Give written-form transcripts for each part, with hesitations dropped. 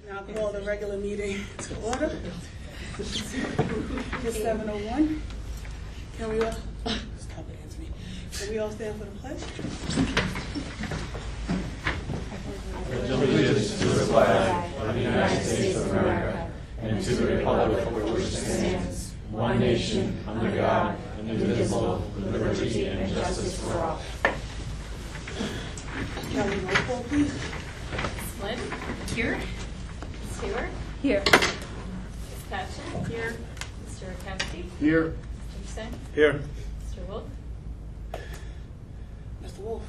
Now call the regular meeting to order. It's 7:01. Can we all stop it, Anthony? Can we all stand for the pledge? Allegiance to the flag of the United States of America and to the republic for which it stands, one nation, under God, indivisible, with liberty and justice for all. Kelly, roll call, please. Flynn? Here. Ms. Stewart? Here. Ms. Patchen? Here. Mr. Kempsey? Here. Mr. Singh? Here. Mr. Wolf? Mr. Wolf.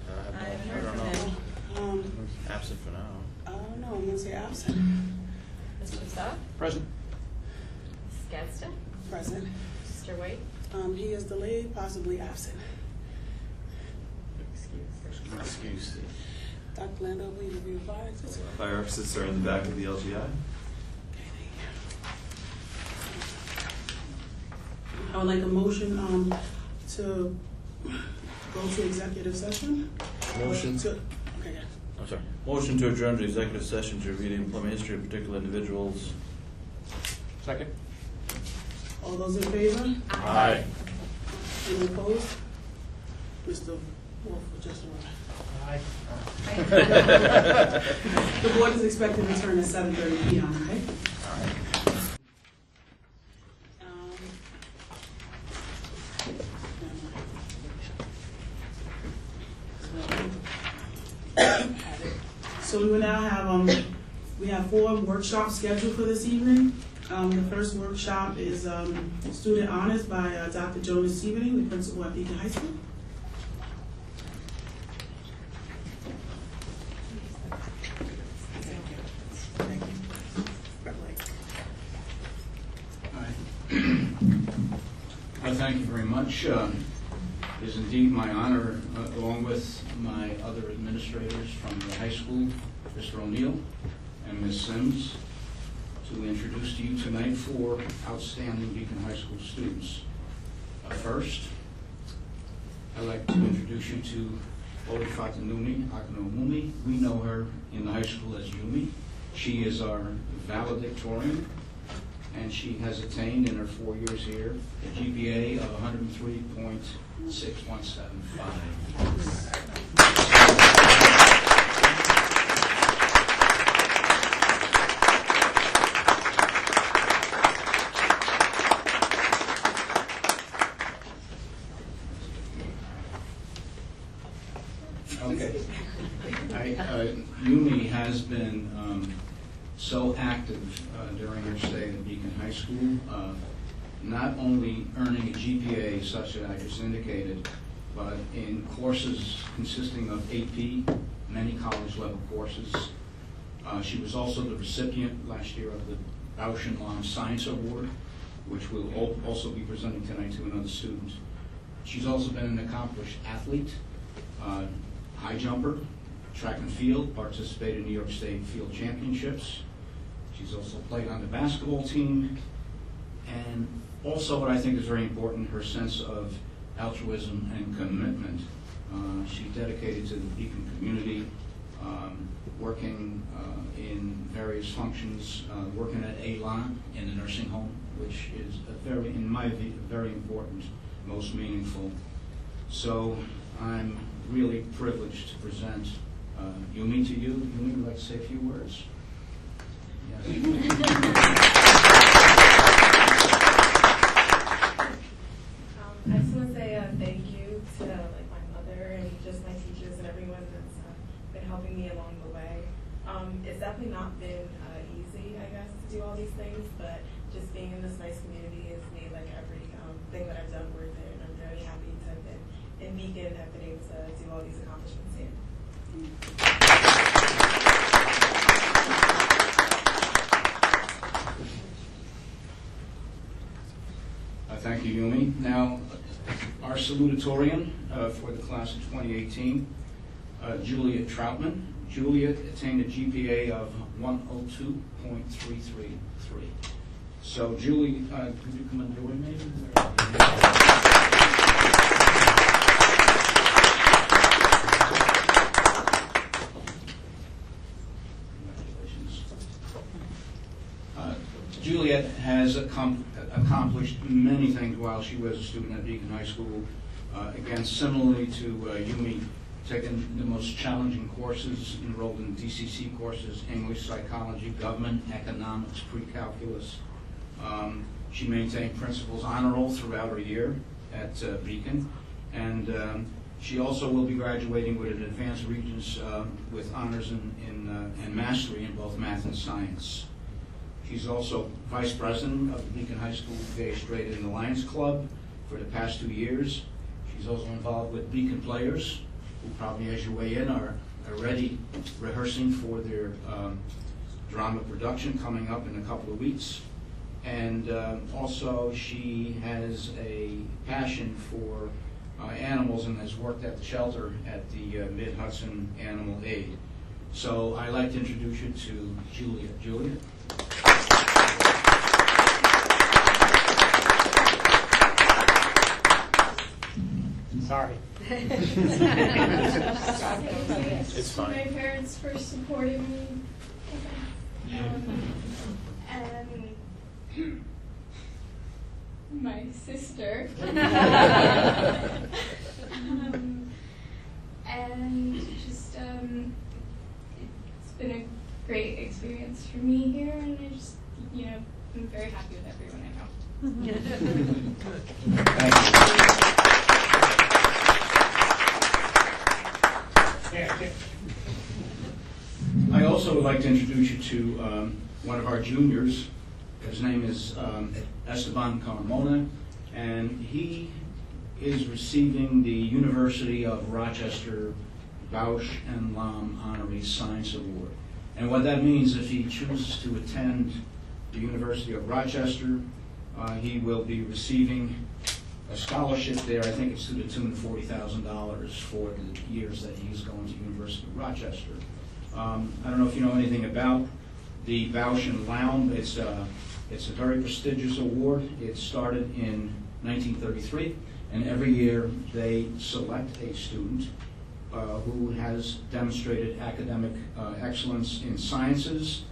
I don't know. Absent for now. I don't know. I'm going to say absent. Mr. Saab? Present. Ms. Gadsden? Present. Mr. White? He is delayed, possibly absent. Excuse. Dr. Lando, please review the fire exits. Fire exits are in the back of the LGI. Okay, thank you. I would like a motion to go to executive session. Motion. Okay, yeah. I'm sorry. Motion to adjourn to executive session to review the employment history of particular individuals. Second. All those in favor? Aye. Any opposed? Mr. Wolf, just a moment. The board is expected to return at 7:30 p.m., okay? So we will now have we have 4 workshops scheduled for this evening. The first workshop is Student Honors by Dr. Jonas Sevening, the principal at Beacon High School. Thank you very much. It is indeed my honor, along with my other administrators from the high school, Mr. O'Neill and Ms. Sims, to introduce to you tonight 4 outstanding Beacon High School students. First, I'd like to introduce you to Olifatanumi Akanomumi. We know her in the high school as Yumi. She is our valedictorian, and she has attained in her 4 years here a GPA of 103.6175. Okay. Yumi has been so active during her stay at Beacon High School, not only earning a GPA such that I just indicated, but in courses consisting of AP, many college level courses. She was also the recipient last year of the Bausch and Lomb Science Award, which we'll also be presenting tonight to another student. She's also been an accomplished athlete, high jumper, track and field, participated in New York State field championships. She's also played on the basketball team, and also what I think is very important, her sense of altruism and commitment. She's dedicated to the Beacon community, working in various functions, working at Elan in the nursing home, which is in my view, very important, most meaningful. So I'm really privileged to present Yumi to you. Yumi, would you like to say a few words? Yes. I just want to say thank you to my mother and just my teachers and everyone that's been helping me along the way. It's definitely not been easy, I guess, to do all these things, but just being in this nice community has made every thing that I've done worth it, and I'm very happy to have been in Beacon and have been able to do all these accomplishments here. Thank you, Yumi. Now, our salutatorian for the class of 2018, Juliet Troutman. Juliet attained a GPA of 102.333. So, Julie, could you come and join me? Juliet has accomplished many things while she was a student at Beacon High School. Again, similarly to Yumi, taken the most challenging courses, enrolled in DCC courses, English, psychology, government, economics, pre-calculus. She maintained principal's honor roll throughout her year at Beacon, and she also will be graduating with an advanced regents with honors and mastery in both math and science. She's also vice president of the Beacon High School Gay, Straight, and Alliance Club for the past 2 years. She's also involved with Beacon Players, who probably, as you weigh in, are already rehearsing for their drama production coming up in a couple of weeks. And also she has a passion for animals and has worked at the shelter at the Mid-Hudson Animal Aid. So I'd like to introduce you to Juliet. Juliet? Sorry. It's fine. My parents for supporting me. And my sister. And just, it's been a great experience for me here, and I just, I'm very happy with everyone I know. Thank you. I also would like to introduce you to one of our juniors. His name is Esteban Carmona, and he is receiving the University of Rochester Bausch and Lomb Honorary Science Award. And what that means, if he chooses to attend the University of Rochester, he will be receiving a scholarship there. I think it's to the tune of $40,000 for the years that he's going to University of Rochester. I don't know if you know anything about the Bausch and Lomb. It's a very prestigious award. It started in 1933, and every year they select a student who has demonstrated academic excellence in sciences,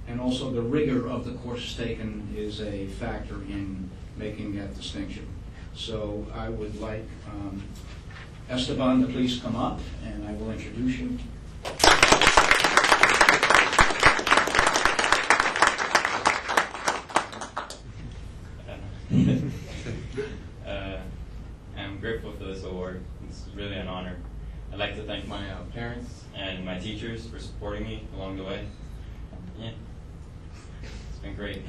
and also the rigor of the course taken is a factor in making that distinction. So I would like Esteban to please come up, and I will introduce you. I'm grateful for this award. It's really an honor. I'd like to thank my parents and my teachers for supporting me along the way. Yeah, it's been great.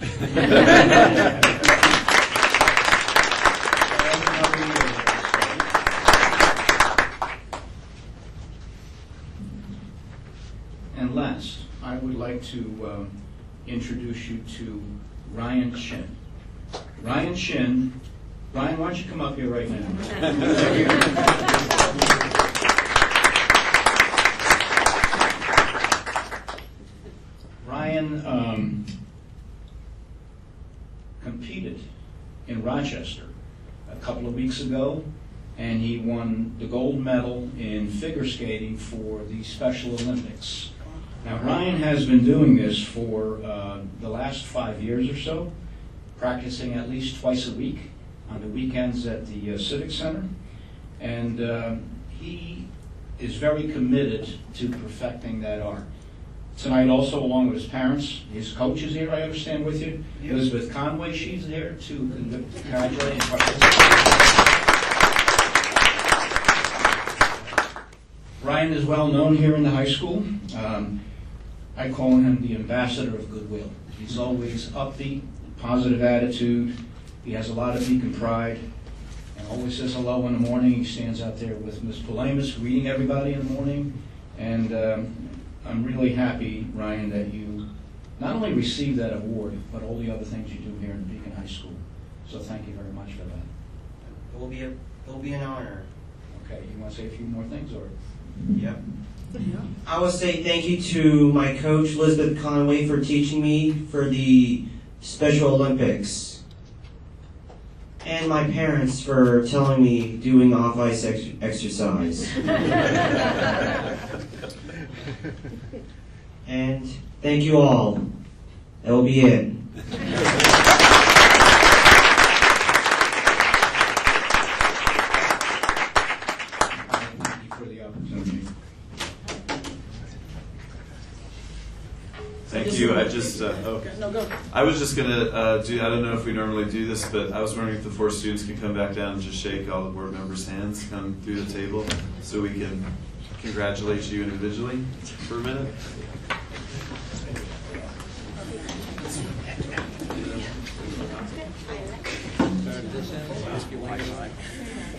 And last, I would like to introduce you to Ryan Shin. Ryan Shin, Ryan, why don't you come up here right now? Ryan competed in Rochester a couple of weeks ago, and he won the gold medal in figure skating for the Special Olympics. Now, Ryan has been doing this for the last 5 years or so, practicing at least twice a week on the weekends at the Civic Center. And he is very committed to perfecting that art. Tonight also, along with his parents, his coach is here, I understand, with you. Yep. Elizabeth Conway, she's here to congratulate and participate. Ryan is well known here in the high school. I call him the ambassador of goodwill. He's always upbeat, positive attitude. He has a lot of Beacon pride, and always says hello in the morning. He stands out there with Ms. Palamas greeting everybody in the morning. And I'm really happy, Ryan, that you not only received that award, but all the other things you do here in Beacon High School. So thank you very much for that. It will be an honor. Okay, you want to say a few more things, or? Yep. I will say thank you to my coach, Elizabeth Conway, for teaching me for the Special Olympics. And my parents for telling me doing off-ice exercise. And thank you all. That will be it. Thank you. I just, No, go. I was just gonna do, I don't know if we normally do this, but I was wondering if the 4 students can come back down and just shake all the board members' hands, come through the table, so we can congratulate you individually for a minute.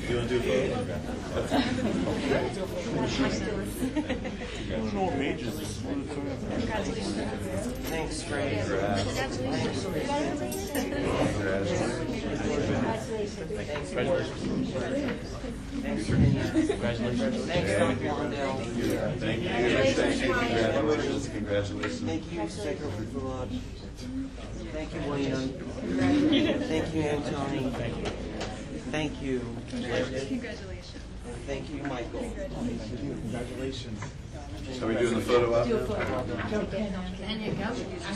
You want to do a Thanks, Frank. Congratulations. Thanks, Dr. Blondell. Thank you. Congratulations. Thank you, Secretary Fulod. Thank you, William. Thank you, Antony. Thank you. Congratulations. Thank you, Michael. Congratulations. Are we doing the photo op now? And you go.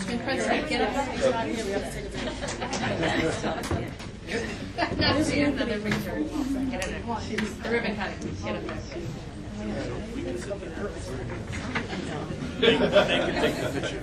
Good president. Get up. Not see another picture. Get in there. The ribbon cutting. Get up there. Thank you. Take the picture.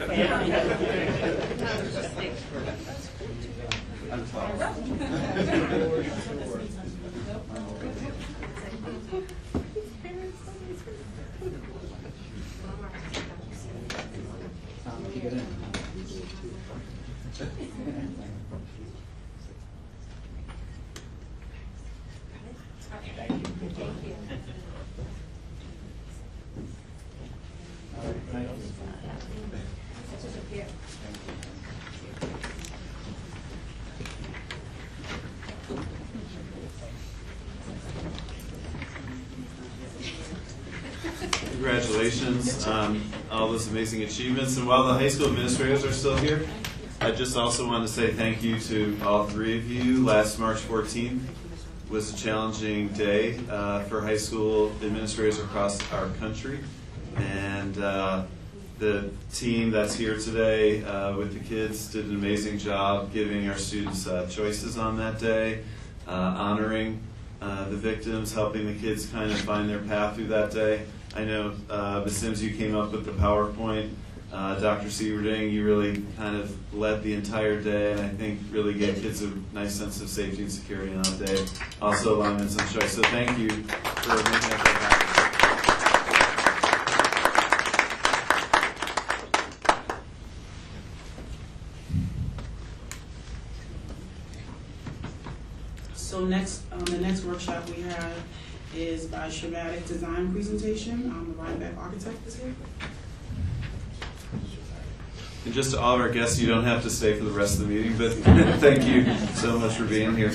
Congratulations on all those amazing achievements. And while the high school administrators are still here, I just also want to say thank you to all 3 of you. Last March 14th was a challenging day for high school administrators across our country. And the team that's here today with the kids did an amazing job giving our students choices on that day, honoring the victims, helping the kids kind of find their path through that day. I know, Ms. Sims, you came up with the PowerPoint. Dr. Sieverding, you really kind of led the entire day, and I think really gave kids a nice sense of safety and security on that day. Also, allowing them some choice. So thank you for making that happen. So next, the next workshop we have is by Schematic Design Presentation. The Rhinebeck architect is here. And just to all of our guests, you don't have to stay for the rest of the meeting, but thank you so much for being here.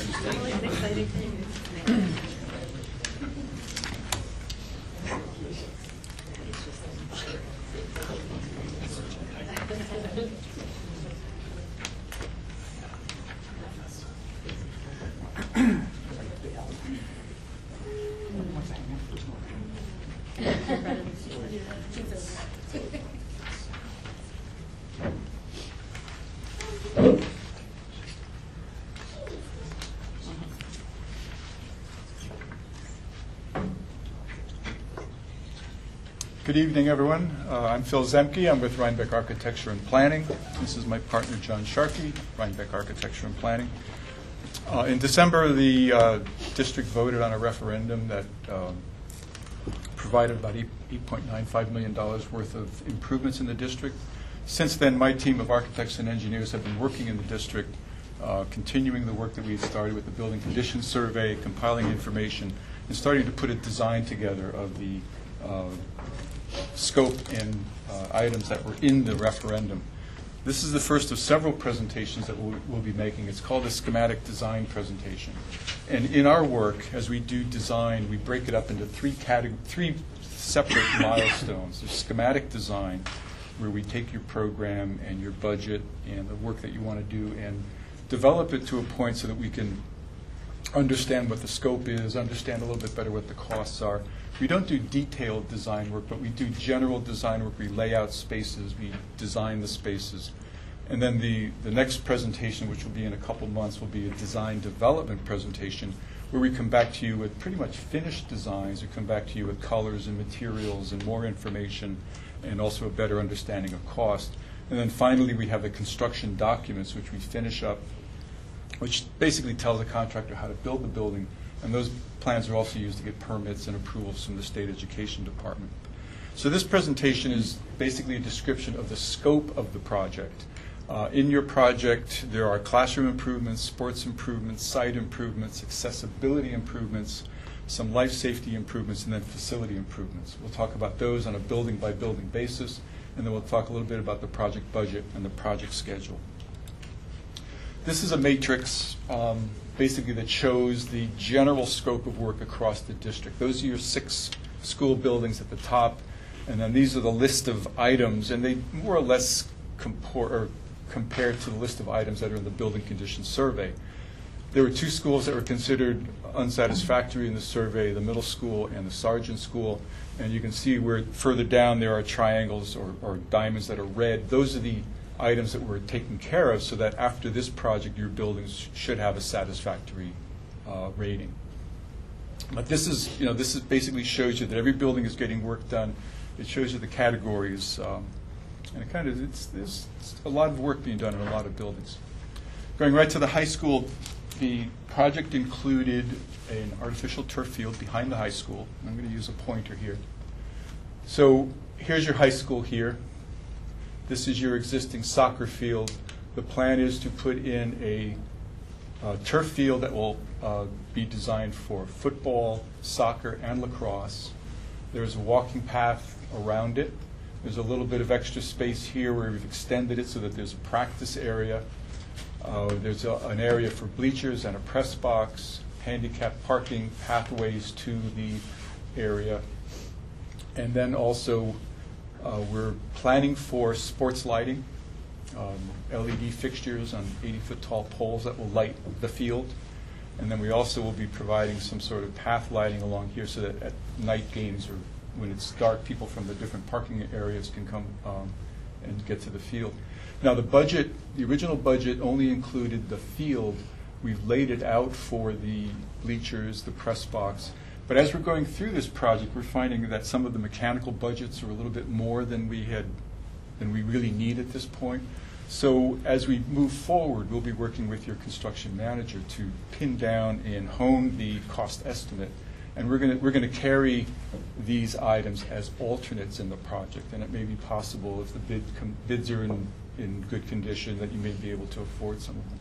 Good evening, everyone. I'm Phil Zemke. I'm with Rhinebeck Architecture and Planning. This is my partner, John Sharkey, Rhinebeck Architecture and Planning. In December, the district voted on a referendum that provided about $8.95 million worth of improvements in the district. Since then, my team of architects and engineers have been working in the district, continuing the work that we had started with the building conditions survey, compiling information, and starting to put a design together of the scope and items that were in the referendum. This is the first of several presentations that we'll be making. It's called a schematic design presentation. And in our work, as we do design, we break it up into three separate milestones. There's schematic design, where we take your program and your budget and the work that you want to do and develop it to a point so that we can understand what the scope is, understand a little bit better what the costs are. We don't do detailed design work, but we do general design work. We lay out spaces, we design the spaces. And then the next presentation, which will be in a couple months, will be a design development presentation where we come back to you with pretty much finished designs. We come back to you with colors and materials and more information and also a better understanding of cost. And then finally, we have the construction documents, which we finish up, which basically tells the contractor how to build the building. And those plans are also used to get permits and approvals from the State Education Department. So this presentation is basically a description of the scope of the project. In your project, there are classroom improvements, sports improvements, site improvements, accessibility improvements, some life safety improvements, and then facility improvements. We'll talk about those on a building-by-building basis, and then we'll talk a little bit about the project budget and the project schedule. This is a matrix basically that shows the general scope of work across the district. Those are your 6 school buildings at the top, and then these are the list of items, and they more or less compared to the list of items that are in the building conditions survey. There were 2 schools that were considered unsatisfactory in the survey, the middle school and the Sargent School. And you can see where further down there are triangles or diamonds that are red. Those are the items that were taken care of so that after this project, your buildings should have a satisfactory rating. But this is basically shows you that every building is getting work done. It shows you the categories. And it kind of, there's a lot of work being done in a lot of buildings. Going right to the high school, the project included an artificial turf field behind the high school. I'm going to use a pointer here. So here's your high school here. This is your existing soccer field. The plan is to put in a turf field that will be designed for football, soccer, and lacrosse. There's a walking path around it. There's a little bit of extra space here where we've extended it so that there's a practice area. There's an area for bleachers and a press box, handicap parking, pathways to the area. And then also we're planning for sports lighting, LED fixtures on 80-foot tall poles that will light the field. And then we also will be providing some sort of path lighting along here so that at night games or when it's dark, people from the different parking areas can come and get to the field. Now the original budget only included the field. We've laid it out for the bleachers, the press box. But as we're going through this project, we're finding that some of the mechanical budgets are a little bit more than we really need at this point. So as we move forward, we'll be working with your construction manager to pin down and hone the cost estimate. And we're going to carry these items as alternates in the project. And it may be possible if the bids are in good condition that you may be able to afford some of them.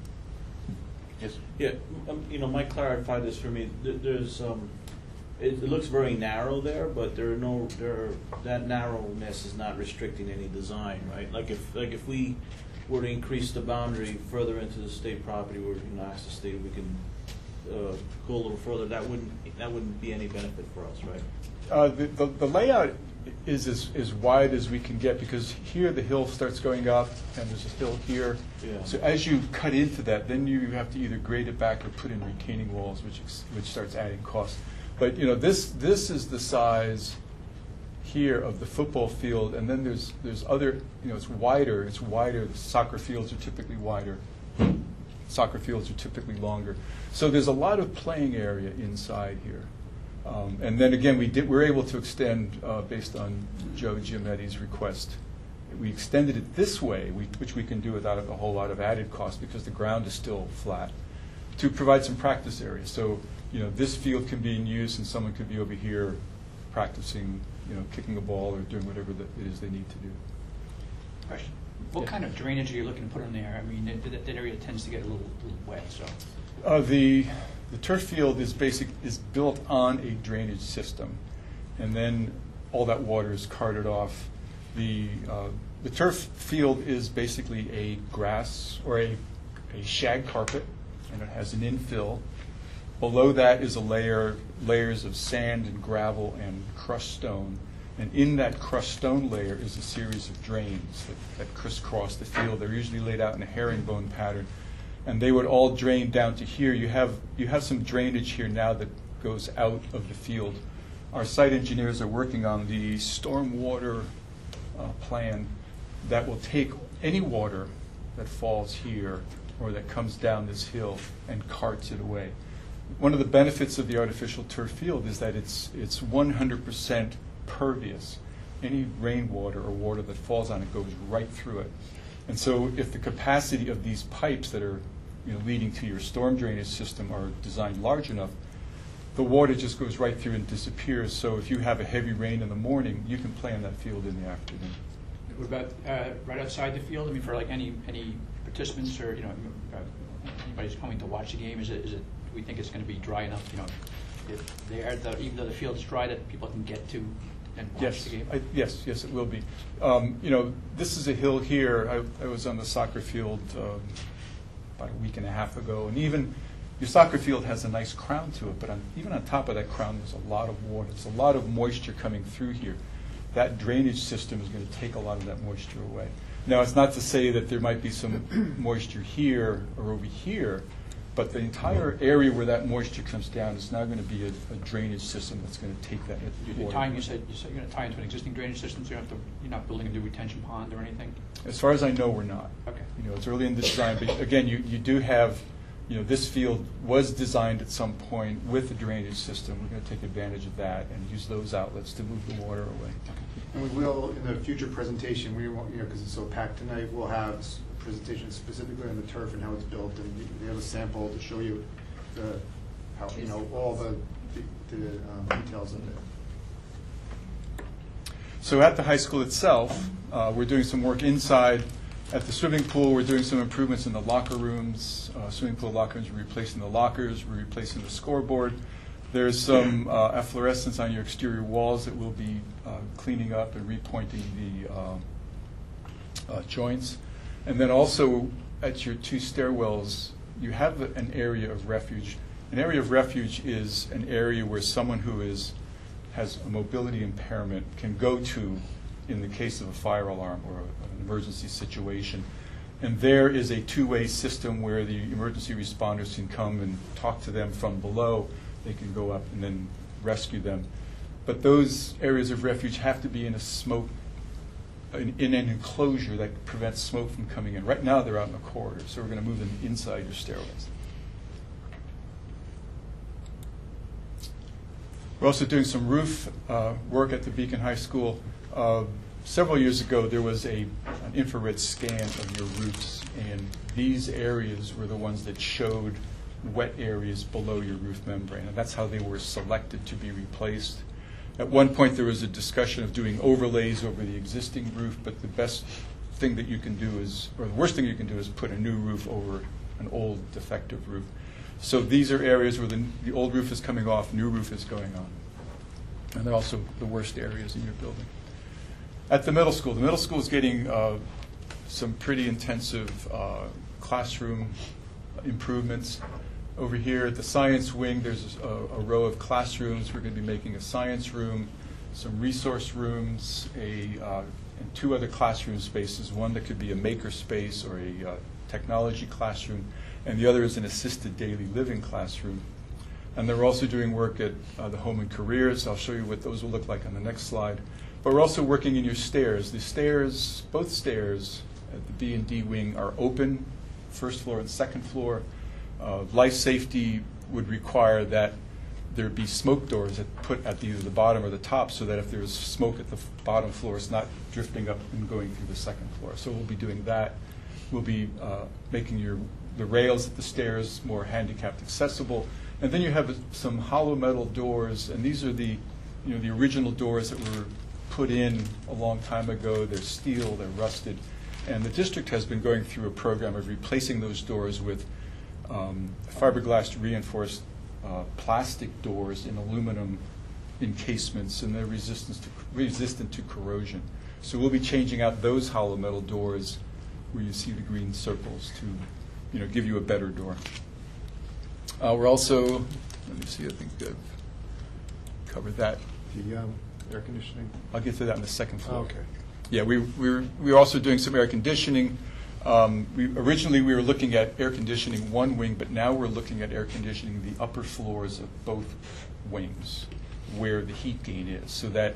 Yes. Yeah, Mike clarified this for me. There's it looks very narrow there, but that narrowness is not restricting any design, right? Like if we were to increase the boundary further into the state property, where ask the state we can go a little further, that wouldn't be any benefit for us, right? The layout is as wide as we can get because here the hill starts going up and there's a hill here. Yeah. So as you cut into that, then you have to either grade it back or put in retaining walls, which starts adding cost. But this is the size here of the football field, and then there's other, it's wider. The soccer fields are typically wider. Soccer fields are typically longer. So there's a lot of playing area inside here. And then again, we're able to extend based on Joe Giametti's request. We extended it this way, which we can do without a whole lot of added cost because the ground is still flat, to provide some practice area. So this field can be in use, and someone could be over here practicing, kicking a ball or doing whatever it is they need to do. Question. What kind of drainage are you looking to put in there? I mean, that area tends to get a little wet, so. The turf field is built on a drainage system, and then all that water is carted off. The turf field is basically a grass or a shag carpet, and it has an infill. Below that is layers of sand and gravel and crushed stone. And in that crushed stone layer is a series of drains that crisscross the field. They're usually laid out in a herringbone pattern. And they would all drain down to here. You have some drainage here now that goes out of the field. Our site engineers are working on the stormwater plan that will take any water that falls here or that comes down this hill and carts it away. One of the benefits of the artificial turf field is that it's 100% pervious, any rainwater or water that falls on it goes right through it. And so if the capacity of these pipes that are leading to your storm drainage system are designed large enough, the water just goes right through and disappears. So if you have a heavy rain in the morning, you can play on that field in the afternoon. What about right outside the field? I mean, for like any participants or anybody's coming to watch the game, is it? We think it's going to be dry enough, if even though the field's dry, that people can get to and watch the game. Yes, it will be. This is a hill here. I was on the soccer field about a week and a half ago, and even your soccer field has a nice crown to it, but even on top of that crown, there's a lot of water. There's a lot of moisture coming through here. That drainage system is going to take a lot of that moisture away. Now, it's not to say that there might be some moisture here or over here, but the entire area where that moisture comes down is now going to be a drainage system that's going to take that water. You said you're going to tie into an existing drainage system, so you're not building a new retention pond or anything? As far as I know, we're not. Okay. It's early in the design, but again, you do have, this field was designed at some point with a drainage system. We're going to take advantage of that and use those outlets to move the water away. And we will, in the future presentation, we won't, because it's so packed tonight, we'll have presentation specifically on the turf and how it's built, and we have a sample to show you all the details of it. So at the high school itself, we're doing some work inside. At the swimming pool, we're doing some improvements in the locker rooms. Swimming pool locker rooms, we're replacing the lockers, we're replacing the scoreboard. There's some efflorescence on your exterior walls that we'll be cleaning up and repointing the joints. And then also at your 2 stairwells, you have an area of refuge. An area of refuge is an area where someone who has a mobility impairment can go to in the case of a fire alarm or an emergency situation. And there is a 2-way system where the emergency responders can come and talk to them from below. They can go up and then rescue them. But those areas of refuge have to be in an enclosure that prevents smoke from coming in. Right now they're out in the corridor, so we're going to move them inside your stairways. We're also doing some roof work at the Beacon High School. Several years ago, there was an infrared scan of your roofs, and these areas were the ones that showed wet areas below your roof membrane, and that's how they were selected to be replaced. At one point, there was a discussion of doing overlays over the existing roof, but the best thing that you can do is, or the worst thing you can do is put a new roof over an old defective roof. So these are areas where the old roof is coming off, new roof is going on. And they're also the worst areas in your building. At the middle school is getting some pretty intensive classroom improvements. Over here at the science wing, there's a row of classrooms. We're going to be making a science room, some resource rooms, and 2 other classroom spaces, one that could be a maker space or a technology classroom, and the other is an assisted daily living classroom. And they're also doing work at the home and careers. I'll show you what those will look like on the next slide. But we're also working in your stairs. The stairs, both stairs at the B and D wing are open, first floor and second floor. Life safety would require that there be smoke doors that put at either the bottom or the top, so that if there's smoke at the bottom floor, it's not drifting up and going through the second floor. So we'll be doing that. We'll be making the rails at the stairs more handicapped accessible. And then you have some hollow metal doors, and these are the original doors that were put in a long time ago. They're steel, they're rusted, and the district has been going through a program of replacing those doors with fiberglass reinforced plastic doors in aluminum encasements, and they're resistant to corrosion. So we'll be changing out those hollow metal doors where you see the green circles to give you a better door. We're also, let me see, I think I've covered that. The air conditioning? I'll get to that on the second floor. Oh, okay. Yeah, we're also doing some air conditioning. Originally, we were looking at air conditioning one wing, but now we're looking at air conditioning the upper floors of both wings, where the heat gain is, so that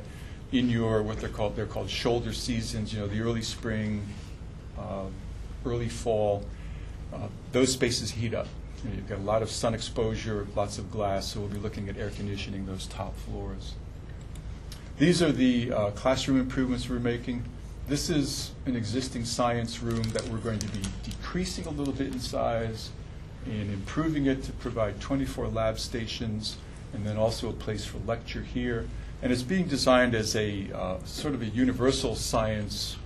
in your they're called shoulder seasons. The early spring, early fall, those spaces heat up. You've got a lot of sun exposure, lots of glass, so we'll be looking at air conditioning those top floors. These are the classroom improvements we're making. This is an existing science room that we're going to be decreasing a little bit in size and improving it to provide 24 lab stations and then also a place for lecture here. And it's being designed as a sort of a universal science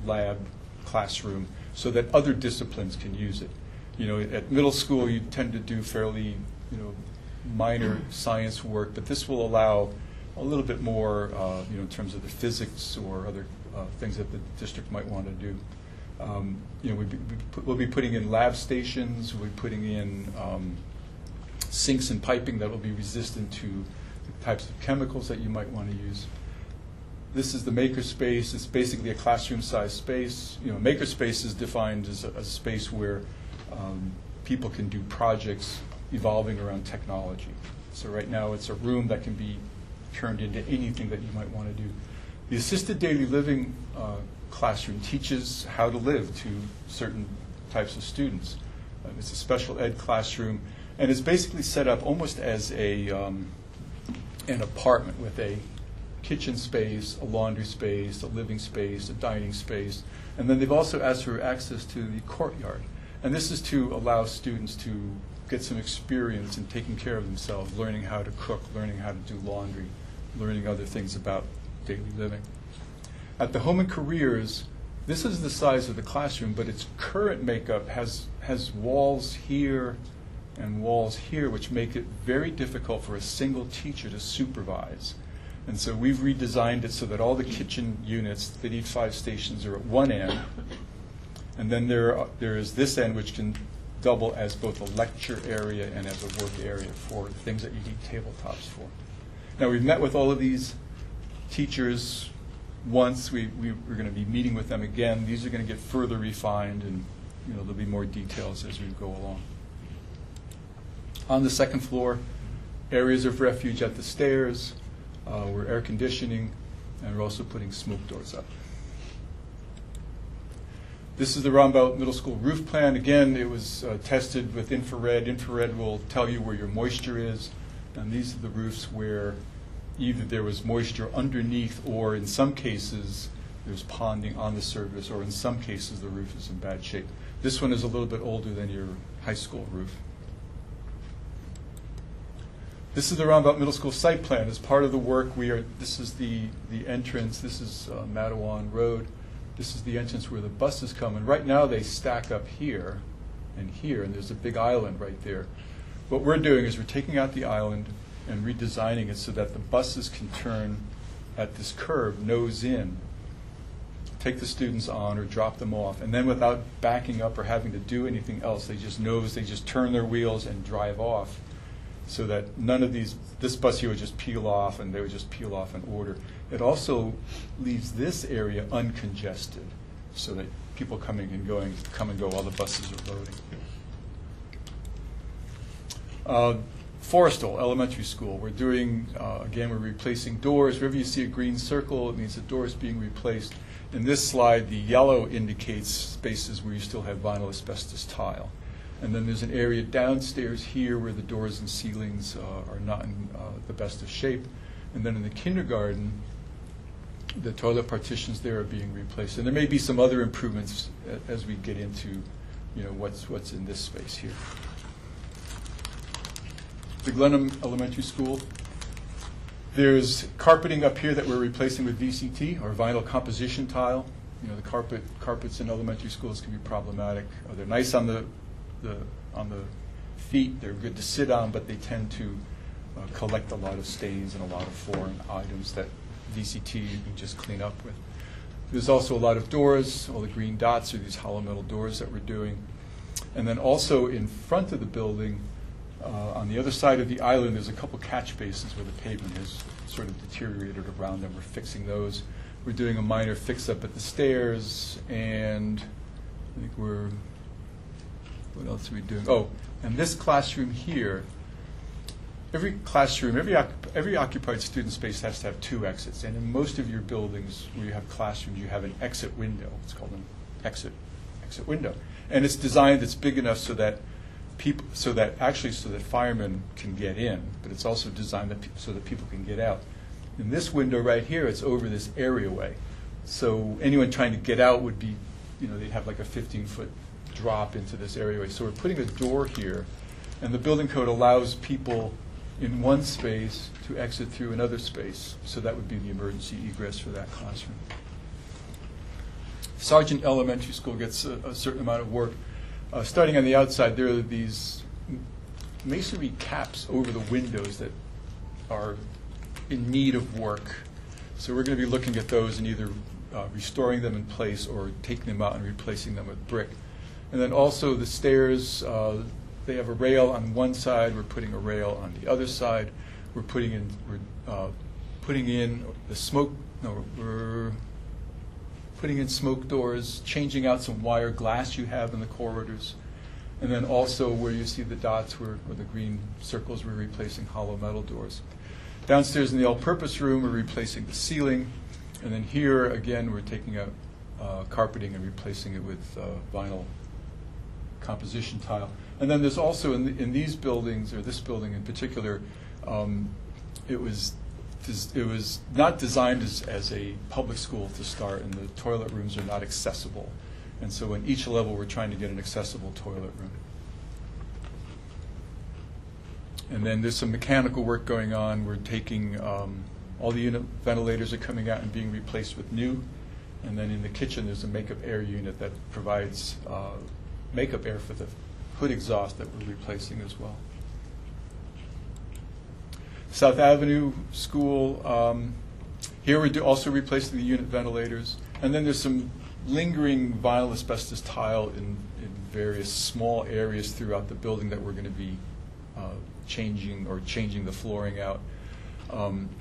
lab classroom so that other disciplines can use it. You know, at middle school you tend to do fairly, you know, minor science work, but this will allow a little bit more, you know, in terms of the physics or other things that the district might want to do. You know, we'll be putting in lab stations. We'll be putting in sinks and piping that will be resistant to the types of chemicals that you might want to use. This is the makerspace. It's basically a classroom-sized space. You know, makerspace is defined as a space where people can do projects evolving around technology. So right now it's a room that can be turned into anything that you might want to do. The assisted daily living classroom teaches how to live to certain types of students. It's a special ed classroom, and it's basically set up almost as an apartment with a kitchen space, a laundry space, a living space, a dining space, and then they've also asked for access to the courtyard. And this is to allow students to get some experience in taking care of themselves, learning how to cook, learning how to do laundry, learning other things about daily living. At the Home and Careers, this is the size of the classroom, but its current makeup has walls here and walls here, which make it very difficult for a single teacher to supervise. And so we've redesigned it so that all the kitchen units that need 5 stations are at one end, and then there is this end which can double as both a lecture area and as a work area for things that you need tabletops for. Now, we've met with all of these teachers once. We're going to be meeting with them again. These are going to get further refined, and there'll be more details as we go along. On the second floor, areas of refuge at the stairs. We're air conditioning, and we're also putting smoke doors up. This is the Rombout Middle School roof plan. Again, it was tested with infrared. Infrared will tell you where your moisture is. And these are the roofs where either there was moisture underneath, or in some cases there's ponding on the surface, or in some cases the roof is in bad shape. This one is a little bit older than your high school roof. This is the Rombout Middle School site plan. As part of the work, this is the entrance. This is Matawan Road. This is the entrance where the buses come. And right now they stack up here, and there's a big island right there. What we're doing is we're taking out the island and redesigning it so that the buses can turn at this curve, nose in, take the students on or drop them off, and then without backing up or having to do anything else, they just turn their wheels and drive off, so that none of this bus here would just peel off, and they would just peel off in order. It also leaves this area uncongested so that people come and go while the buses are loading. Forrestal Elementary School. We're doing, again, we're replacing doors. Wherever you see a green circle, it means the door is being replaced. In this slide, the yellow indicates spaces where you still have vinyl asbestos tile. And then there's an area downstairs here where the doors and ceilings are not in the best of shape. And then in the kindergarten, the toilet partitions there are being replaced. And there may be some other improvements as we get into what's in this space here. The Glenham Elementary School. There's carpeting up here that we're replacing with VCT, or vinyl composition tile. The carpets in elementary schools can be problematic. They're nice on the feet. They're good to sit on, but they tend to collect a lot of stains and a lot of foreign items that VCT you can just clean up with. There's also a lot of doors. All the green dots are these hollow metal doors that we're doing. And then also in front of the building, on the other side of the island, there's a couple catch basins where the pavement has sort of deteriorated around them. We're fixing those. We're doing a minor fix-up at the stairs, and I think what else are we doing? Oh, and this classroom here, every classroom, every occupied student space has to have 2 exits, and in most of your buildings where you have classrooms, you have an exit window. It's called an exit window. And it's designed, it's big enough so that so that firemen can get in, but it's also designed so that people can get out. In this window right here, it's over this areaway. So anyone trying to get out would be, they'd have like a 15-foot drop into this areaway. So we're putting a door here, and the building code allows people in one space to exit through another space. So that would be the emergency egress for that classroom. Sargent Elementary School gets a certain amount of work. Starting on the outside, there are these masonry caps over the windows that are in need of work. So we're going to be looking at those and either restoring them in place or taking them out and replacing them with brick. And then also the stairs, they have a rail on one side. We're putting a rail on the other side. We're putting in the smoke. No, we're putting in smoke doors, changing out some wire glass you have in the corridors. And then also where you see the dots or the green circles, we're replacing hollow metal doors. Downstairs in the all-purpose room, we're replacing the ceiling. And then here, again, we're taking out carpeting and replacing it with vinyl composition tile. And then there's also in these buildings, or this building in particular, it was not designed as a public school to start, and the toilet rooms are not accessible. And so in each level, we're trying to get an accessible toilet room. And then there's some mechanical work going on. We're taking all the unit ventilators are coming out and being replaced with new. And then in the kitchen, there's a makeup air unit that provides makeup air for the hood exhaust that we're replacing as well. South Avenue School, here we're also replacing the unit ventilators. And then there's some lingering vinyl asbestos tile in various small areas throughout the building that we're going to be changing the flooring out.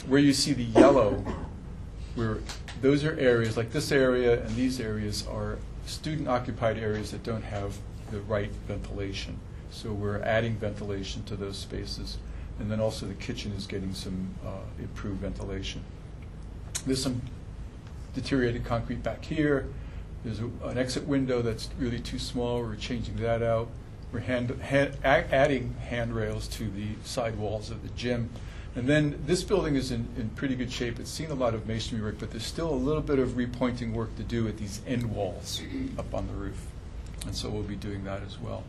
Where you see the yellow, those are areas, like this area and these areas are student-occupied areas that don't have the right ventilation. So we're adding ventilation to those spaces. And then also the kitchen is getting some improved ventilation. There's some deteriorated concrete back here. There's an exit window that's really too small. We're changing that out. We're adding handrails to the side walls of the gym. And then this building is in pretty good shape. It's seen a lot of masonry work, but there's still a little bit of repointing work to do at these end walls up on the roof. And so we'll be doing that as well.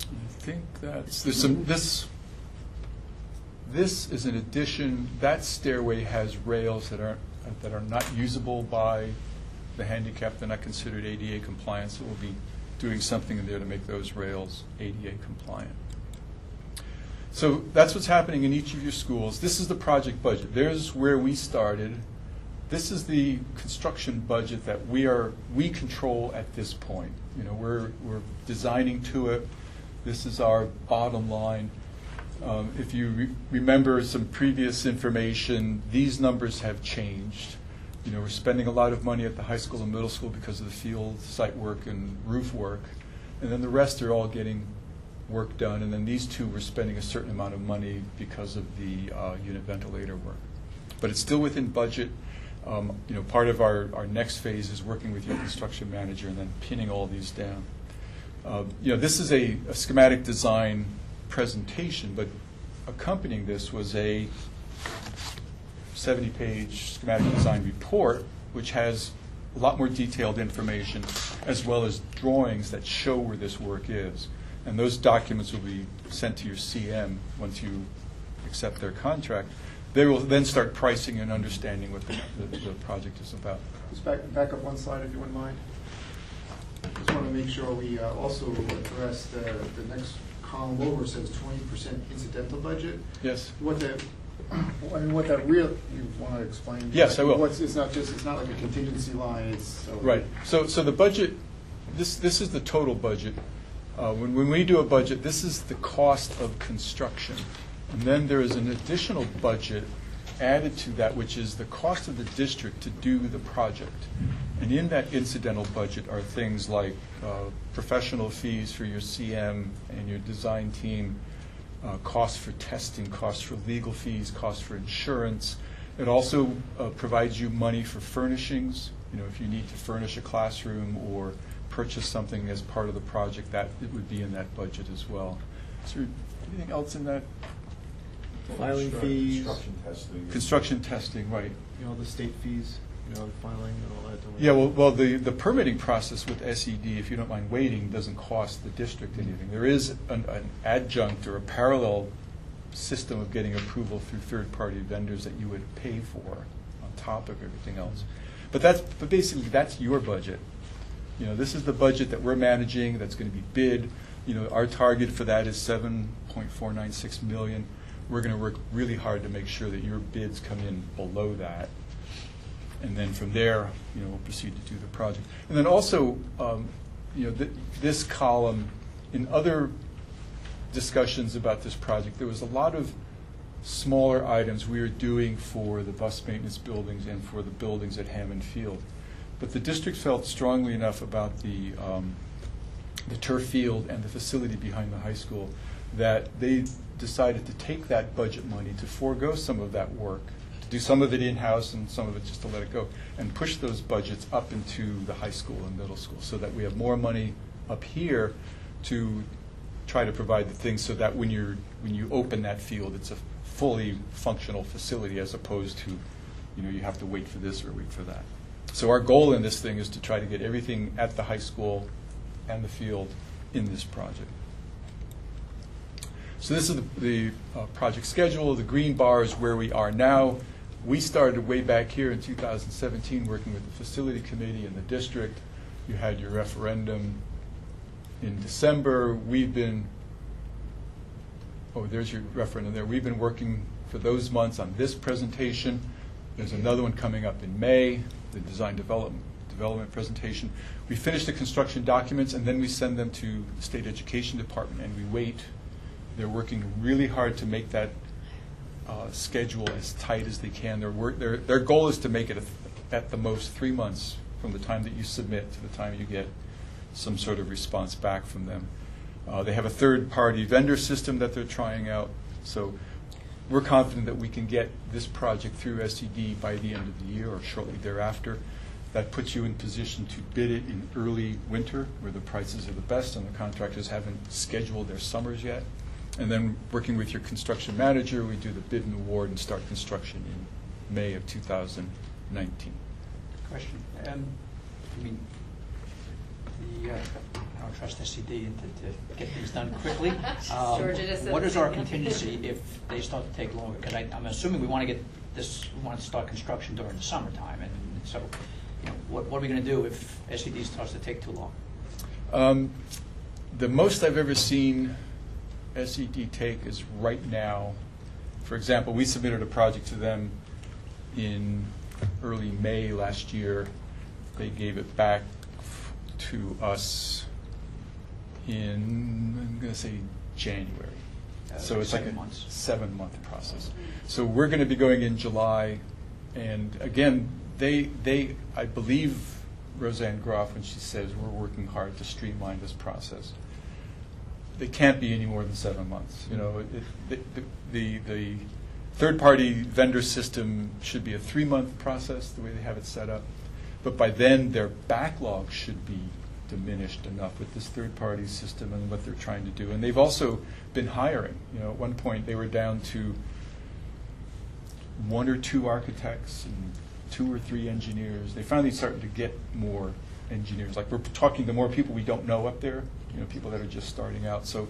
I think there's some, this is an addition. That stairway has rails that are not usable by the handicapped. They're not considered ADA compliant, so we'll be doing something in there to make those rails ADA compliant. So that's what's happening in each of your schools. This is the project budget. There's where we started. This is the construction budget that we control at this point. We're designing to it. This is our bottom line. If you remember some previous information, these numbers have changed. We're spending a lot of money at the high school and middle school because of the field, site work, and roof work. And then the rest are all getting work done. And then these two, we're spending a certain amount of money because of the unit ventilator work. But it's still within budget. Part of our next phase is working with your construction manager and then pinning all these down. This is a schematic design presentation, but accompanying this was a 70-page schematic design report, which has a lot more detailed information, as well as drawings that show where this work is. And those documents will be sent to your CM once you accept their contract. They will then start pricing and understanding what the project is about. Just back up one slide, if you wouldn't mind. Just want to make sure we also address the next column over. Says 20% incidental budget. Yes. What that real, you want to explain? Yes, I will. It's not like a contingency line. Right. So the budget. This is the total budget. When we do a budget, this is the cost of construction, and then there is an additional budget added to that, which is the cost of the district to do the project. And in that incidental budget are things like professional fees for your CM and your design team, costs for testing, costs for legal fees, costs for insurance. It also provides you money for furnishings. If you need to furnish a classroom or purchase something as part of the project, that it would be in that budget as well. Is there anything else in that Filing fees. Construction testing. Construction testing, right. You know, the state fees, you know, the filing and all that. don't we- Yeah, well, the permitting process with SED, if you don't mind waiting, doesn't cost the district anything. There is an adjunct or a parallel system of getting approval through third-party vendors that you would pay for on top of everything else. But basically, that's your budget. You know, this is the budget that we're managing, that's going to be bid. You know, our target for that is $7.496 million. We're going to work really hard to make sure that your bids come in below that. And then from there, you know, we'll proceed to do the project. And then also, you know, this column, in other discussions about this project, there was a lot of smaller items we were doing for the bus maintenance buildings and for the buildings at Hammond Field. But the district felt strongly enough about the turf field and the facility behind the high school that they decided to take that budget money to forego some of that work, to do some of it in-house and some of it just to let it go, and push those budgets up into the high school and middle school so that we have more money up here to try to provide the things so that when you open that field, it's a fully functional facility as opposed to, you know, you have to wait for this or wait for that. So our goal in this thing is to try to get everything at the high school and the field in this project. So this is the project schedule. The green bar is where we are now. We started way back here in 2017 working with the facility committee and the district. You had your referendum in December. We've been, oh, there's your referendum there. We've been working for those months on this presentation. There's another one coming up in May, the design development presentation. We finish the construction documents and then we send them to the state education department and we wait. They're working really hard to make that schedule as tight as they can. Their goal is to make it at the most 3 months from the time that you submit to the time you get some sort of response back from them. They have a third-party vendor system that they're trying out. So we're confident that we can get this project through SED by the end of the year or shortly thereafter. That puts you in position to bid it in early winter where the prices are the best and the contractors haven't scheduled their summers yet. And then working with your construction manager, we do the bid and award and start construction in May of 2019. Question. I mean, I don't trust SCD to get things done quickly. Georgia just said What the is our same thing. contingency if they start to take longer? Because I'm assuming we want to get this, we want to start construction during the summertime, and so, you know, what are we going to do if SCD starts to take too long? The most I've ever seen SED take is right now. For example, we submitted a project to them in early May last year. They gave it back to us in, I'm going to say, January. So it's like a 7-month process. So we're going to be going in July. And again, they I believe Roseanne Groff, when she says we're working hard to streamline this process, it can't be any more than 7 months. You know, the third-party vendor system should be a 3-month process, the way they have it set up. But by then, their backlog should be diminished enough with this third-party system and what they're trying to do. And they've also been hiring. You know, at one point, they were down to 1 or 2 architects and 2 or 3 engineers. They finally started to get more engineers. Like, we're talking to more people we don't know up there, you know, people that are just starting out. So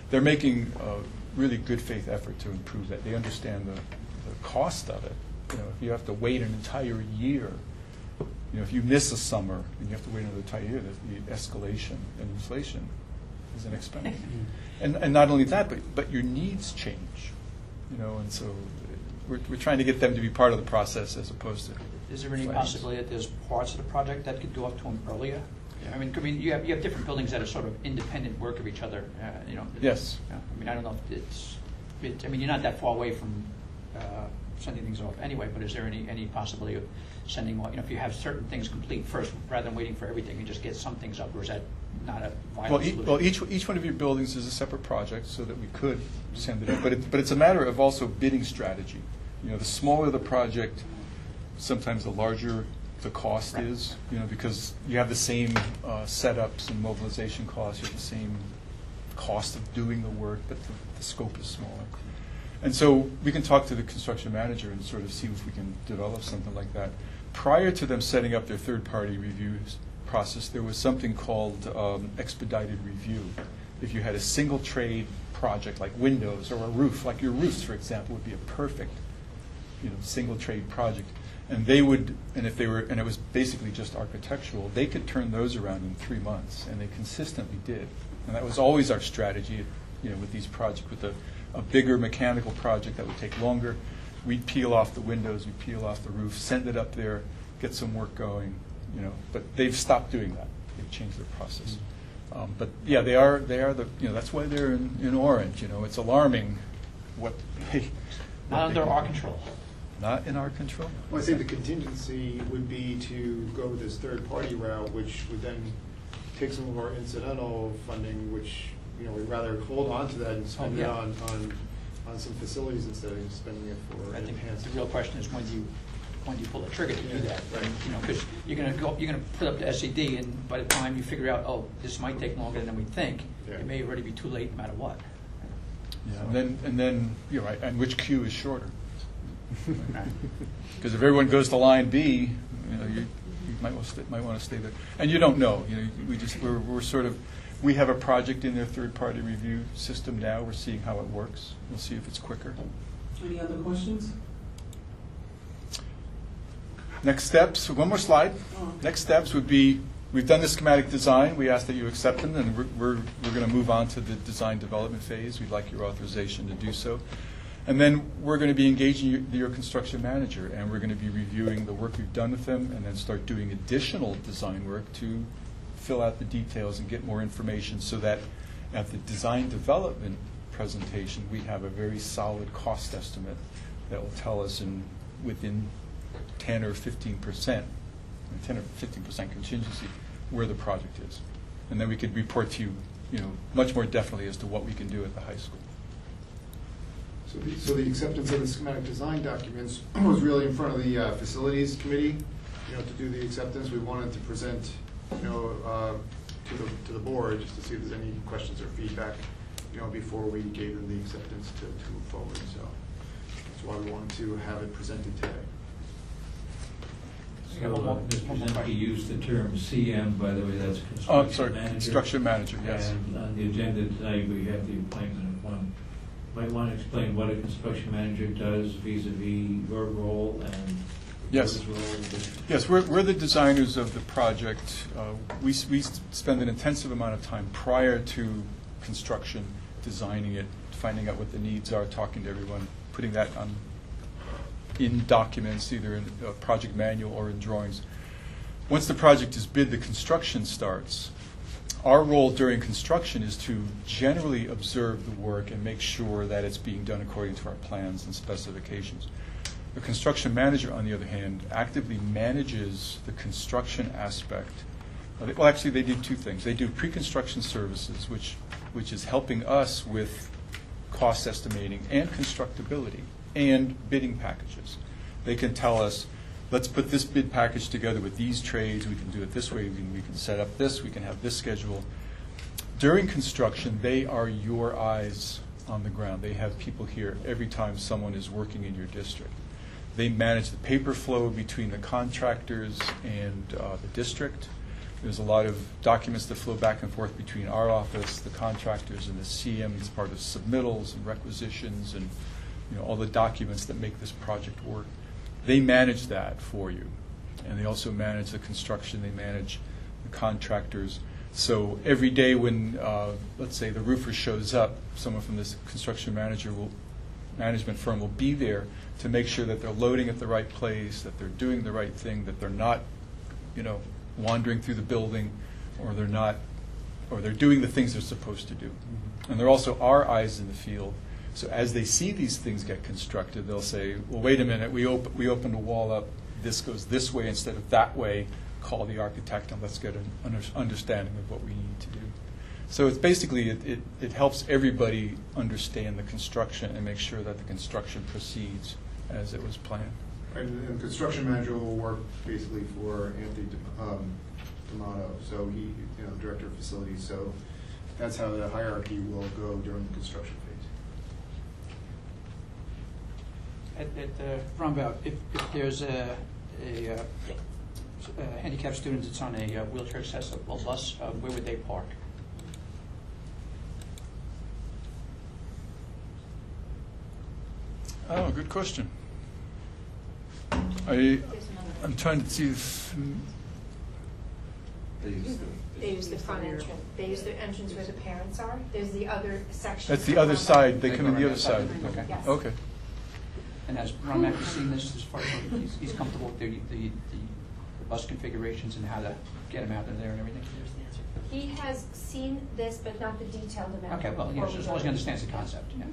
they're making a really good faith effort to improve that. They understand the cost of it. You know, if you have to wait an entire year, you know, if you miss a summer and you have to wait another entire year, the escalation and inflation is an expense. And not only that, but your needs change, you know, and so we're trying to get them to be part of the process as opposed to. Is there any possibility that there's parts of the project that could go up to them earlier? I mean, you have different buildings that are sort of independent work of each other. You know. Yes. I mean, I don't know if I mean, you're not that far away from sending things off anyway. But is there any possibility of sending? You know, if you have certain things complete first, rather than waiting for everything, and just get some things up, or is that not a viable solution? Well, each one of your buildings is a separate project, so that we could send it up. But it's a matter of also bidding strategy. You know, the smaller the project, sometimes the larger the cost is, you know, because you have the same setups and mobilization costs, you have the same cost of doing the work, but the scope is smaller. And so we can talk to the construction manager and sort of see if we can develop something like that. Prior to them setting up their third-party reviews process, there was something called expedited review. If you had a single trade project like windows or a roof, like your roofs, for example, would be a perfect, single trade project. And they would, and it was basically just architectural, they could turn those around in 3 months, and they consistently did. And that was always our strategy, with these projects. With a bigger mechanical project that would take longer, we'd peel off the windows, we'd peel off the roof, send it up there, get some work going, But they've stopped doing that. They've changed their process. But yeah, they are the, that's why they're in orange. It's alarming what they. Not under our control. Not in our control. Well, I think the contingency would be to go with this third-party route, which would then take some of our incidental funding, which, we'd rather hold on to that and spend it on some facilities instead of spending it for I think enhanced. the real question is when do you pull the trigger to do that? Right. Because you're going to put up the SED, and by the time you figure out, this might take longer than we think, it may already be too late no matter what. Yeah, and then you're right. And which queue is shorter? Because if everyone goes to line B, you might want to stay there. And you don't know. We're sort of, we have a project in their third-party review system now. We're seeing how it works. We'll see if it's quicker. Any other questions? Next steps. One more slide. Next steps would be, we've done the schematic design. We ask that you accept them, and we're going to move on to the design development phase. We'd like your authorization to do so. And then we're going to be engaging your construction manager, and we're going to be reviewing the work we've done with them, and then start doing additional design work to fill out the details and get more information, so that at the design development presentation, we have a very solid cost estimate that will tell us within 10 or 15%, 10 or 15% contingency, where the project is. And then we could report to you, much more definitely as to what we can do at the high school. So the acceptance of the schematic design documents was really in front of the facilities committee, to do the acceptance. We wanted to present, to the board, just to see if there's any questions or feedback, before we gave them the acceptance to move forward. So that's why we wanted to have it presented today. So, Mr. Zemke used the term CM, by the way, that's construction manager. Construction manager, yes. And on the agenda tonight, we have the appointment of one. Might want to explain what a construction manager does vis-a-vis your role and Yes. his role. Yes, we're the designers of the project. We spend an intensive amount of time prior to construction, designing it, finding out what the needs are, talking to everyone, putting that in documents, either in a project manual or in drawings. Once the project is bid, the construction starts. Our role during construction is to generally observe the work and make sure that it's being done according to our plans and specifications. The construction manager, on the other hand, actively manages the construction aspect. Well, actually, they do two things. They do pre-construction services, which is helping us with cost estimating and constructability and bidding packages. They can tell us, let's put this bid package together with these trades. We can do it this way. We can set up this. We can have this schedule. During construction, they are your eyes on the ground. They have people here every time someone is working in your district. They manage the paper flow between the contractors and the district. There's a lot of documents that flow back and forth between our office, the contractors, and the CM as part of submittals and requisitions and all the documents that make this project work. They manage that for you. And they also manage the construction. They manage the contractors. So every day when, let's say, the roofer shows up, someone from this construction management firm will be there to make sure that they're loading at the right place, that they're doing the right thing, that they're not, wandering through the building, or they're doing the things they're supposed to do. And they're also our eyes in the field. So as they see these things get constructed, they'll say, well, wait a minute, we opened a wall up, this goes this way instead of that way, call the architect and let's get an understanding of what we need to do. So it's basically, it helps everybody understand the construction and make sure that the construction proceeds as it was planned. And the construction manager will work basically for Anthony D'Amato, so he, director of facilities. So that's how the hierarchy will go during the construction phase. At the roundabout, if there's a handicapped student that's on a wheelchair accessible bus, where would they park? Oh, good question. I'm trying to see if, They use the front entrance. They use the entrance where the parents are. There's the other section. that's the other side, they come in the other side. Okay. Yes. Okay. And has Ron Mack seen this as far as he's comfortable with the bus configurations and how to get him out of there and everything? He has seen this, but not the detailed amount. Okay, well, yes, as long as he understands the concept, yeah.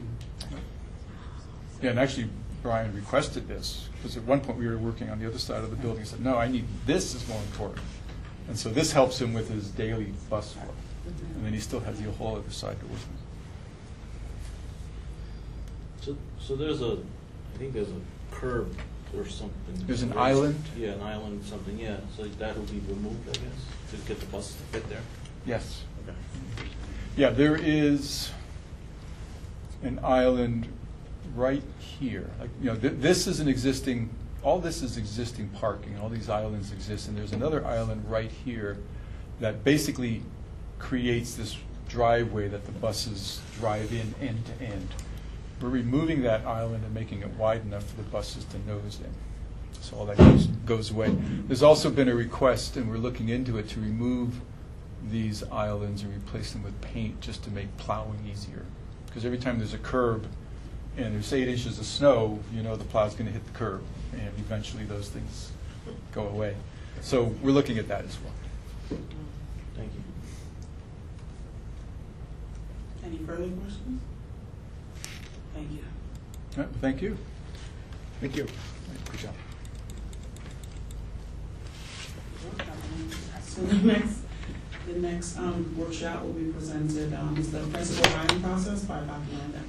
Yeah, and actually, Brian requested this, because at one point we were working on the other side of the building. He said, no, I need, this is more important. And so this helps him with his daily bus flow. And then he still has the whole other side to work with. So there's I think there's a curb or something. There's an island? Yeah, an island, something, yeah. So that will be removed, I guess, to get the buses to fit there. Yes. Okay. Yeah, there is an island right here. Like, you know, this is an existing, all this is existing parking. All these islands exist, and there's another island right here that basically creates this driveway that the buses drive in end to end. We're removing that island and making it wide enough for the buses to nose in. So all that goes away. There's also been a request, and we're looking into it, to remove these islands and replace them with paint just to make plowing easier. Because every time there's a curb and there's 8 inches of snow, you know the plow's going to hit the curb, and eventually those things go away. So we're looking at that as well. Thank you. Any further questions? Thank you. All right, thank you. Thank you. Good job. So the next workshop will be presented is the principal hiring process by Dr. Landon.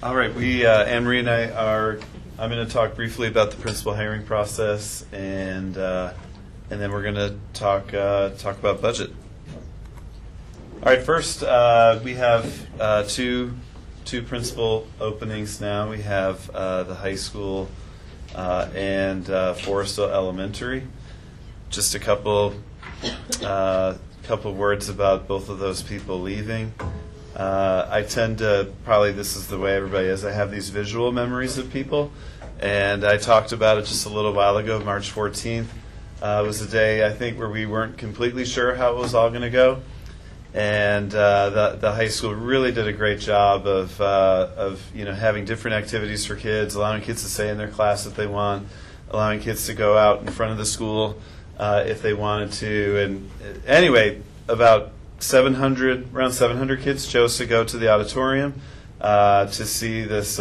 All right, Anne Marie and I I'm going to talk briefly about the principal hiring process, and then we're going to talk about budget. All right, first we have two principal openings now. We have the high school and Forestville Elementary. Just a couple words about both of those people leaving. I tend to, probably this is the way everybody is, I have these visual memories of people, and I talked about it just a little while ago. March 14th was a day, I think, where we weren't completely sure how it was all going to go, and the high school really did a great job of having different activities for kids, allowing kids to stay in their class if they want, allowing kids to go out in front of the school if they wanted to, and anyway, around 700 kids chose to go to the auditorium to see this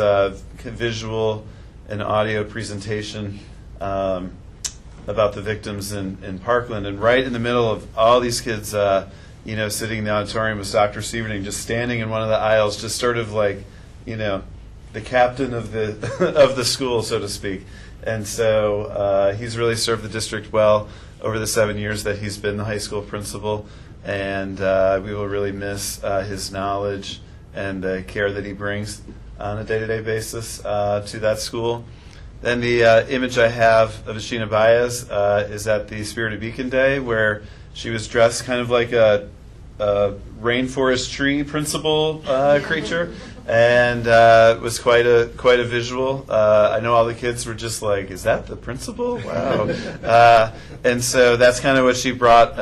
visual and audio presentation about the victims in Parkland. And right in the middle of all these kids, sitting in the auditorium was Dr. Sieverding, just standing in one of the aisles, just sort of like, the captain of the of the school, so to speak. And so he's really served the district well over the 7 years that he's been the high school principal. And we will really miss his knowledge and the care that he brings on a day-to-day basis to that school. Then the image I have of Ashina Baez is at the Spirit of Beacon Day, where she was dressed kind of like a rainforest tree principal creature, and it was quite a visual. I know all the kids were just like, "Is that the principal? Wow!" And so that's kind of what she brought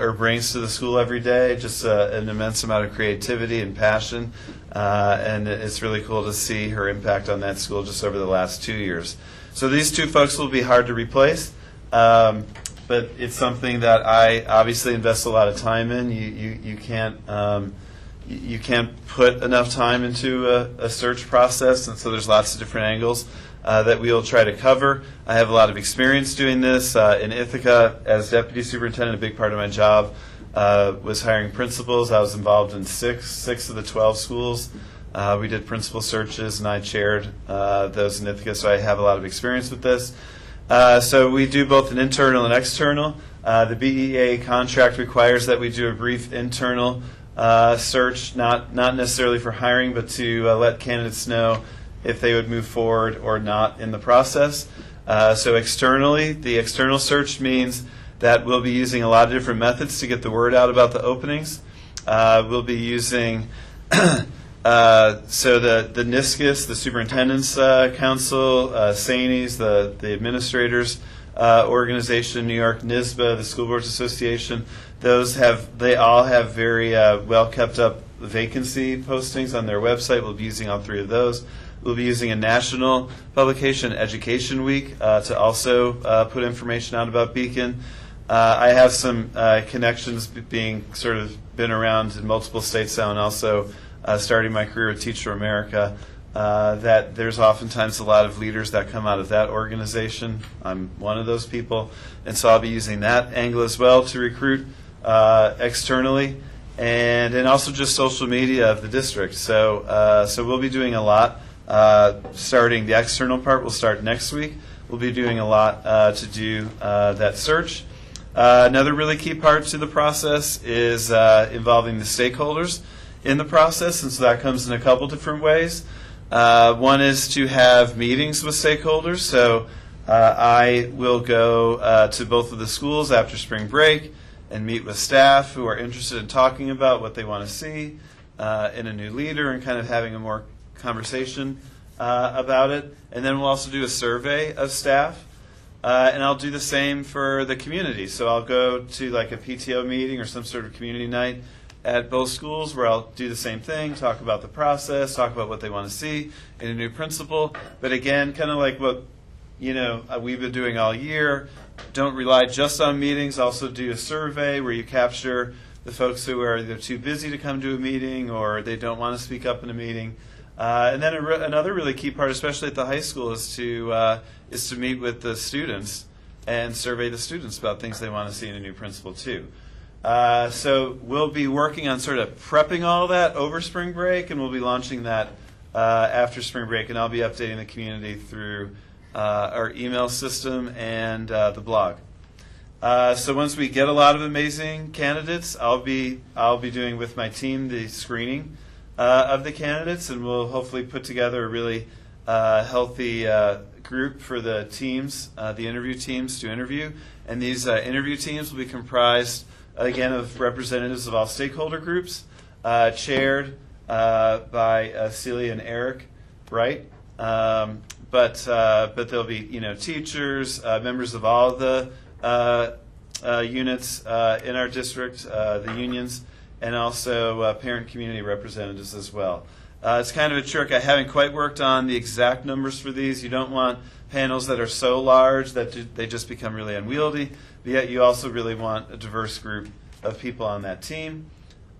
or brings to the school every day, just an immense amount of creativity and passion, and it's really cool to see her impact on that school just over the last 2 years. So these two folks will be hard to replace. but it's something that I obviously invest a lot of time in. You can't put enough time into a search process, and so there's lots of different angles that we'll try to cover. I have a lot of experience doing this. In Ithaca, as deputy superintendent, a big part of my job was hiring principals. I was involved in six of the 12 schools. We did principal searches, and I chaired those in Ithaca, so I have a lot of experience with this. So we do both an internal and external. The BEA contract requires that we do a brief internal search, not necessarily for hiring, but to let candidates know if they would move forward or not in the process. So externally, the external search means that we'll be using a lot of different methods to get the word out about the openings. We'll be using so the NISCUS, the Superintendent's Council, SANES, the Administrators Organization in New York, NISBA, the School Boards Association. They all have very well kept up vacancy postings on their website. We'll be using all three of those. We'll be using a national publication, Education Week, to also put information out about Beacon. I have some connections being sort of been around in multiple states now, and also starting my career with Teach for America, that there's oftentimes a lot of leaders that come out of that organization. I'm one of those people, and so I'll be using that angle as well to recruit externally, and also just social media of the district. So we'll be doing a lot. Starting the external part will start next week. We'll be doing a lot to do that search. Another really key part to the process is involving the stakeholders in the process, and so that comes in a couple different ways. One is to have meetings with stakeholders. So I will go to both of the schools after spring break and meet with staff who are interested in talking about what they want to see in a new leader and kind of having a more conversation about it. And then we'll also do a survey of staff. And I'll do the same for the community. So I'll go to like a PTO meeting or some sort of community night at both schools where I'll do the same thing, talk about the process, talk about what they want to see in a new principal. But again, kind of like what we've been doing all year, don't rely just on meetings. Also do a survey where you capture the folks who are either too busy to come to a meeting or they don't want to speak up in a meeting. And then another really key part, especially at the high school, is to meet with the students and survey the students about things they want to see in a new principal too. So we'll be working on sort of prepping all that over spring break, and we'll be launching that after spring break, and I'll be updating the community through our email system and the blog. So once we get a lot of amazing candidates, I'll be doing with my team the screening of the candidates, and we'll hopefully put together a really healthy group for the teams, the interview teams to interview. And these interview teams will be comprised, again, of representatives of all stakeholder groups, chaired by Celia and Eric Wright. But there'll be teachers, members of all the units in our district, the unions, and also parent community representatives as well. It's kind of a trick. I haven't quite worked on the exact numbers for these. You don't want panels that are so large that they just become really unwieldy, but yet you also really want a diverse group of people on that team.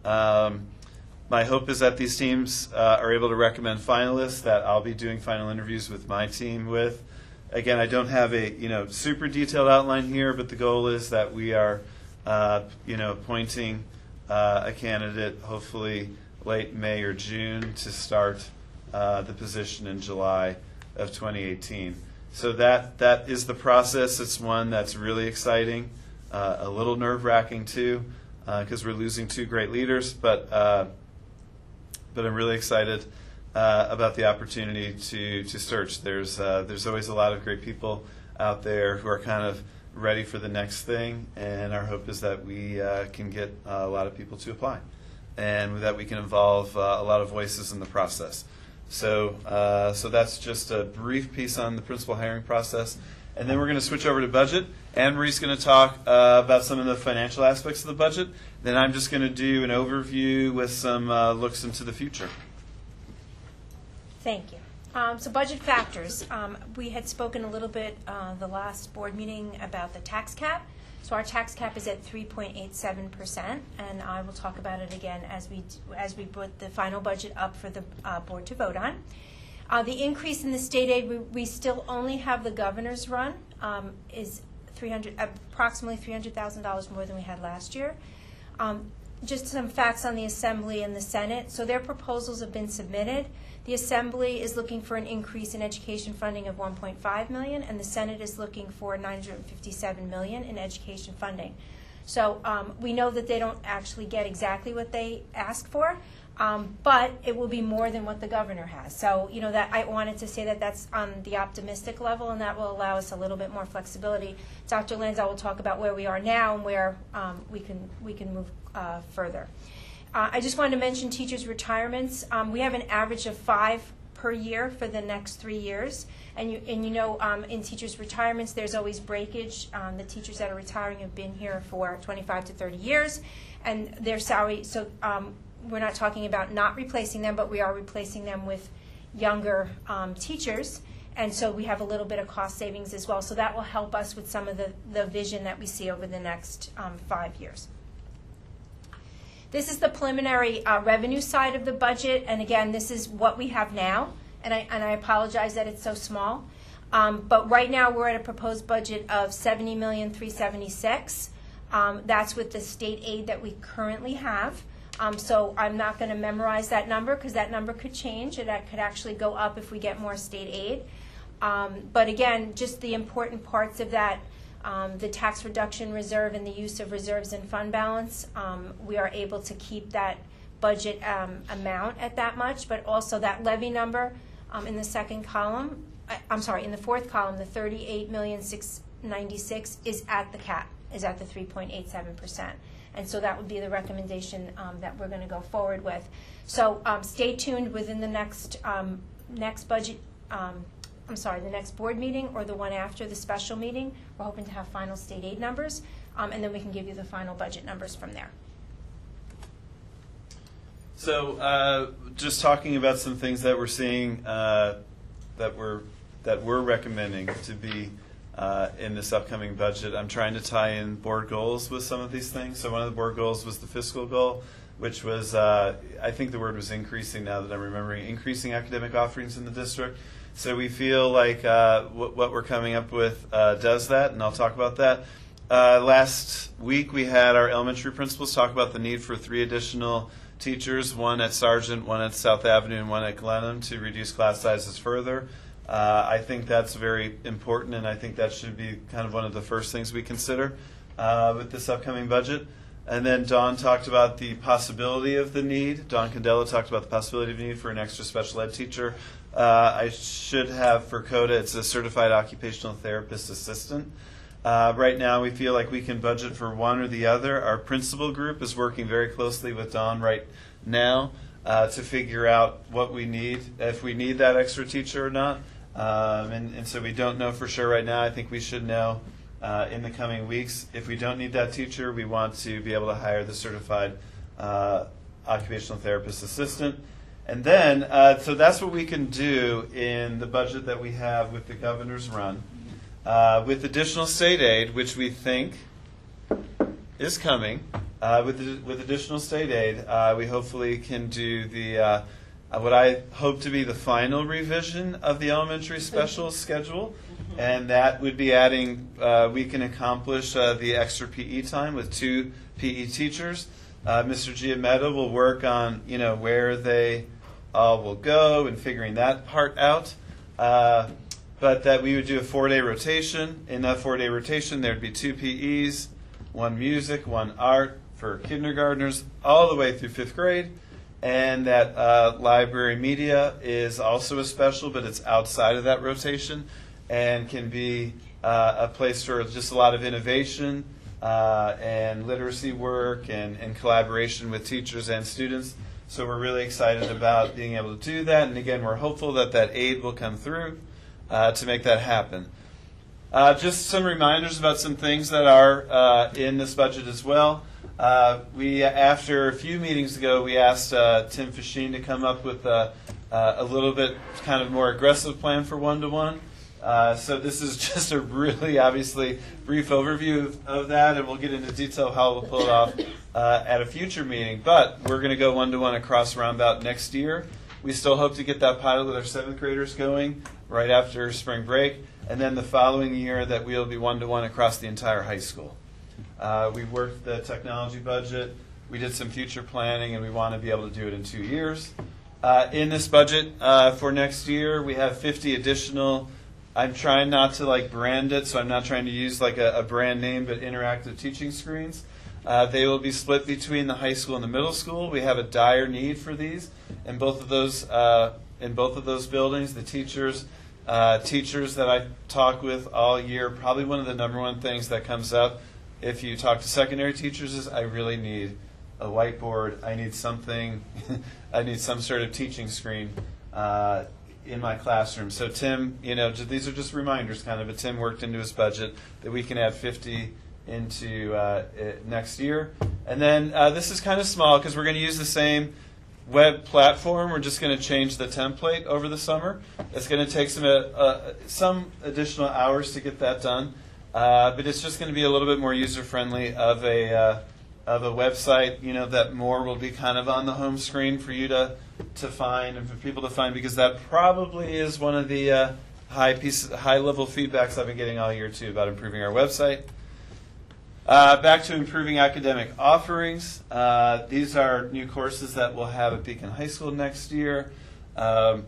My hope is that these teams are able to recommend finalists that I'll be doing final interviews with my team with. Again, I don't have a super detailed outline here, but the goal is that we are appointing a candidate hopefully late May or June to start the position in July of 2018. So that is the process. It's one that's really exciting, a little nerve-wracking too, because we're losing two great leaders, but I'm really excited about the opportunity to search. There's always a lot of great people out there who are kind of ready for the next thing, and our hope is that we can get a lot of people to apply, and that we can involve a lot of voices in the process. So that's just a brief piece on the principal hiring process, and then we're going to switch over to budget. Anne Marie's going to talk about some of the financial aspects of the budget. Then I'm just going to do an overview with some looks into the future. Thank you. So budget factors. We had spoken a little bit the last board meeting about the tax cap. So our tax cap is at 3.87%, and I will talk about it again as we put the final budget up for the board to vote on. The increase in the state aid, we still only have the governor's run, is approximately $300,000 more than we had last year. Just some facts on the Assembly and the Senate. So their proposals have been submitted. The Assembly is looking for an increase in education funding of $1.5 million, and the Senate is looking for $957 million in education funding. So we know that they don't actually get exactly what they ask for, but it will be more than what the governor has. So, you know, that I wanted to say that that's on the optimistic level, and that will allow us a little bit more flexibility. Dr. Lanza will talk about where we are now and where we can move further. I just wanted to mention teachers' retirements. We have an average of 5 per year for the next 3 years. And you know, in teachers' retirements, there's always breakage. The teachers that are retiring have been here for 25 to 30 years, and their salary, so we're not talking about not replacing them, but we are replacing them with younger teachers. And so we have a little bit of cost savings as well. So that will help us with some of the vision that we see over the next 5 years. This is the preliminary revenue side of the budget, and again, this is what we have now, and I apologize that it's so small. But right now we're at a proposed budget of $70,376,000. That's with the state aid that we currently have. So I'm not going to memorize that number because that number could change, and that could actually go up if we get more state aid. But again, just the important parts of that. The tax reduction reserve and the use of reserves and fund balance, we are able to keep that budget amount at that much, but also that levy number in the second column, in the fourth column, the $38,696,000 is at the cap, is at the 3.87%. And so that would be the recommendation that we're going to go forward with. So stay tuned within the next budget. The next board meeting or the one after the special meeting. We're hoping to have final state aid numbers, and then we can give you the final budget numbers from there. So just talking about some things that we're seeing that we're recommending to be in this upcoming budget. I'm trying to tie in board goals with some of these things. So one of the board goals was the fiscal goal, which was, I think the word was increasing now that I'm remembering, increasing academic offerings in the district. So we feel like what we're coming up with does that, and I'll talk about that. Last week we had our elementary principals talk about the need for 3 additional teachers, one at Sargent, one at South Avenue, and one at Glenham to reduce class sizes further. I think that's very important, and I think that should be kind of one of the first things we consider with this upcoming budget. And then Dawn talked about the possibility of the need. Dawn Candela talked about the possibility of the need for an extra special ed teacher. I should have for CODA, it's a certified occupational therapist assistant. Right now we feel like we can budget for one or the other. Our principal group is working very closely with Dawn right now to figure out what we need, if we need that extra teacher or not. And so we don't know for sure right now. I think we should know in the coming weeks. If we don't need that teacher, we want to be able to hire the certified occupational therapist assistant. And then, so that's what we can do in the budget that we have with the governor's run. With additional state aid, which we think is coming, with additional state aid, we hopefully can do the what I hope to be the final revision of the elementary special schedule, and that would be adding, we can accomplish the extra PE time with 2 PE teachers. Mr. Giametta will work on, where they all will go and figuring that part out. But that we would do a 4-day rotation. In that 4-day rotation, there'd be 2 PEs, 1 music, 1 art for kindergartners, all the way through 5th grade. And that library media is also a special, but it's outside of that rotation and can be a place for just a lot of innovation and literacy work and collaboration with teachers and students. So we're really excited about being able to do that. And again, we're hopeful that that aid will come through to make that happen. Just some reminders about some things that are in this budget as well. We, after a few meetings ago, we asked Tim Fasheen to come up with a little bit kind of more aggressive plan for one-to-one. So this is just a really, obviously, brief overview of that, and we'll get into detail how we'll pull it off at a future meeting. But we're going to go one-to-one across Roundabout next year. We still hope to get that pilot with our 7th graders going right after spring break, and then the following year that we'll be one-to-one across the entire high school. We worked the technology budget. We did some future planning, and we want to be able to do it in 2 years. In this budget for next year, we have 50 additional. I'm trying not to brand it, so I'm not trying to use a brand name, but interactive teaching screens. They will be split between the high school and the middle school. We have a dire need for these in both of those buildings. The teachers that I talk with all year, probably one of the number one things that comes up if you talk to secondary teachers is, I really need a whiteboard. I need something. I need some sort of teaching screen in my classroom. So Tim, these are just reminders kind of, but Tim worked into his budget that we can add 50 into next year. And then this is kind of small because we're going to use the same web platform. We're just going to change the template over the summer. It's going to take some additional hours to get that done, but it's just going to be a little bit more user-friendly of a website, that more will be kind of on the home screen for you to find and for people to find, because that probably is one of the high-level feedbacks I've been getting all year, too, about improving our website. Back to improving academic offerings. These are new courses that we'll have at Beacon High School next year. At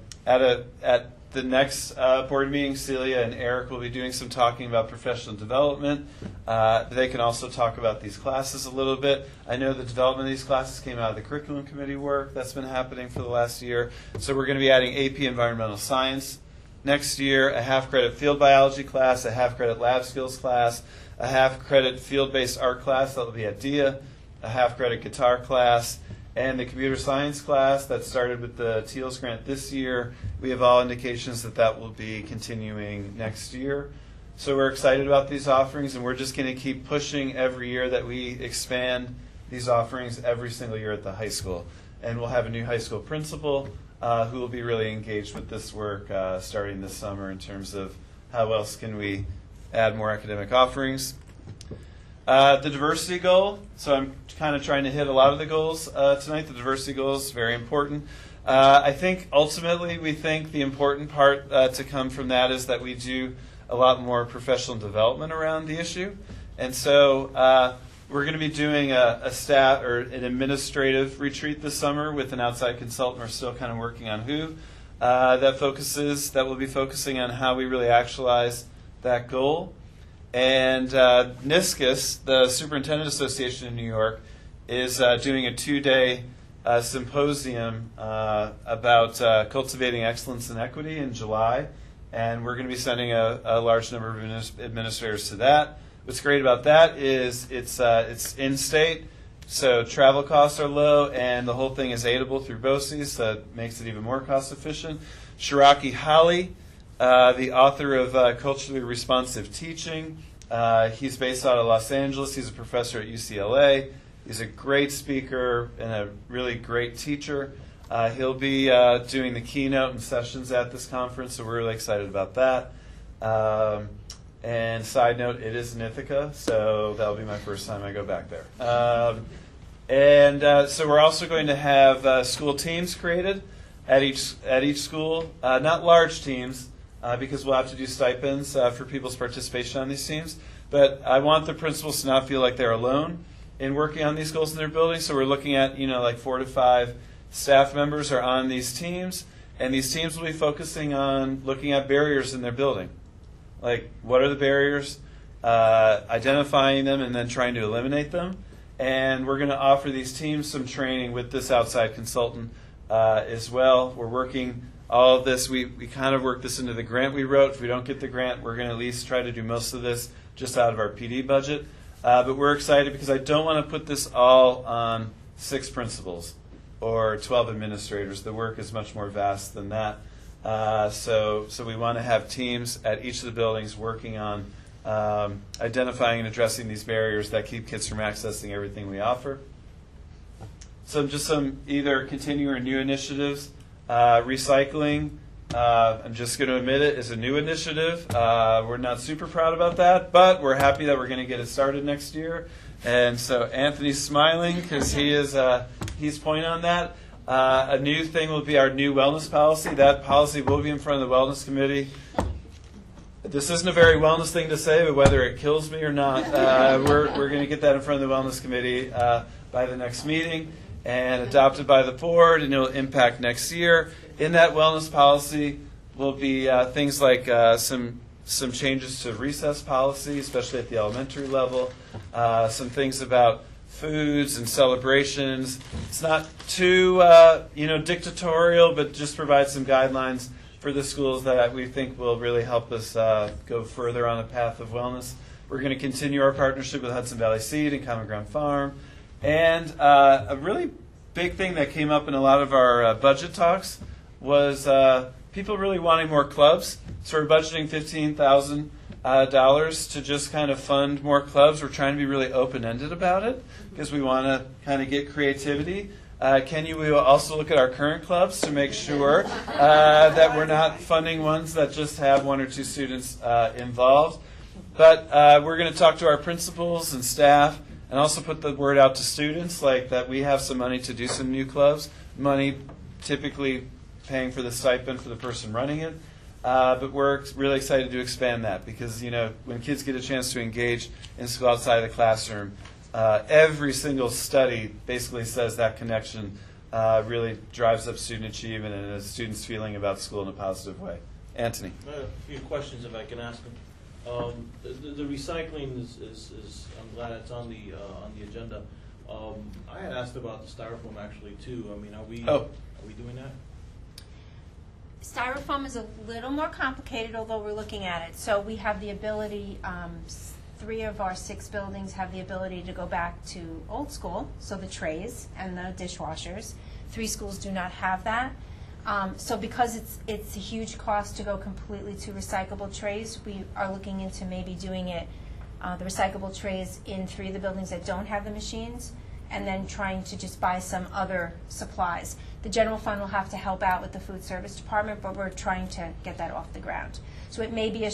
the next board meeting, Celia and Eric will be doing some talking about professional development. They can also talk about these classes a little bit. I know the development of these classes came out of the curriculum committee work that's been happening for the last year. So we're going to be adding AP Environmental Science next year, a half-credit field biology class, a half-credit lab skills class, a half-credit field-based art class that will be at DIA, a half-credit guitar class, and the computer science class that started with the TEALS grant this year. We have all indications that will be continuing next year. So we're excited about these offerings, and we're just going to keep pushing every year that we expand these offerings every single year at the high school. And we'll have a new high school principal who will be really engaged with this work starting this summer in terms of how else can we add more academic offerings. The diversity goal, so I'm kind of trying to hit a lot of the goals tonight. The diversity goal is very important. I think ultimately we think the important part to come from that is that we do a lot more professional development around the issue. And so we're going to be doing a staff or an administrative retreat this summer with an outside consultant. We're still kind of working on who that will be focusing on how we really actualize that goal. And NISCUS, the Superintendent Association in New York, is doing a 2-day symposium about cultivating excellence and equity in July. And we're going to be sending a large number of administrators to that. What's great about that is it's in-state, so travel costs are low, and the whole thing is aidable through BOCES, so it makes it even more cost-efficient. Shiraki Holly, the author of Culturally Responsive Teaching. He's based out of Los Angeles. He's a professor at UCLA. He's a great speaker and a really great teacher. He'll be doing the keynote and sessions at this conference, so we're really excited about that. And side note, it is in Ithaca, so that'll be my first time I go back there. So we're also going to have school teams created at each school, not large teams, because we'll have to do stipends for people's participation on these teams. But I want the principals to not feel like they're alone in working on these goals in their building. So we're looking at, 4 to 5 staff members are on these teams, and these teams will be focusing on looking at barriers in their building. Like, what are the barriers, identifying them, and then trying to eliminate them. And we're going to offer these teams some training with this outside consultant as well. We're working all of this. We kind of worked this into the grant we wrote. If we don't get the grant, we're going to at least try to do most of this just out of our PD budget. But we're excited because I don't want to put this all on 6 principals or 12 administrators. The work is much more vast than that. So we want to have teams at each of the buildings working on identifying and addressing these barriers that keep kids from accessing everything we offer. So just some either continuing or new initiatives. Recycling, I'm just going to admit it, is a new initiative. We're not super proud about that, but we're happy that we're going to get it started next year. And so Anthony's smiling because he's pointing on that. A new thing will be our new wellness policy. That policy will be in front of the Wellness Committee. This isn't a very wellness thing to say, but whether it kills me or not, we're going to get that in front of the Wellness Committee by the next meeting and adopted by the board, and it will impact next year. In that wellness policy will be things like some changes to recess policy, especially at the elementary level, some things about foods and celebrations. It's not too dictatorial, but just provide some guidelines for the schools that we think will really help us go further on a path of wellness. We're going to continue our partnership with Hudson Valley Seed and Common Ground Farm. And a really big thing that came up in a lot of our budget talks was people really wanting more clubs. So we're budgeting $15,000 to just kind of fund more clubs. We're trying to be really open-ended about it because we want to kind of get creativity. We will also look at our current clubs to make sure that we're not funding ones that just have 1 or 2 students involved. But we're going to talk to our principals and staff and also put the word out to students like that we have some money to do some new clubs, money typically paying for the stipend for the person running it. But we're really excited to expand that because, when kids get a chance to engage in school outside of the classroom, every single study basically says that connection really drives up student achievement and a student's feeling about school in a positive way. Anthony. A few questions if I can ask them. The recycling is I'm glad it's on the agenda. I had asked about the styrofoam actually too. I mean, are we doing that? Styrofoam is a little more complicated, although we're looking at it. So we have the ability, 3 of our 6 buildings have the ability to go back to old school, so the trays and the dishwashers. 3 schools do not have that. So because it's a huge cost to go completely to recyclable trays, we are looking into maybe doing it, the recyclable trays in 3 of the buildings that don't have the machines, and then trying to just buy some other supplies. The general fund will have to help out with the food service department, but we're trying to get that off the ground. So it may be a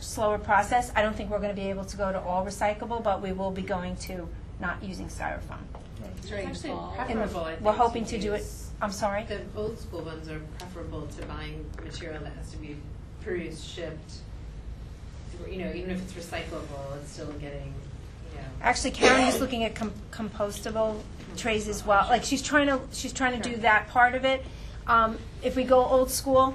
slower process. I don't think we're going to be able to go to all recyclable, but we will be going to not using styrofoam. It's actually And preferable, I think, we're hoping to do it. I'm sorry? The old school ones are preferable to buying material that has to be produced, shipped. Even if it's recyclable, it's still getting, Actually, Karen is looking at compostable trays as well. Like she's trying to do that part of it. If we go old school,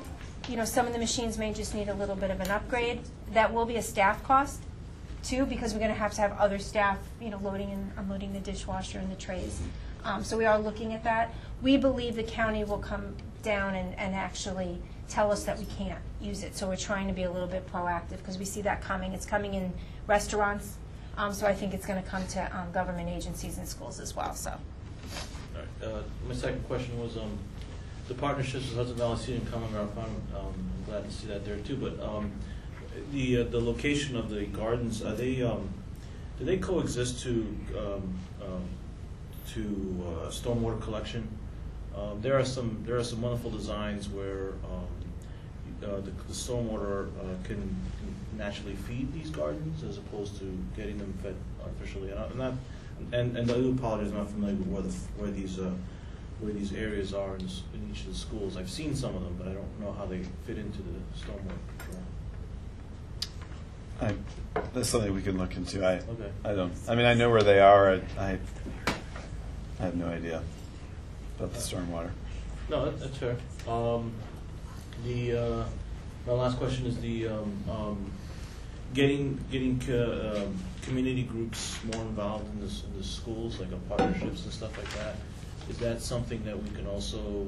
some of the machines may just need a little bit of an upgrade. That will be a staff cost too, because we're going to have other staff, loading and unloading the dishwasher and the trays. So we are looking at that. We believe the county will come down and actually tell us that we can't use it. So we're trying to be a little bit proactive because we see that coming. It's coming in restaurants. So I think it's going to come to government agencies and schools as well. So. All right. My second question was the partnerships with Hudson Valley Seed and Common Ground Farm. I'm glad to see that there too. But the location of the gardens, are they do they coexist to stormwater collection? There are some wonderful designs where the stormwater can naturally feed these gardens as opposed to getting them fed artificially. And I do apologize, I'm not familiar with where these areas are in each of the schools. I've seen some of them, but I don't know how they fit into the stormwater control. That's something we can look into. Okay. I don't. I mean, I know where they are. I have no idea about the stormwater. No, that's fair. My last question is the getting community groups more involved in the schools, like partnerships and stuff like that. Is that something that we can also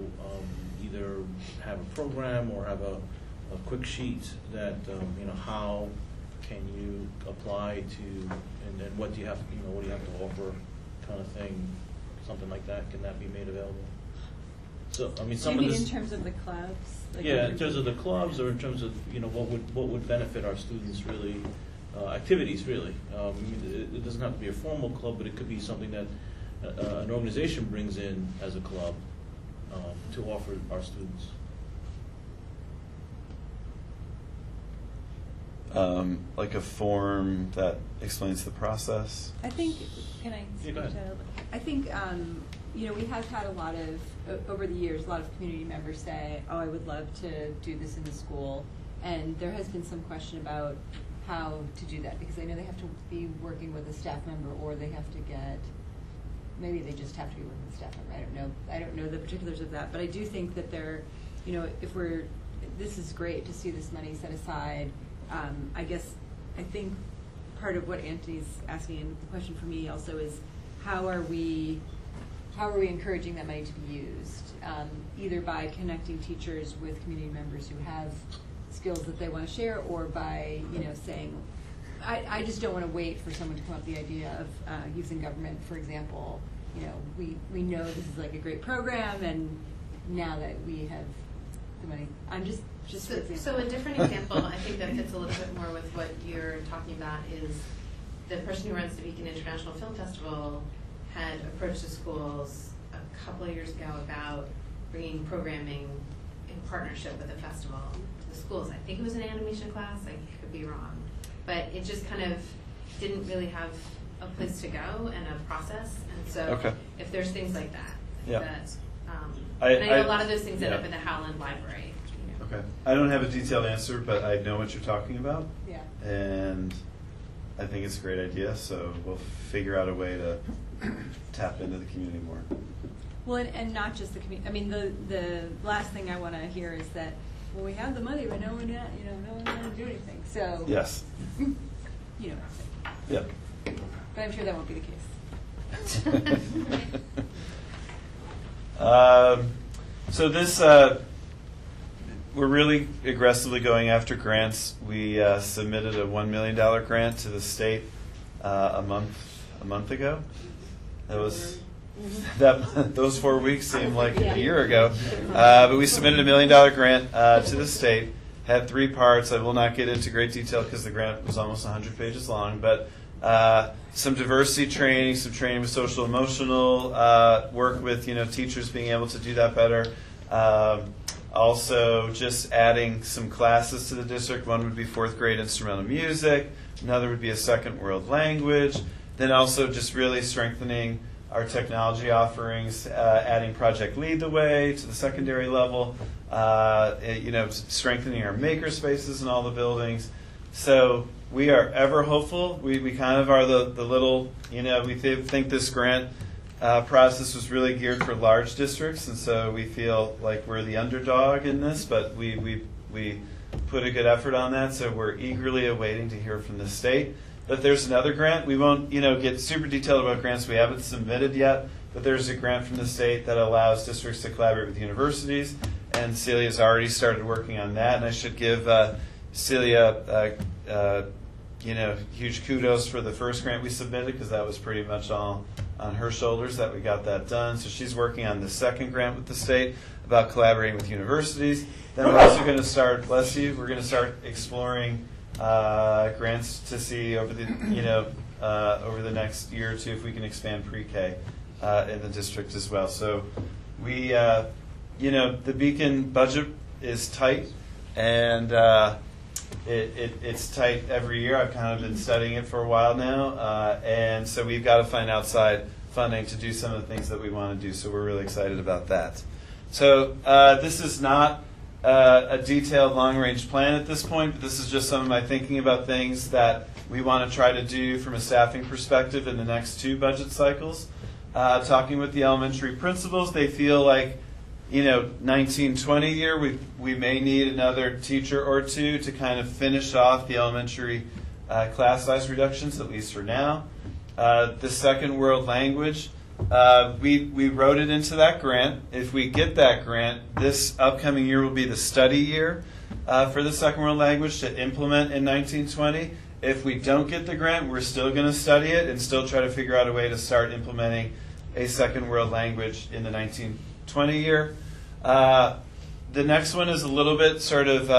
either have a program or have a quick sheet that how can you apply to and what do you have to offer kind of thing, something like that? Can that be made available? So I mean, some of this in terms of the clubs. In terms of the clubs, or in terms of what would benefit our students really, activities really. It doesn't have to be a formal club, but it could be something that an organization brings in as a club to offer our students? Like a form that explains the process? I think, can I Yeah, speak go ahead. to, I think, you know, we have had a lot of, over the years, a lot of community members say, oh, I would love to do this in the school. And there has been some question about how to do that, because I know they have to be working with a staff member, or they have to get, maybe they just have to be working with a staff member. I don't know the particulars of that, but I do think that there, you know, this is great to see this money set aside. I think part of what Anthony's asking, and the question for me also is, how are we encouraging that money to be used? Either by connecting teachers with community members who have skills that they want to share, or by, you know, saying, I just don't want to wait for someone to come up with the idea of youth in government, for example. You know, we know this is like a great program, and now that we have the money, I'm just for example. So a different example, I think that fits a little bit more with what you're talking about, is the person who runs the Beacon International Film Festival had approached the schools a couple of years ago about bringing programming in partnership with the festival to the schools. I think it was an animation class, I could be wrong. But it just kind of didn't really have a place to go and a process. And so if there's things like that, and I know a lot of those things end up in the Howland Library. You know. Okay. I don't have a detailed answer, but I know what you're talking about. Yeah. And I think it's a great idea, so we'll figure out a way to tap into the community more. Well, and not just the community. I mean, the last thing I want to hear is that, well, we have the money, but no one's going to do anything. So yes, you know. Yep. But I'm sure that won't be the case. So this, we're really aggressively going after grants. We submitted a $1 million grant to the state a month ago. That was those 4 weeks seem like a year ago. But we submitted a $1 million grant to the state. Had 3 parts. I will not get into great detail because the grant was almost 100 pages long. But some diversity training, some training with social emotional work with teachers being able to do that better. Also, just adding some classes to the district. One would be 4th grade instrumental music. Another would be a second world language. Then also just really strengthening our technology offerings, adding Project Lead the Way to the secondary level, strengthening our maker spaces in all the buildings. So we are ever hopeful. We kind of are the little, we think this grant process was really geared for large districts, and so we feel like we're the underdog in this, but we put a good effort on that, so we're eagerly awaiting to hear from the state. But there's another grant. We won't, get super detailed about grants we haven't submitted yet, but there's a grant from the state that allows districts to collaborate with universities, and Celia's already started working on that, and I should give Celia huge kudos for the first grant we submitted, because that was pretty much all on her shoulders that we got that done. So she's working on the second grant with the state about collaborating with universities. Then we're also going to start, bless you, we're going to start exploring grants to see over the next year or two if we can expand pre-K in the district as well. So we, the Beacon budget is tight, and it's tight every year. I've kind of been studying it for a while now, and so we've got to find outside funding to do some of the things that we want to do. So we're really excited about that. So this is not a detailed long-range plan at this point, but this is just some of my thinking about things that we want to try to do from a staffing perspective in the next 2 budget cycles. Talking with the elementary principals, they feel like 1920 year, we may need another teacher or 2 to kind of finish off the elementary class size reductions, at least for now. The second world language, we wrote it into that grant. If we get that grant, this upcoming year will be the study year for the second world language to implement in 1920. If we don't get the grant, we're still going to study it and still try to figure out a way to start implementing a second world language in the 1920 year. The next one is a little bit sort of,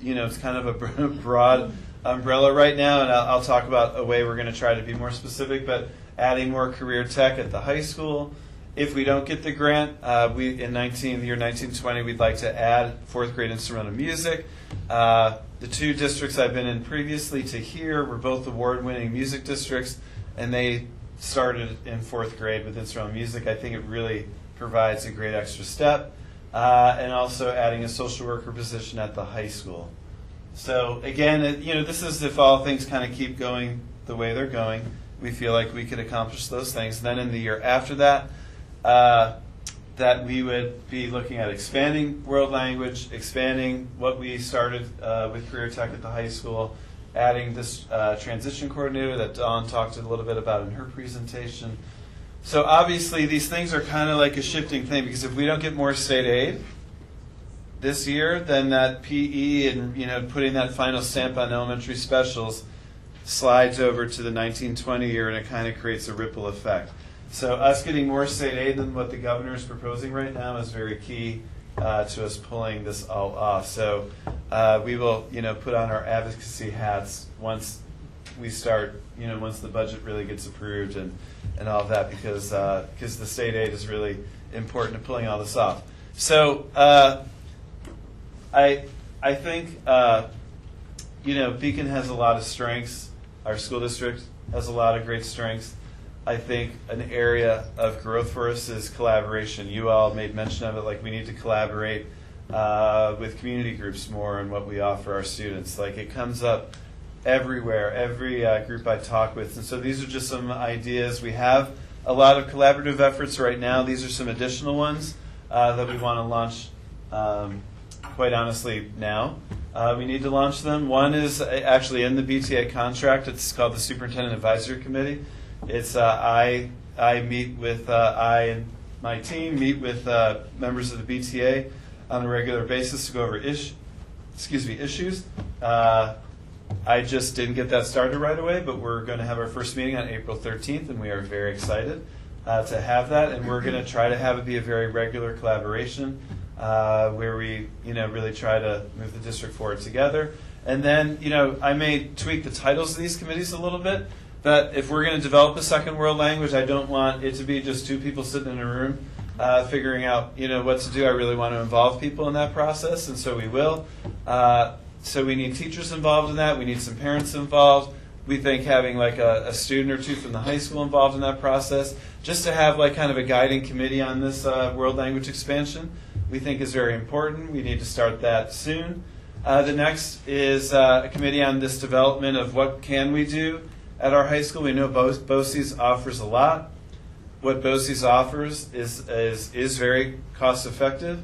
it's kind of a broad umbrella right now, and I'll talk about a way we're going to try to be more specific, but adding more career tech at the high school if we don't get the grant, the year 1920, we'd like to add 4th grade instrumental music. The 2 districts I've been in previously to here were both award-winning music districts, and they started in 4th grade with instrumental music. I think it really provides a great extra step. And also adding a social worker position at the high school. So again, this is if all things kind of keep going the way they're going, we feel like we could accomplish those things. And then in the year after that, that we would be looking at expanding world language, expanding what we started with Career Tech at the high school, adding this transition coordinator that Dawn talked a little bit about in her presentation. So obviously these things are kind of like a shifting thing, because if we don't get more state aid this year, then that PE and putting that final stamp on elementary specials slides over to the 1920 year, and it kind of creates a ripple effect. So us getting more state aid than what the governor is proposing right now is very key to us pulling this all off. So we will put on our advocacy hats once we start, once the budget really gets approved and all of that, because the state aid is really important to pulling all this off. So I think Beacon has a lot of strengths. Our school district has a lot of great strengths. I think an area of growth for us is collaboration. You all made mention of it, like we need to collaborate with community groups more on what we offer our students. Like it comes up everywhere, every group I talk with. And so these are just some ideas. We have a lot of collaborative efforts right now. These are some additional ones that we want to launch, quite honestly, now. We need to launch them. One is actually in the BTA contract. It's called the Superintendent Advisory Committee. It's I meet with, I and my team meet with members of the BTA on a regular basis to go over issues. I just didn't get that started right away, but we're going to have our first meeting on April 13th, and we are very excited to have that. And we're going to try to have it be a very regular collaboration where we, really try to move the district forward together. And then, I may tweak the titles of these committees a little bit, but if we're going to develop a second world language, I don't want it to be just 2 people sitting in a room figuring out, what to do. I really want to involve people in that process, and so we will. So we need teachers involved in that. We need some parents involved. We think having like a student or 2 from the high school involved in that process, just to have like kind of a guiding committee on this world language expansion, we think is very important. We need to start that soon. The next is a committee on this development of what can we do at our high school. We know BOCES offers a lot. What BOCES offers is very cost effective,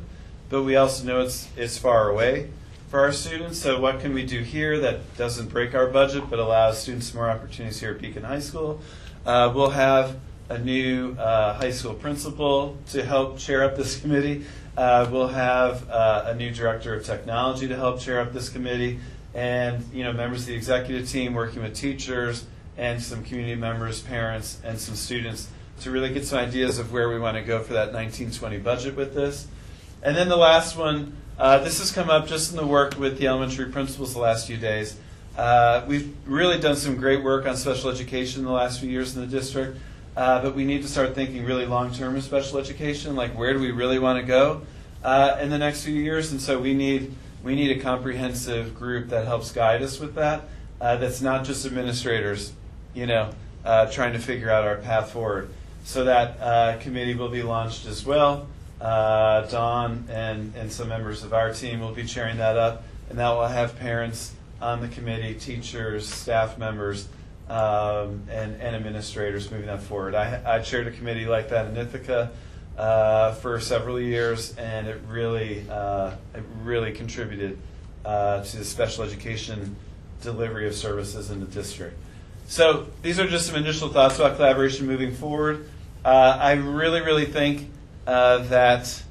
but we also know it's far away for our students. So what can we do here that doesn't break our budget but allows students more opportunities here at Beacon High School? We'll have a new high school principal to help chair up this committee. We'll have a new director of technology to help chair up this committee, and members of the executive team working with teachers and some community members, parents, and some students to really get some ideas of where we want to go for that 1920 budget with this. And then the last one, this has come up just in the work with the elementary principals the last few days. We've really done some great work on special education in the last few years in the district, but we need to start thinking really long-term of special education, like where do we really want to go in the next few years. And so we need a comprehensive group that helps guide us with that, that's not just administrators, trying to figure out our path forward. So that committee will be launched as well. Dawn and some members of our team will be chairing that up, and that will have parents on the committee, teachers, staff members, and administrators moving that forward. I chaired a committee like that in Ithaca for several years, and it really contributed to the special education delivery of services in the district. So these are just some initial thoughts about collaboration moving forward. I really think that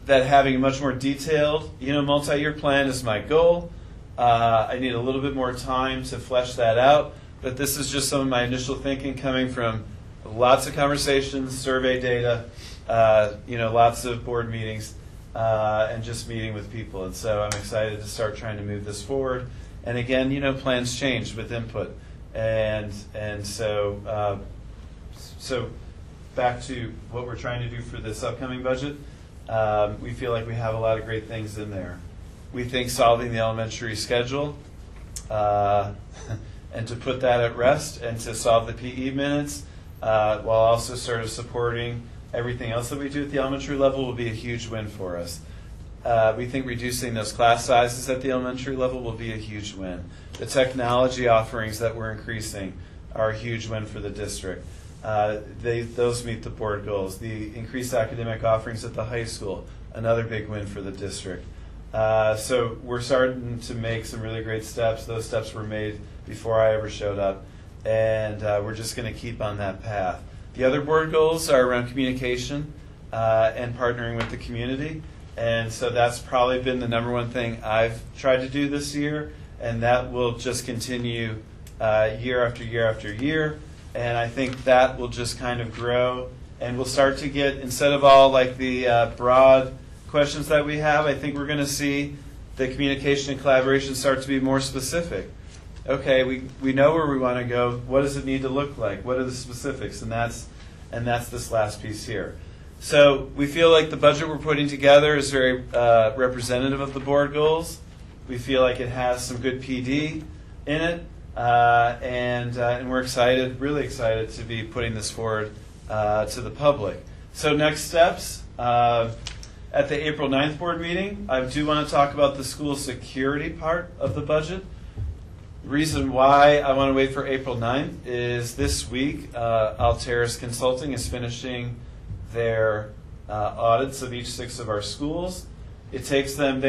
having a much more detailed, multi-year plan is my goal. I need a little bit more time to flesh that out, but this is just some of my initial thinking coming from lots of conversations, survey data, lots of board meetings, and just meeting with people. And so I'm excited to start trying to move this forward. And again, plans change with input, and so back to what we're trying to do for this upcoming budget, we feel like we have a lot of great things in there. We think solving the elementary schedule and to put that at rest and to solve the PE minutes while also sort of supporting everything else that we do at the elementary level will be a huge win for us. We think reducing those class sizes at the elementary level will be a huge win. The technology offerings that we're increasing are a huge win for the district. Those meet the board goals. The increased academic offerings at the high school, another big win for the district. So we're starting to make some really great steps. Those steps were made before I ever showed up, and we're just going to keep on that path. The other board goals are around communication and partnering with the community, and so that's probably been the number one thing I've tried to do this year, and that will just continue year after year after year, and I think that will just kind of grow, and we'll start to get, instead of all like the broad questions that we have, I think we're going to see the communication and collaboration start to be more specific. Okay, we know where we want to go. What does it need to look like? What are the specifics? And that's this last piece here. So we feel like the budget we're putting together is very representative of the board goals. We feel like it has some good PD in it, and we're excited, really excited, to be putting this forward to the public. So next steps. At the April 9th board meeting, I do want to talk about the school security part of the budget. The reason why I want to wait for April 9th is this week, Alteris Consulting is finishing their audits of each 6 of our schools. It takes them,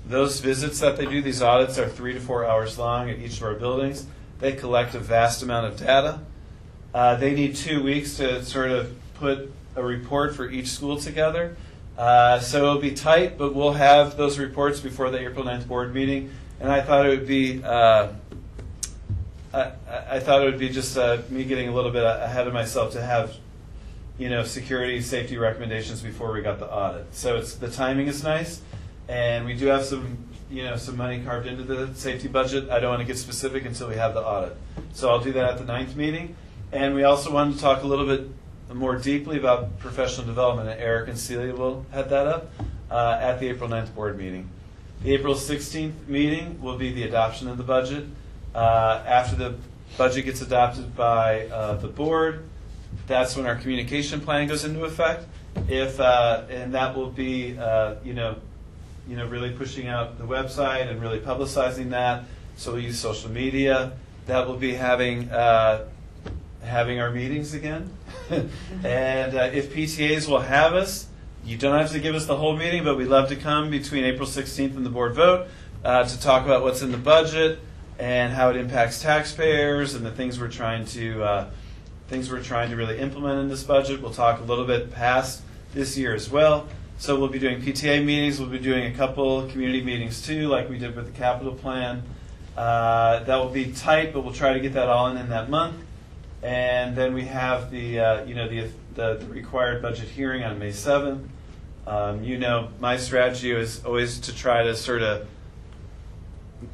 those visits that they do, these audits are 3 to 4 hours long at each of our buildings. They collect a vast amount of data. They need 2 weeks to sort of put a report for each school together. So it'll be tight, but we'll have those reports before the April 9th board meeting. And I thought it would be, I thought it would be just me getting a little bit ahead of myself to have, security, safety recommendations before we got the audit. So the timing is nice, and we do have some money carved into the safety budget. I don't want to get specific until we have the audit. So I'll do that at the 9th meeting. And we also wanted to talk a little bit more deeply about professional development, and Eric and Celia will head that up at the April 9th board meeting. The April 16th meeting will be the adoption of the budget. After the budget gets adopted by the board, that's when our communication plan goes into effect. And that will be really pushing out the website and really publicizing that. So we'll use social media. That will be having our meetings again. And if PTAs will have us, you don't have to give us the whole meeting, but we'd love to come between April 16th and the board vote to talk about what's in the budget and how it impacts taxpayers and the things we're trying to really implement in this budget. We'll talk a little bit past this year as well. So we'll be doing PTA meetings. We'll be doing a couple community meetings too, like we did with the capital plan. That will be tight, but we'll try to get that all in that month. And then we have the required budget hearing on May 7th. My strategy is always to try to sort of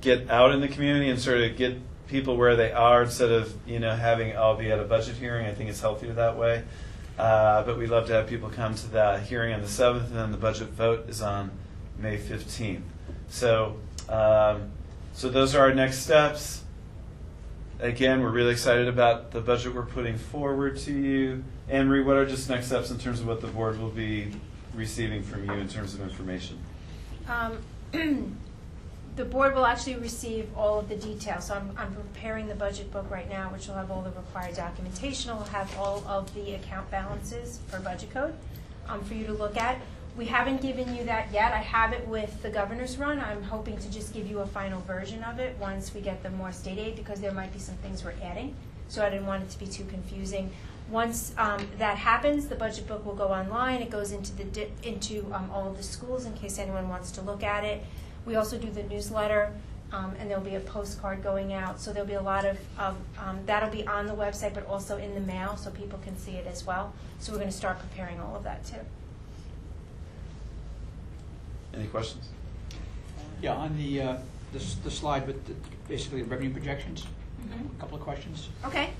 get out in the community and sort of get people where they are instead of having all be at a budget hearing. I think it's healthier that way. But we'd love to have people come to the hearing on the 7th, and then the budget vote is on May 15th. So those are our next steps. Again, we're really excited about the budget we're putting forward to you. Anne-Marie, what are just next steps in terms of what the board will be receiving from you in terms of information? The board will actually receive all of the details. So I'm preparing the budget book right now, which will have all the required documentation. It will have all of the account balances for budget code for you to look at. We haven't given you that yet. I have it with the governor's run. I'm hoping to just give you a final version of it once we get the more state aid, because there might be some things we're adding. So I didn't want it to be too confusing. Once that happens, the budget book will go online. It goes into all of the schools in case anyone wants to look at it. We also do the newsletter, and there'll be a postcard going out. So there'll be a lot of that'll be on the website, but also in the mail, so people can see it as well. So we're going to start preparing all of that too. Any questions? Yeah, on the slide with basically the revenue projections, a couple of questions. Okay.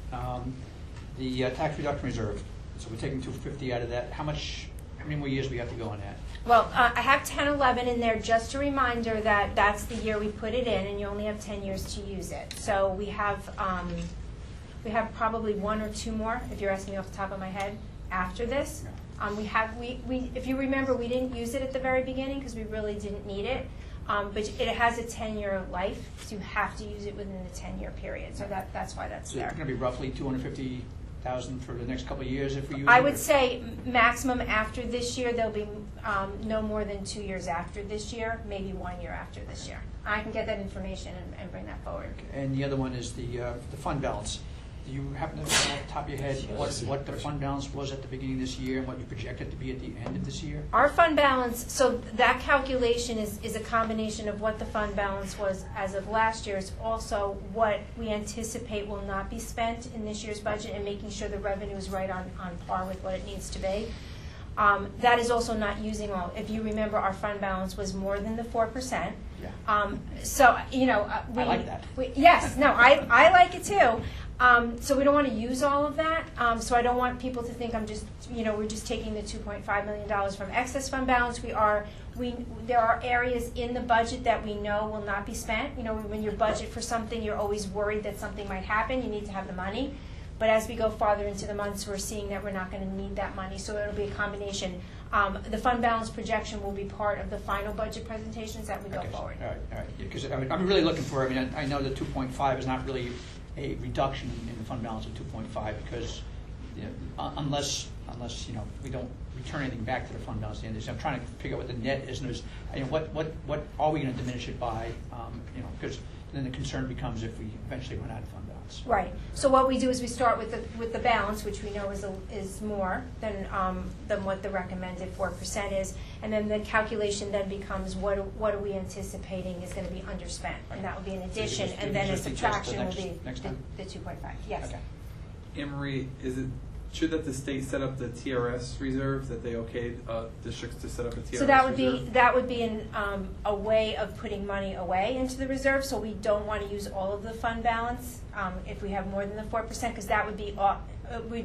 The tax reduction reserve, So we're taking 250 out of that. How many more years we have to go on that? Well, I have 10, 11 in there, just a reminder that that's the year we put it in, and you only have 10 years to use it. So we have probably 1 or 2 more, if you're asking me off the top of my head, after this. If you remember, we didn't use it at the very beginning because we really didn't need it. But it has a 10-year life, so you have to use it within the 10-year period. So that's why that's So there. it's going to be roughly 250,000 for the next couple of years if we use it? I would say maximum after this year, there'll be no more than 2 years after this year, maybe 1 year after this year. I can get that information and bring that forward. And the other one is the fund balance. Do you happen to know off the top of your head what the fund balance was at the beginning of this year and what you project it to be at the end of this year? Our fund balance, so that calculation is a combination of what the fund balance was as of last year. It's also what we anticipate will not be spent in this year's budget and making sure the revenue is right on par with what it needs to be. That is also not using all. If you remember, our fund balance was more than the 4%. Yeah. So, I like that. Yes, no, I like it too. So we don't want to use all of that. So I don't want people to think we're just taking the $2.5 million from excess fund balance. There are areas in the budget that we know will not be spent. When you budget for something, you're always worried that something might happen. You need to have the money. But as we go farther into the months, we're seeing that we're not going to need that money. So it'll be a combination. The fund balance projection will be part of the final budget presentations that we go forward. All right. Because I'm really looking for, I know the 2.5 is not really a reduction in the fund balance of 2.5 because unless we don't return anything back to the fund balance at the end of this, I'm trying to figure out what the net is. And what are we going to diminish it by? Because then the concern becomes if we eventually run out of fund balance. Right. So what we do is we start with the balance, which we know is more than what the recommended 4% is, and then the calculation then becomes what are we anticipating is going to be underspent, and that will be an addition, and then a subtraction will be the 2.5. Yes. Okay. Anne-Marie, is it true that the state set up the TRS reserve, that they okayed districts to set up a TRS reserve? So that would be a way of putting money away into the reserve. So we don't want to use all of the fund balance if we have more than the 4%, because that would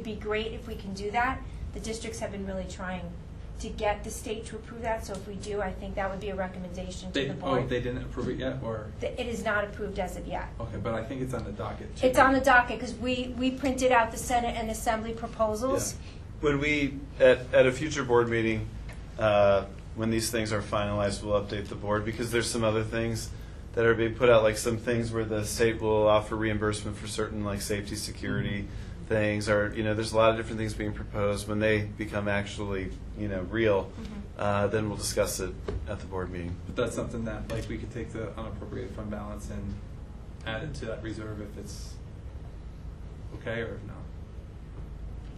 be great if we can do that. The districts have been really trying to get the state to approve that. So if we do, I think that would be a recommendation to the board. Oh, they didn't approve it yet, or? It is not approved as of yet. Okay, but I think it's on the docket too. It's on the docket because we printed out the Senate and Assembly proposals. Yeah. When we, at a future board meeting, when these things are finalized, we'll update the board because there's some other things that are being put out, like some things where the state will offer reimbursement for certain like safety, security things, or there's a lot of different things being proposed. When they become actually real, then we'll discuss it at the board meeting. But that's something that we could take the unappropriated fund balance and add it to that reserve if it's okay or if not.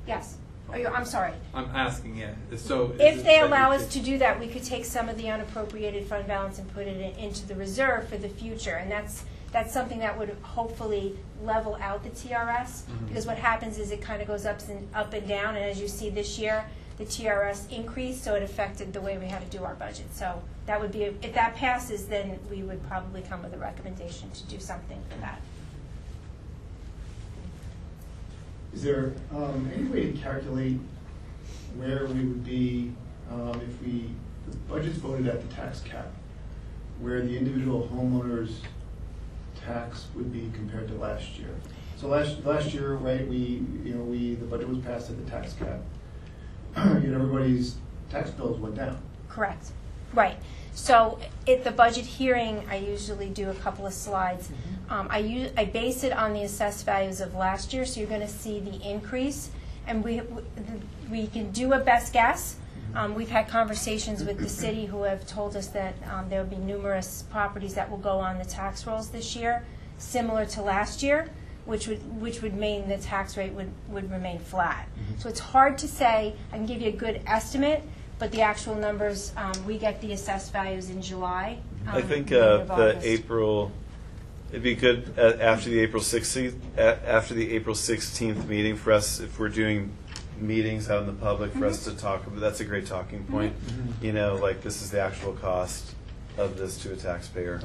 Yes. I'm sorry. I'm asking, yeah. So if they allow us to do that, we could take some of the unappropriated fund balance and put it into the reserve for the future, and that's something that would hopefully level out the TRS, because what happens is it kind of goes up and down, and as you see this year, the TRS increased, so it affected the way we had to do our budget. So that would be, if that passes, then we would probably come with a recommendation to do something for that. Is there any way to calculate where we would be if the budget's voted at the tax cap, where the individual homeowners' tax would be compared to last year? So last year, right, the budget was passed at the tax cap, yet everybody's tax bills went down. Correct. Right. So at the budget hearing, I usually do a couple of slides. I base it on the assessed values of last year, so you're going to see the increase. And we can do a best guess. We've had conversations with the city who have told us that there will be numerous properties that will go on the tax rolls this year, similar to last year, which would mean the tax rate would remain flat. So it's hard to say. I can give you a good estimate, but the actual numbers, we get the assessed values in July. I think the April, it'd be good after the April 16th meeting for us, if we're doing meetings out in the public, for us to talk about. That's a great talking point. This is the actual cost of this to a taxpayer.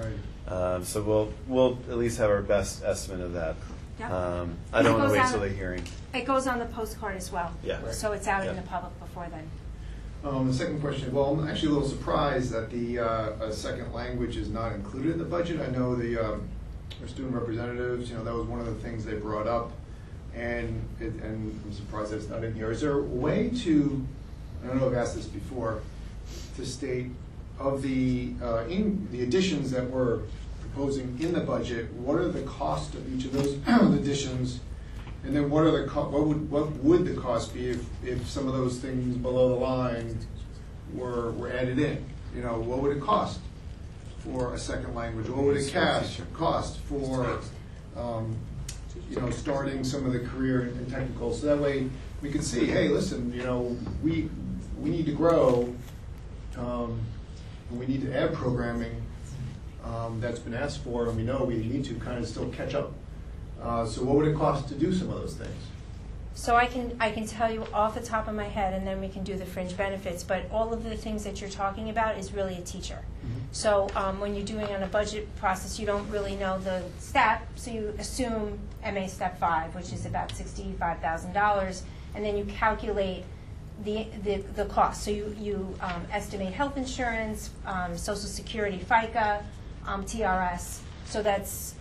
Right. So we'll at least have our best estimate of that. Yep. I don't want to wait till the hearing. It goes on the postcard as well. Yeah. Right. So it's out in Yeah. the public before then. The second question, well, I'm actually a little surprised that the second language is not included in the budget. I know our student representatives, that was one of the things they brought up, and I'm surprised that it's not in here. Is there a way to, I don't know if I've asked this before, to state of the additions that we're proposing in the budget, what are the cost of each of those additions? And then what would the cost be if some of those things below the line were added in? What would it cost for a second language? What would it cost for starting some of the career and technical? So that way we can see, hey, listen, we need to grow, and we need to add programming that's been asked for, and we know we need to kind of still catch up. So what would it cost to do some of those things? So I can tell you off the top of my head, and then we can do the fringe benefits, but all of the things that you're talking about is really a teacher. So when you're doing on a budget process, you don't really know the step, so you assume MA Step 5, which is about $65,000, and then you calculate the cost. So you estimate health insurance, Social Security, FICA, TRS. So that's,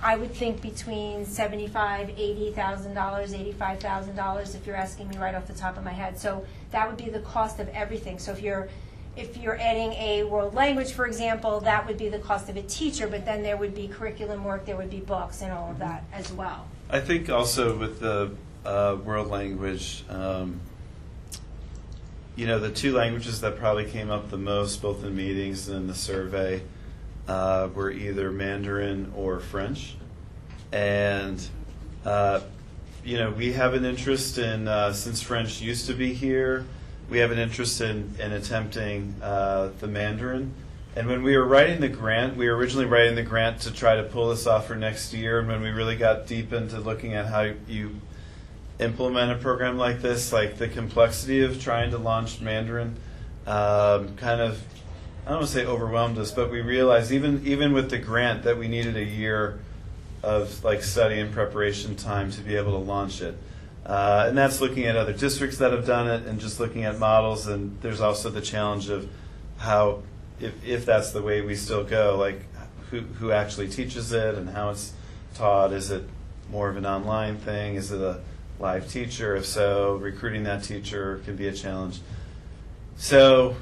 I would think, between $75,000, $80,000, $85,000 if you're asking me right off the top of my head. So that would be the cost of everything. So if you're adding a world language, for example, that would be the cost of a teacher, but then there would be curriculum work, there would be books and all of that as well. I think also with the world language, the two languages that probably came up the most, both in meetings and in the survey, were either Mandarin or French. And, we have an interest in, since French used to be here, we have an interest in attempting the Mandarin. And when we were writing the grant, we were originally writing the grant to try to pull this off for next year. And when we really got deep into looking at how you implement a program like this, like the complexity of trying to launch Mandarin kind of, I don't want to say overwhelmed us, but we realized even with the grant that we needed a year of study and preparation time to be able to launch it. And that's looking at other districts that have done it and just looking at models. And there's also the challenge of how, if that's the way we still go, who actually teaches it and how it's taught. Is it more of an online thing? Is it a live teacher? If so, recruiting that teacher can be a challenge. So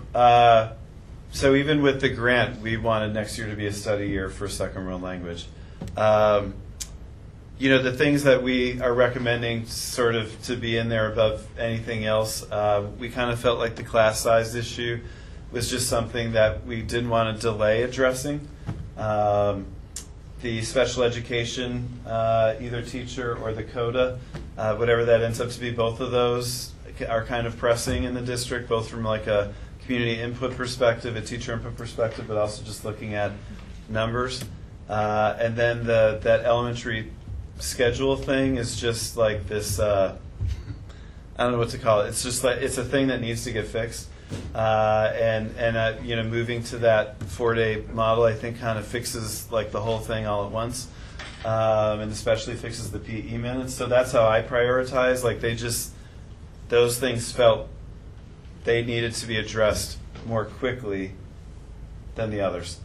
even with the grant, we wanted next year to be a study year for second world language. The things that we are recommending sort of to be in there above anything else, we kind of felt like the class size issue was just something that we didn't want to delay addressing. The special education, either teacher or the CODA, whatever that ends up to be, both of those are kind of pressing in the district, both from a community input perspective, a teacher input perspective, but also just looking at numbers. And then that elementary schedule thing is just this, I don't know what to call it. It's just it's a thing that needs to get fixed. And moving to that 4-day model, I think kind of fixes the whole thing all at once. And especially fixes the PE minutes. So that's how I prioritize. Those things felt they needed to be addressed more quickly than the others.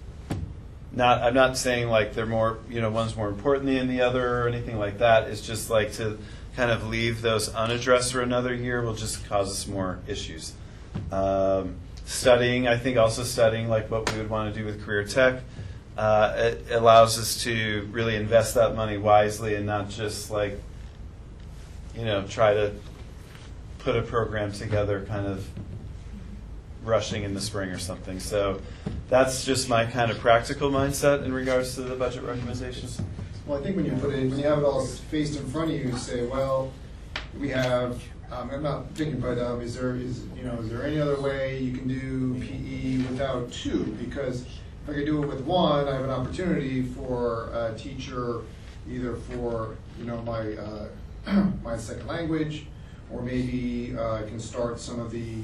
I'm not saying they're more, one's more important than the other or anything like that. It's just to kind of leave those unaddressed for another year will just cause us more issues. Studying, I think also studying what we would want to do with career tech, it allows us to really invest that money wisely and not just try to put a program together kind of rushing in the spring or something. So that's just my kind of practical mindset in regards to the budget recommendations. Well, I think when you have it all faced in front of you, you say, well, we have. I'm not thinking, but is there any other way you can do PE without two? Because if I could do it with one, I have an opportunity for a teacher, either for my second language, or maybe I can start some of the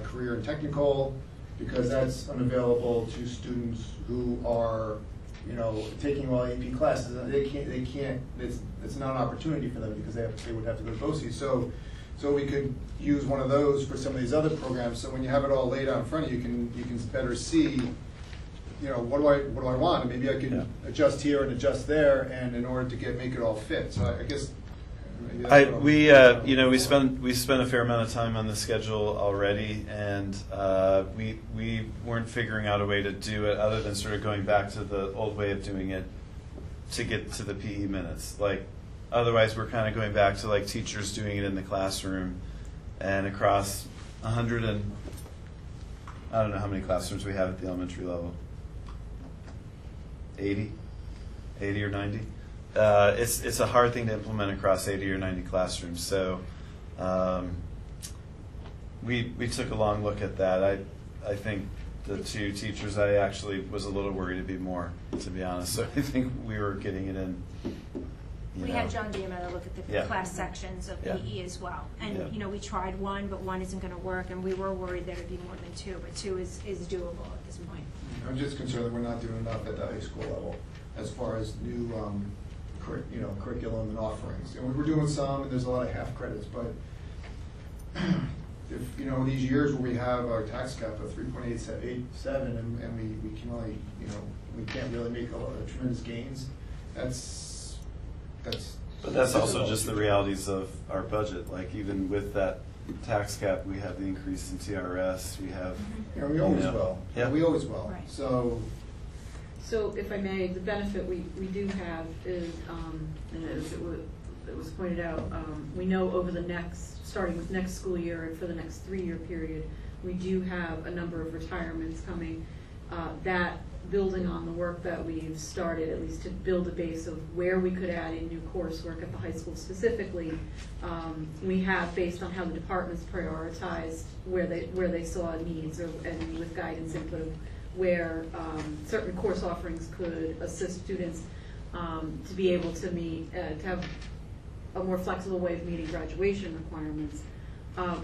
career and technical, because that's unavailable to students who are taking all AP classes, they can't, it's not an opportunity for them because they would have to go to BOCES. So we could use one of those for some of these other programs, so when you have it all laid out in front of you, you can better see, what do I want? And maybe I can adjust here and adjust there, and in order to make it all fit. So I guess maybe that's we spent a fair amount of time on the schedule already, and we weren't figuring out a way to do it other than sort of going back to the old way of doing it to get to the PE minutes. Like, otherwise we're kind of going back to like teachers doing it in the classroom, and across 100 and I don't know how many classrooms we have at the elementary level. 80 or 90. It's a hard thing to implement across 80 or 90 classrooms. So we took a long look at that. I think the two teachers, I actually was a little worried it'd be more, to be honest. So I think we were getting it in. We had John Diametta look at the class sections of PE as well. And, we tried one, but one isn't going to work. And we were worried there would be more than two, but two is doable at this point. I'm just concerned that we're not doing enough at the high school level as far as new curriculum and offerings. We're doing some, and there's a lot of half credits, but if these years where we have our tax cap of 3.87 and we can only we can't really make a lot of tremendous gains, But that's also just the realities of our budget. Like, even with that tax cap, we have the increase in TRS. We have. We always will. Yeah, we always will. Right. So if I may, the benefit we do have is, and as it was pointed out, we know over the starting with next school year and for the next 3-year period, we do have a number of retirements coming. That building on the work that we've started, at least to build a base of where we could add in new coursework at the high school specifically, we have, based on how the departments prioritized where they saw needs, and with guidance input of where certain course offerings could assist students to be able to meet, to have a more flexible way of meeting graduation requirements.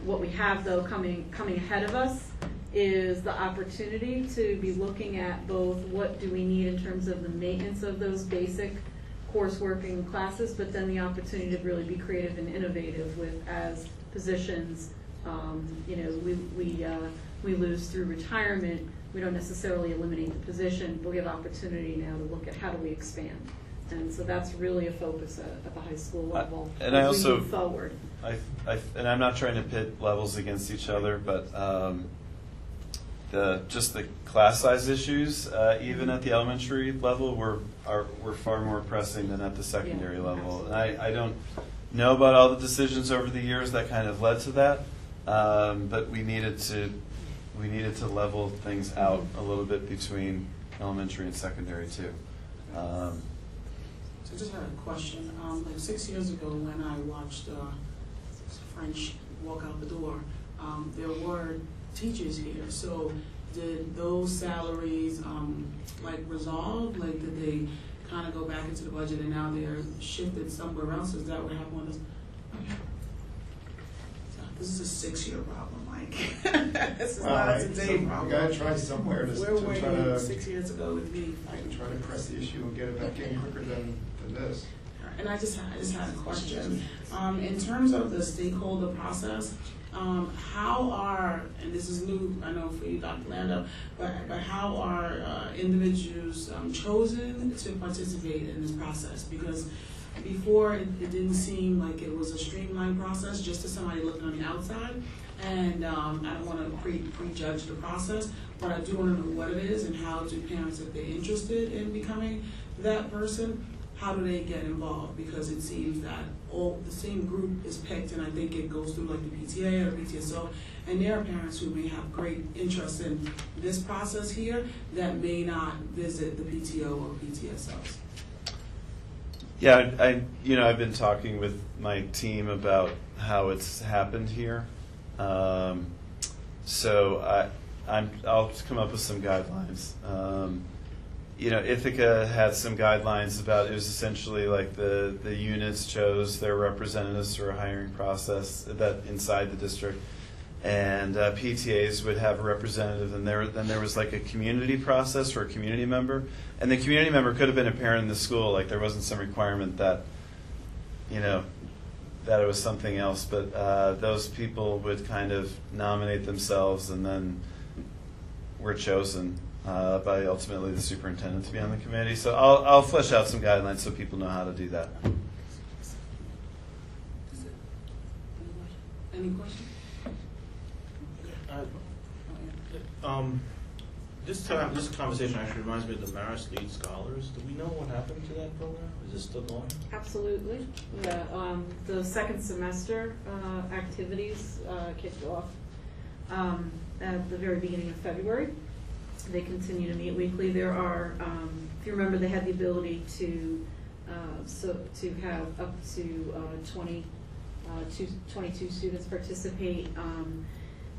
What we have, though, coming ahead of us is the opportunity to be looking at both what do we need in terms of the maintenance of those basic coursework and classes, but then the opportunity to really be creative and innovative with, as positions, we lose through retirement. We don't necessarily eliminate the position, but we have opportunity now to look at how do we expand. And so that's really a focus at the high school level and as I also we move forward. And I'm not trying to pit levels against each other, but just the class size issues, even at the elementary level, were far more pressing than at the secondary level. And I don't know about all the decisions over the years that kind of led to that, but we needed to level things out a little bit between elementary and secondary too. So I just had a question. Like 6 years ago, when I watched French walk out the door, there were teachers here. So did those salaries resolve? Like, did they kind of go back into the budget and now they're shifted somewhere else? Is that what happened with us? Okay. So this is a 6-year problem, Mike. This is not a today problem. We gotta try somewhere to We're try to 6 years ago with me. try to press the issue and get it back in quicker than this. And I just had a question. In terms of the stakeholder process, how are, and this is new, I know for you, Dr. Lando, but how are individuals chosen to participate in this process? Because before it didn't seem like it was a streamlined process just to somebody looking on the outside. And I don't want to prejudge the process, but I do want to know what it is and how do parents, if they're interested in becoming that person, how do they get involved? Because it seems that all the same group is picked, and I think it goes through like the PTA or PTSO, and there are parents who may have great interest in this process here that may not visit the PTO or PTSOs. Yeah, I've been talking with my team about how it's happened here. So I'll come up with some guidelines. Ithaca had some guidelines about, it was essentially like the units chose their representatives through a hiring process that inside the district. and PTAs would have a representative, and then there was like a community process for a community member, and the community member could have been a parent in the school. Like there wasn't some requirement that, you know, that it was something else, but those people would kind of nominate themselves, and then were chosen by ultimately the superintendent to be on the committee. So I'll flesh out some guidelines so people know how to do that. Any questions? This conversation actually reminds me of the Marist Lead Scholars. Do we know what happened to that program? Is it still going? Absolutely. The second semester activities kicked off at the very beginning of February. They continue to meet weekly. There are, if you remember, they had the ability to have up to 22 students participate.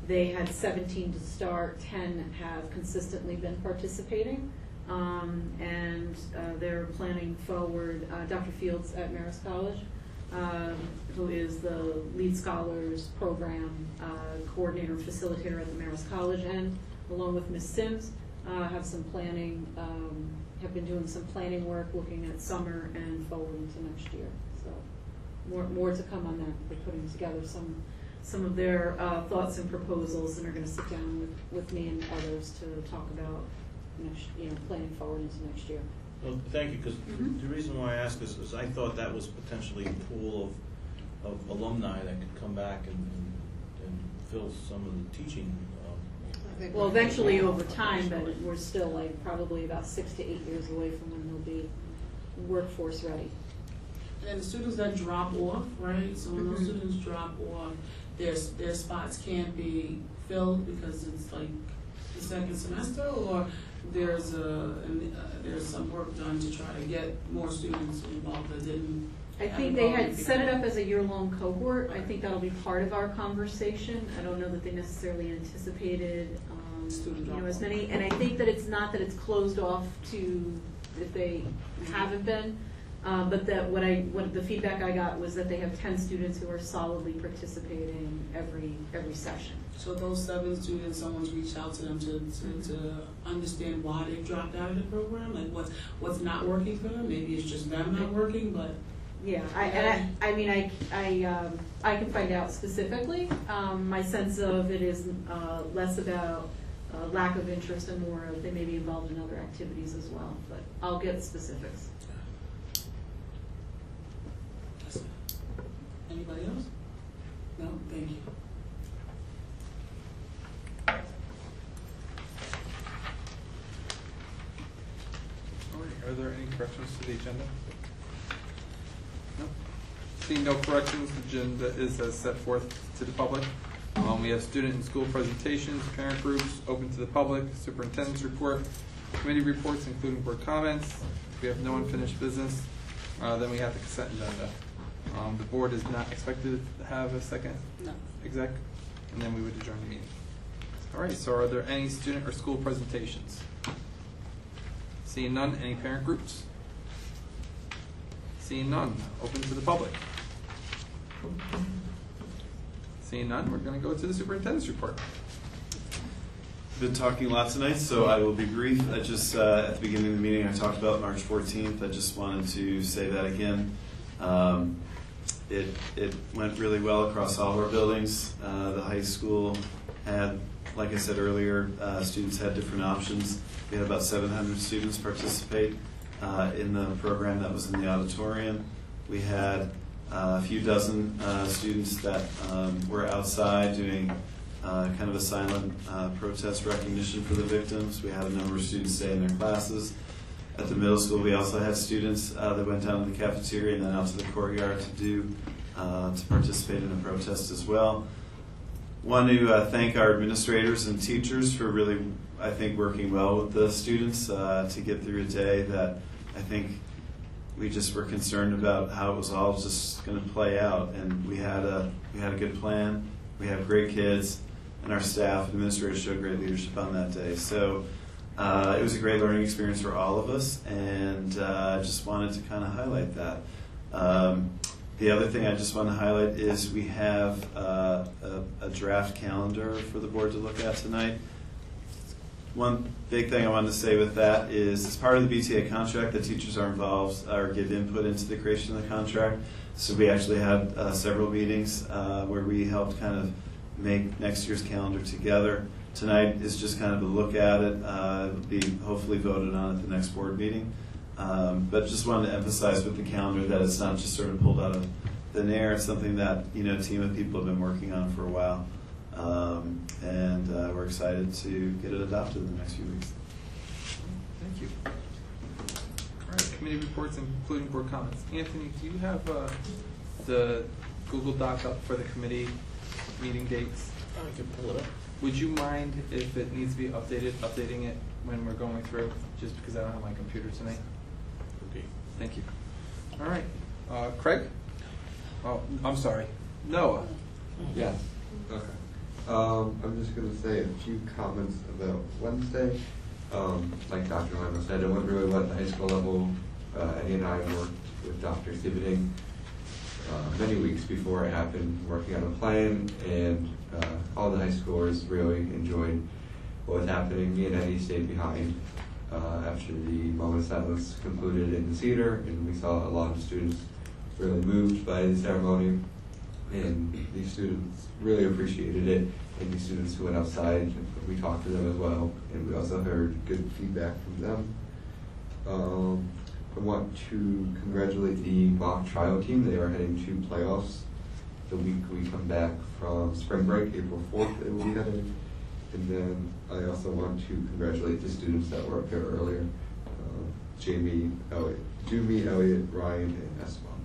They had 17 to start, 10 have consistently been participating, and they're planning forward. Dr. Fields at Marist College, who is the Lead Scholars Program coordinator and facilitator at the Marist College end, along with Ms. Sims, have some planning, have been doing some planning work, looking at summer and forward into next year. So more to come on that. They're putting together some of their thoughts and proposals, and are going to sit down with me and others to talk about planning forward into next year. Well, thank you, because the reason why I ask is I thought that was potentially a pool of alumni that could come back and fill some of the teaching. Well, eventually over time, but we're still like probably about 6 to 8 years away from when they'll be workforce ready. And the students that drop off, right? So when those students drop off, their spots can't be filled because it's like the second semester, or there's some work done to try to get more students involved that didn't. I think they had set it up as a year-long cohort. I think that'll be part of our conversation. I don't know that they necessarily anticipated as many. And I think that it's not that it's closed off to if they haven't been, but that what the feedback I got was that they have 10 students who are solidly participating every session. So those 7 students, someone's reached out to them to understand why they dropped out of the program, like what's not working for them. Maybe it's just them not working, but. Yeah, I can find out specifically. My sense of it is less about lack of interest and more of they may be involved in other activities as well, but I'll get specifics. Anybody else? No, thank you. All right, are there any corrections to the agenda? No. Seeing no corrections, the agenda is as set forth to the public. We have student and school presentations, parent groups, open to the public, superintendent's report, committee reports, including board comments. We have no unfinished business. Then we have the consent agenda. The board is not expected to have a second exec, and then we would adjourn the meeting. All right, so are there any student or school presentations? Seeing none, any parent groups? Seeing none, open to the public. Seeing none, we're going to go to the superintendent's report. Been talking a lot tonight, so I will be brief. I just, at the beginning of the meeting, I talked about March 14th. I just wanted to say that again. It went really well across all of our buildings. The high school had, like I said earlier, students had different options. We had about 700 students participate in the program that was in the auditorium. We had a few dozen students that were outside doing kind of a silent protest recognition for the victims. We had a number of students stay in their classes. At the middle school, we also had students that went down to the cafeteria and then out to the courtyard to participate in the protest as well. Want to thank our administrators and teachers for really, I think, working well with the students to get through a day that I think we just were concerned about how it was all just going to play out, and we had a good plan. We have great kids, and our staff and administrators showed great leadership on that day. So it was a great learning experience for all of us, and I just wanted to kind of highlight that. The other thing I just want to highlight is we have a draft calendar for the board to look at tonight. One big thing I wanted to say with that is, as part of the BTA contract, the teachers are involved or give input into the creation of the contract. So we actually had several meetings where we helped kind of make next year's calendar together. Tonight is just kind of a look at it. It'll be hopefully voted on at the next board meeting. But just wanted to emphasize with the calendar that it's not just sort of pulled out of thin air. It's something that, you know, a team of people have been working on for a while. And we're excited to get it adopted in the next few weeks. Thank you. All right, committee reports, including board comments. Anthony, do you have the Google Doc up for the committee meeting dates? I can pull it up. Would you mind, if it needs to be updating it when we're going through, just because I don't have my computer tonight? Okay. Thank you. All right. Craig? Oh, I'm sorry. Noah? Yes. Okay. I'm just going to say a few comments about Wednesday. Like Dr. Lima said, it wasn't really what the high school level, Eddie and I worked with Dr. Siebeting many weeks before it happened, working on a plan, and all the high schoolers really enjoyed what was happening. Me and Eddie stayed behind after the moment of silence concluded in the theater, and we saw a lot of students really moved by the ceremony, and these students really appreciated it, and these students who went outside, we talked to them as well, and we also heard good feedback from them. I want to congratulate the mock trial team. They are heading to playoffs the week we come back from spring break, April 4th they will be heading. And then I also want to congratulate the students that were up here earlier, Jamie, Elliot, Jumi, Elliot, Ryan, and Esteban.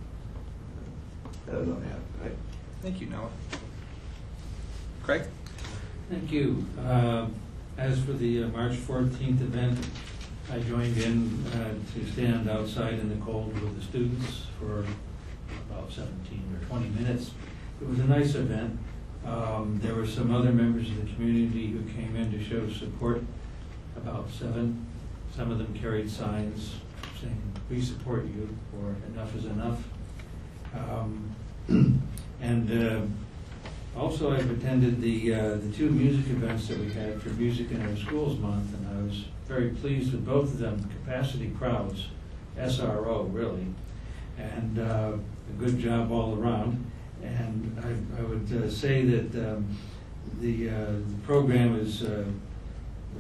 That is all I have tonight. Thank you, Noah. Craig? Thank you. As for the March 14th event, I joined in to stand outside in the cold with the students for about 17 or 20 minutes. It was a nice event. There were some other members of the community who came in to show support, about 7. Some of them carried signs saying, "We support you," or "Enough is enough." Also, I've attended the 2 music events that we had for Music in Our Schools Month, and I was very pleased with both of them. Capacity crowds, SRO really, and a good job all around. And I would say that the program is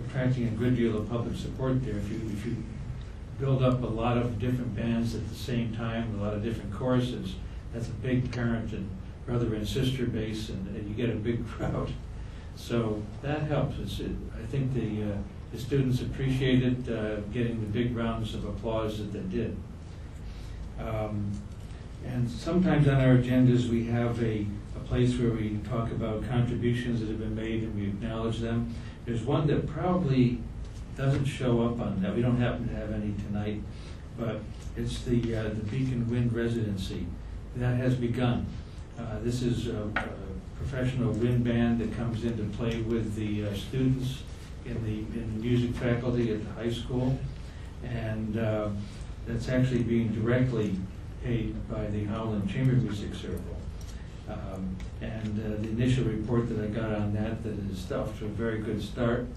attracting a good deal of public support there. If you build up a lot of different bands at the same time, a lot of different choruses, that's a big parent and brother and sister base, and you get a big crowd. So that helps. I think the students appreciated getting the big rounds of applause that they did. And sometimes on our agendas we have a place where we talk about contributions that have been made and we acknowledge them. There's one that probably doesn't show up on that. We don't happen to have any tonight, but it's the Beacon Wind Residency. That has begun. This is a professional wind band that comes in to play with the students in the music faculty at the high school, and that's actually being directly paid by the Howland Chamber Music Circle. The initial report that I got on that is off to a very good start.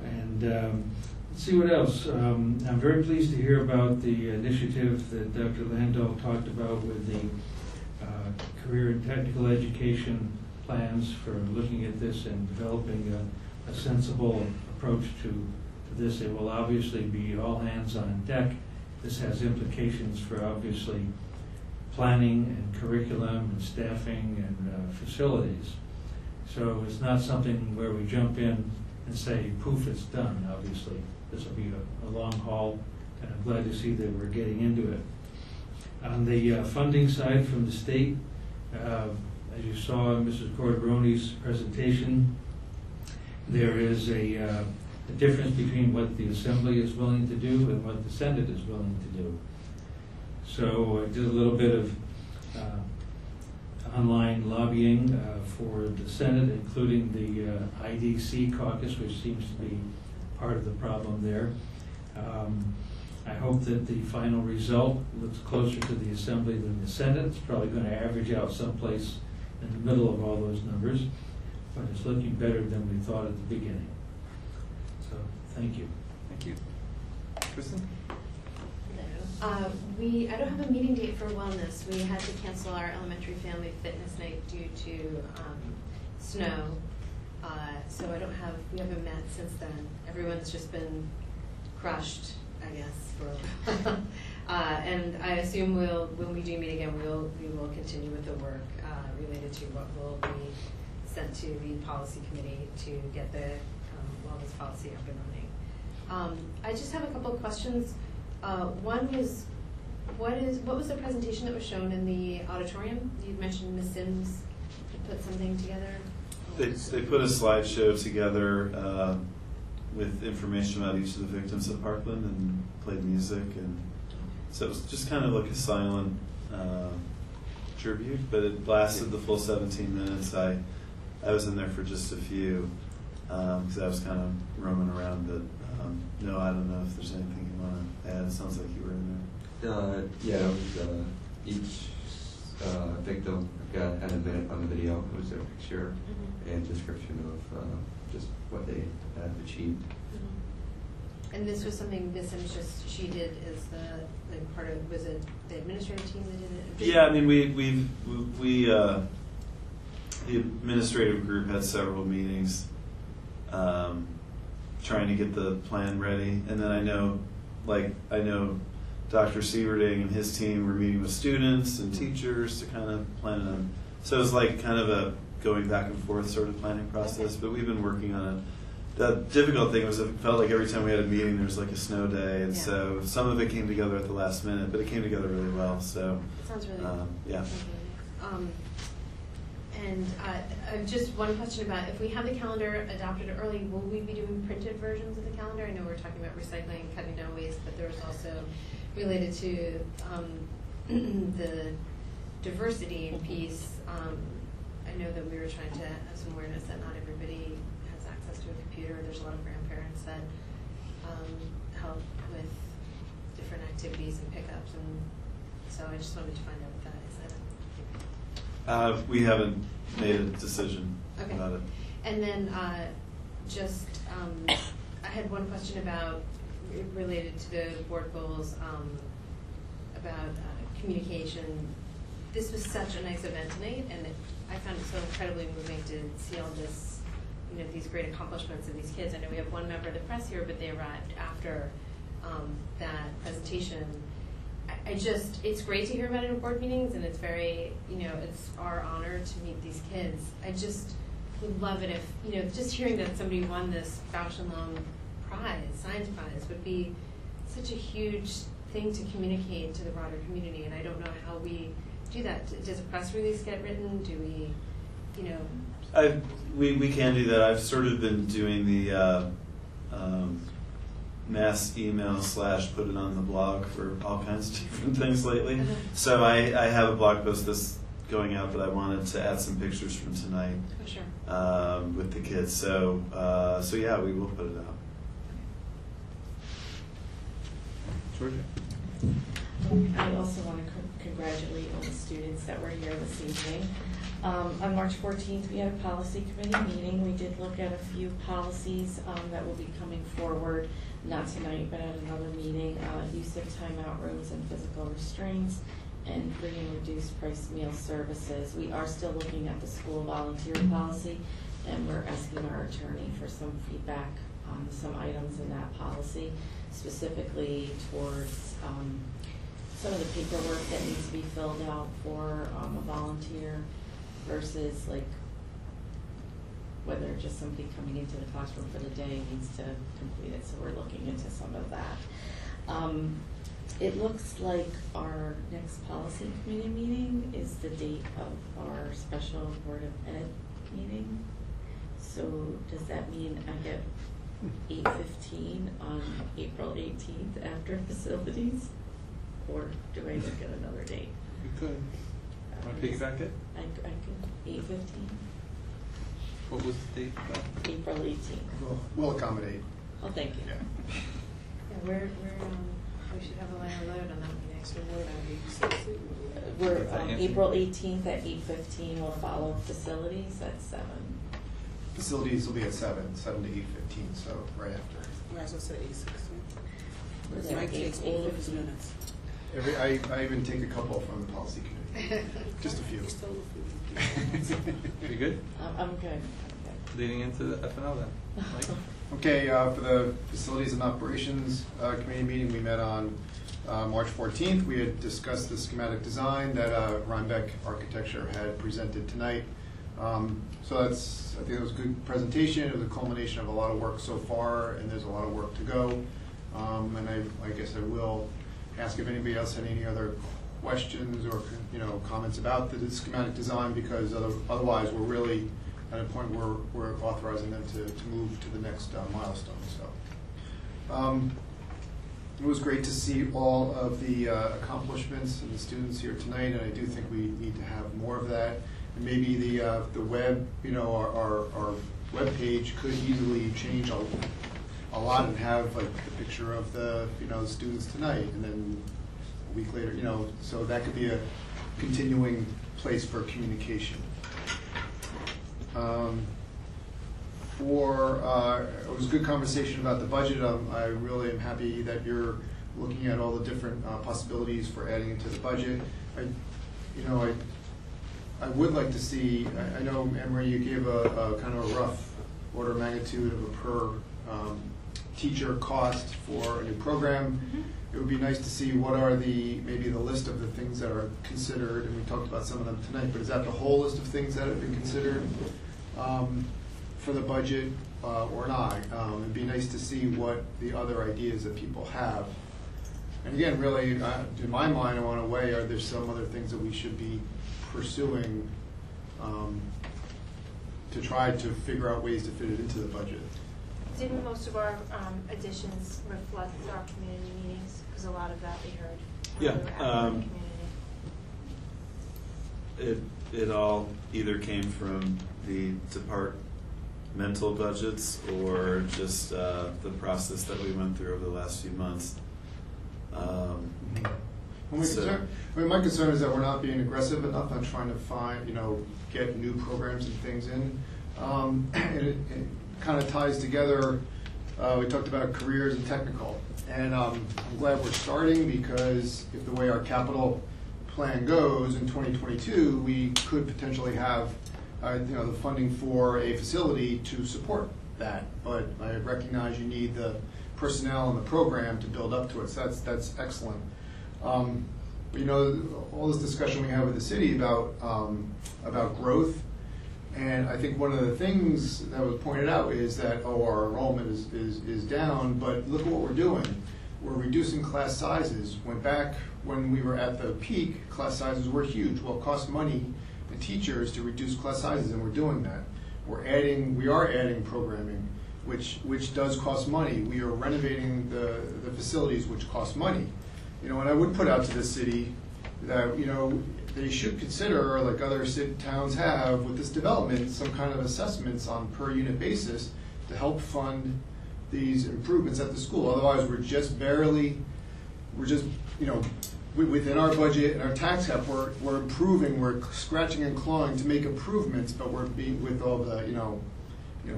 And let's see what else. I'm very pleased to hear about the initiative that Dr. Landau talked about with the career and technical education plans for looking at this and developing a sensible approach to this. It will obviously be all hands on deck. This has implications for obviously planning and curriculum and staffing and facilities. So it's not something where we jump in and say, poof, it's done, obviously. This will be a long haul, and I'm glad to see that we're getting into it. On the funding side from the state, as you saw in Mrs. Corderoni's presentation, there is a difference between what the Assembly is willing to do and what the Senate is willing to do. So I did a little bit of online lobbying for the Senate, including the IDC caucus, which seems to be part of the problem there. I hope that the final result looks closer to the Assembly than the Senate. It's probably going to average out someplace in the middle of all those numbers, but it's looking better than we thought at the beginning. So, thank you. Thank you. Kristen? I don't have a meeting date for wellness. We had to cancel our elementary family fitness night due to snow. So we haven't met since then. Everyone's just been crushed, I guess. And I assume when we do meet again, we will continue with the work related to what will be sent to the policy committee to get the wellness policy up and running. I just have a couple of questions. One was, what was the presentation that was shown in the auditorium? You mentioned Ms. Sims put something together. They put a slideshow together with information about each of the victims of Parkland and played music, and so it was just kind of like a silent tribute, but it lasted the full 17 minutes. I was in there for just a few because I was kind of roaming around, but no, I don't know if there's anything you want to add. It sounds like you were in there. Yeah, it was each victim had a minute on the video. It was their picture and description of just what they had achieved. And this was something Ms. Sims she did as the part of, was it the administrative team that did it? Yeah, I mean we the administrative group had several meetings trying to get the plan ready, and then I know Dr. Sieverding and his team were meeting with students and teachers to kind of plan it. So it was like kind of a going back and forth sort of planning process, but we've been working on it. The difficult thing was it felt like every time we had a meeting there was like a snow day, and so some of it came together at the last minute, but it came together really well. So it sounds really yeah. And just one question about if we have the calendar adopted early, will we be doing printed versions of the calendar? I know we're talking about recycling, cutting down waste, but there was also related to the diversity piece. I know that we were trying to have some awareness that not everybody has access to a computer. There's a lot of grandparents that help with different activities and pickups, and so I just wanted to find out what that is. We haven't made a decision about it. And then I had one question about related to the board goals about communication. This was such a nice event tonight, and I found it so incredibly moving to see all this, these great accomplishments of these kids. I know we have one member of the press here, but they arrived after that presentation. It's great to hear about it in board meetings, and it's very, it's our honor to meet these kids. I just would love it if, just hearing that somebody won this Bausch and Lomb prize, science prize, would be such a huge thing to communicate to the broader community, and I don't know how we do that. Does a press release get written? Do we, We can do that. I've sort of been doing the mass email / put it on the blog for all kinds of different things lately. So I have a blog post that's going out, but I wanted to add some pictures from tonight with the kids. So yeah, we will put it out. Georgia? I also want to congratulate all the students that were here this evening. On March 14th, we had a policy committee meeting. We did look at a few policies that will be coming forward, not tonight, but at another meeting. Use of timeout rooms and physical restraints, and free and reduced price meal services. We are still looking at the school volunteer policy, and we're asking our attorney for some feedback on some items in that policy, specifically towards some of the paperwork that needs to be filled out for a volunteer versus like whether just somebody coming into the classroom for the day needs to complete it. So we're looking into some of that. It looks like our next policy committee meeting is the date of our special Board of Ed meeting. So does that mean I get 8:15 on April 18th after facilities? Or do I look at another date? You could. Want to piggyback it? I could. 8:15. What was the date? April 18th. We'll accommodate. Oh, thank you. Yeah, we're We should have a lighter load on that meeting. So we're April 18th at 8:15. We'll follow facilities at 7. Facilities will be at 7 to 8:15, so right after. Might as well say 8:16. Yeah, Mike takes all of his minutes. I even take a couple from the policy committee, just a few. You good? I'm good. Leading into the FNL then. Mike? Okay, for the Facilities and Operations Committee meeting, we met on March 14th. We had discussed the schematic design that Rhinebeck Architecture had presented tonight. So I think it was a good presentation. It was a culmination of a lot of work so far, and there's a lot of work to go. And I guess I will ask if anybody else had any other questions or comments about the schematic design, because otherwise we're really at a point where we're authorizing them to move to the next milestone. So it was great to see all of the accomplishments and the students here tonight, and I do think we need to have more of that. And maybe the web, our web page could easily change a lot and have like the picture of the students tonight, and then a week later, so that could be a continuing place for communication. It was a good conversation about the budget. I really am happy that you're looking at all the different possibilities for adding into the budget. I would like to see, I know, Emery, you gave a kind of a rough order of magnitude of a per teacher cost for a new program. Mm-hmm. It would be nice to see what are maybe the list of the things that are considered, and we talked about some of them tonight, but is that the whole list of things that have been considered for the budget or not? It'd be nice to see what the other ideas that people have. And again, really, in my mind, I want to weigh, are there some other things that we should be pursuing to try to figure out ways to fit it into the budget? Didn't most of our additions reflect our community meetings? Because a lot of that we heard. Yeah. We were out in the community. It all either came from the departmental budgets or just the process that we went through over the last few months. My concern is that we're not being aggressive enough on trying to find, get new programs and things in. And it kind of ties together, we talked about careers and technical. And I'm glad we're starting, because if the way our capital plan goes in 2022, we could potentially have the funding for a facility to support that. But I recognize you need the personnel and the program to build up to it, so that's excellent. But all this discussion we have with the city about growth, and I think one of the things that was pointed out is that our enrollment is down, but look at what we're doing. We're reducing class sizes. Back when we were at the peak, class sizes were huge. Well, it cost money and teachers to reduce class sizes, and we're doing that. We are adding programming, which does cost money. We are renovating the facilities, which cost money. And I would put out to the city that, they should consider, like other towns have with this development, some kind of assessments on per unit basis to help fund these improvements at the school. Otherwise, we're just within our budget and our tax cap, we're improving, we're scratching and clawing to make improvements, but we're being, with all the,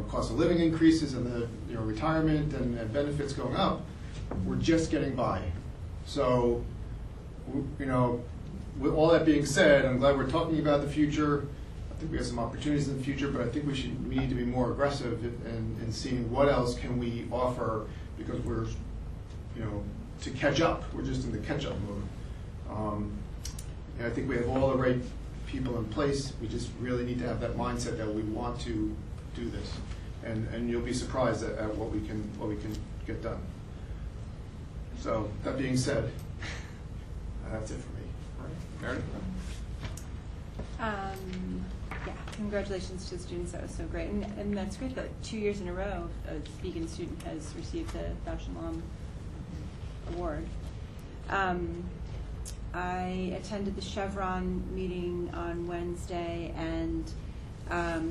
cost of living increases and the, retirement and benefits going up, we're just getting by. So, with all that being said, I'm glad we're talking about the future. I think we have some opportunities in the future, but I think we need to be more aggressive in seeing what else can we offer, because we're, to catch up. We're just in the catch-up mode. And I think we have all the right people in place. We just really need to have that mindset that we want to do this, and you'll be surprised at what we can get done. So that being said, that's it for me. Meredith? Yeah, congratulations to the students. That was so great, and that's great that 2 years in a row a Beacon student has received the Bausch & Lomb award. I attended the Chevron meeting on Wednesday, and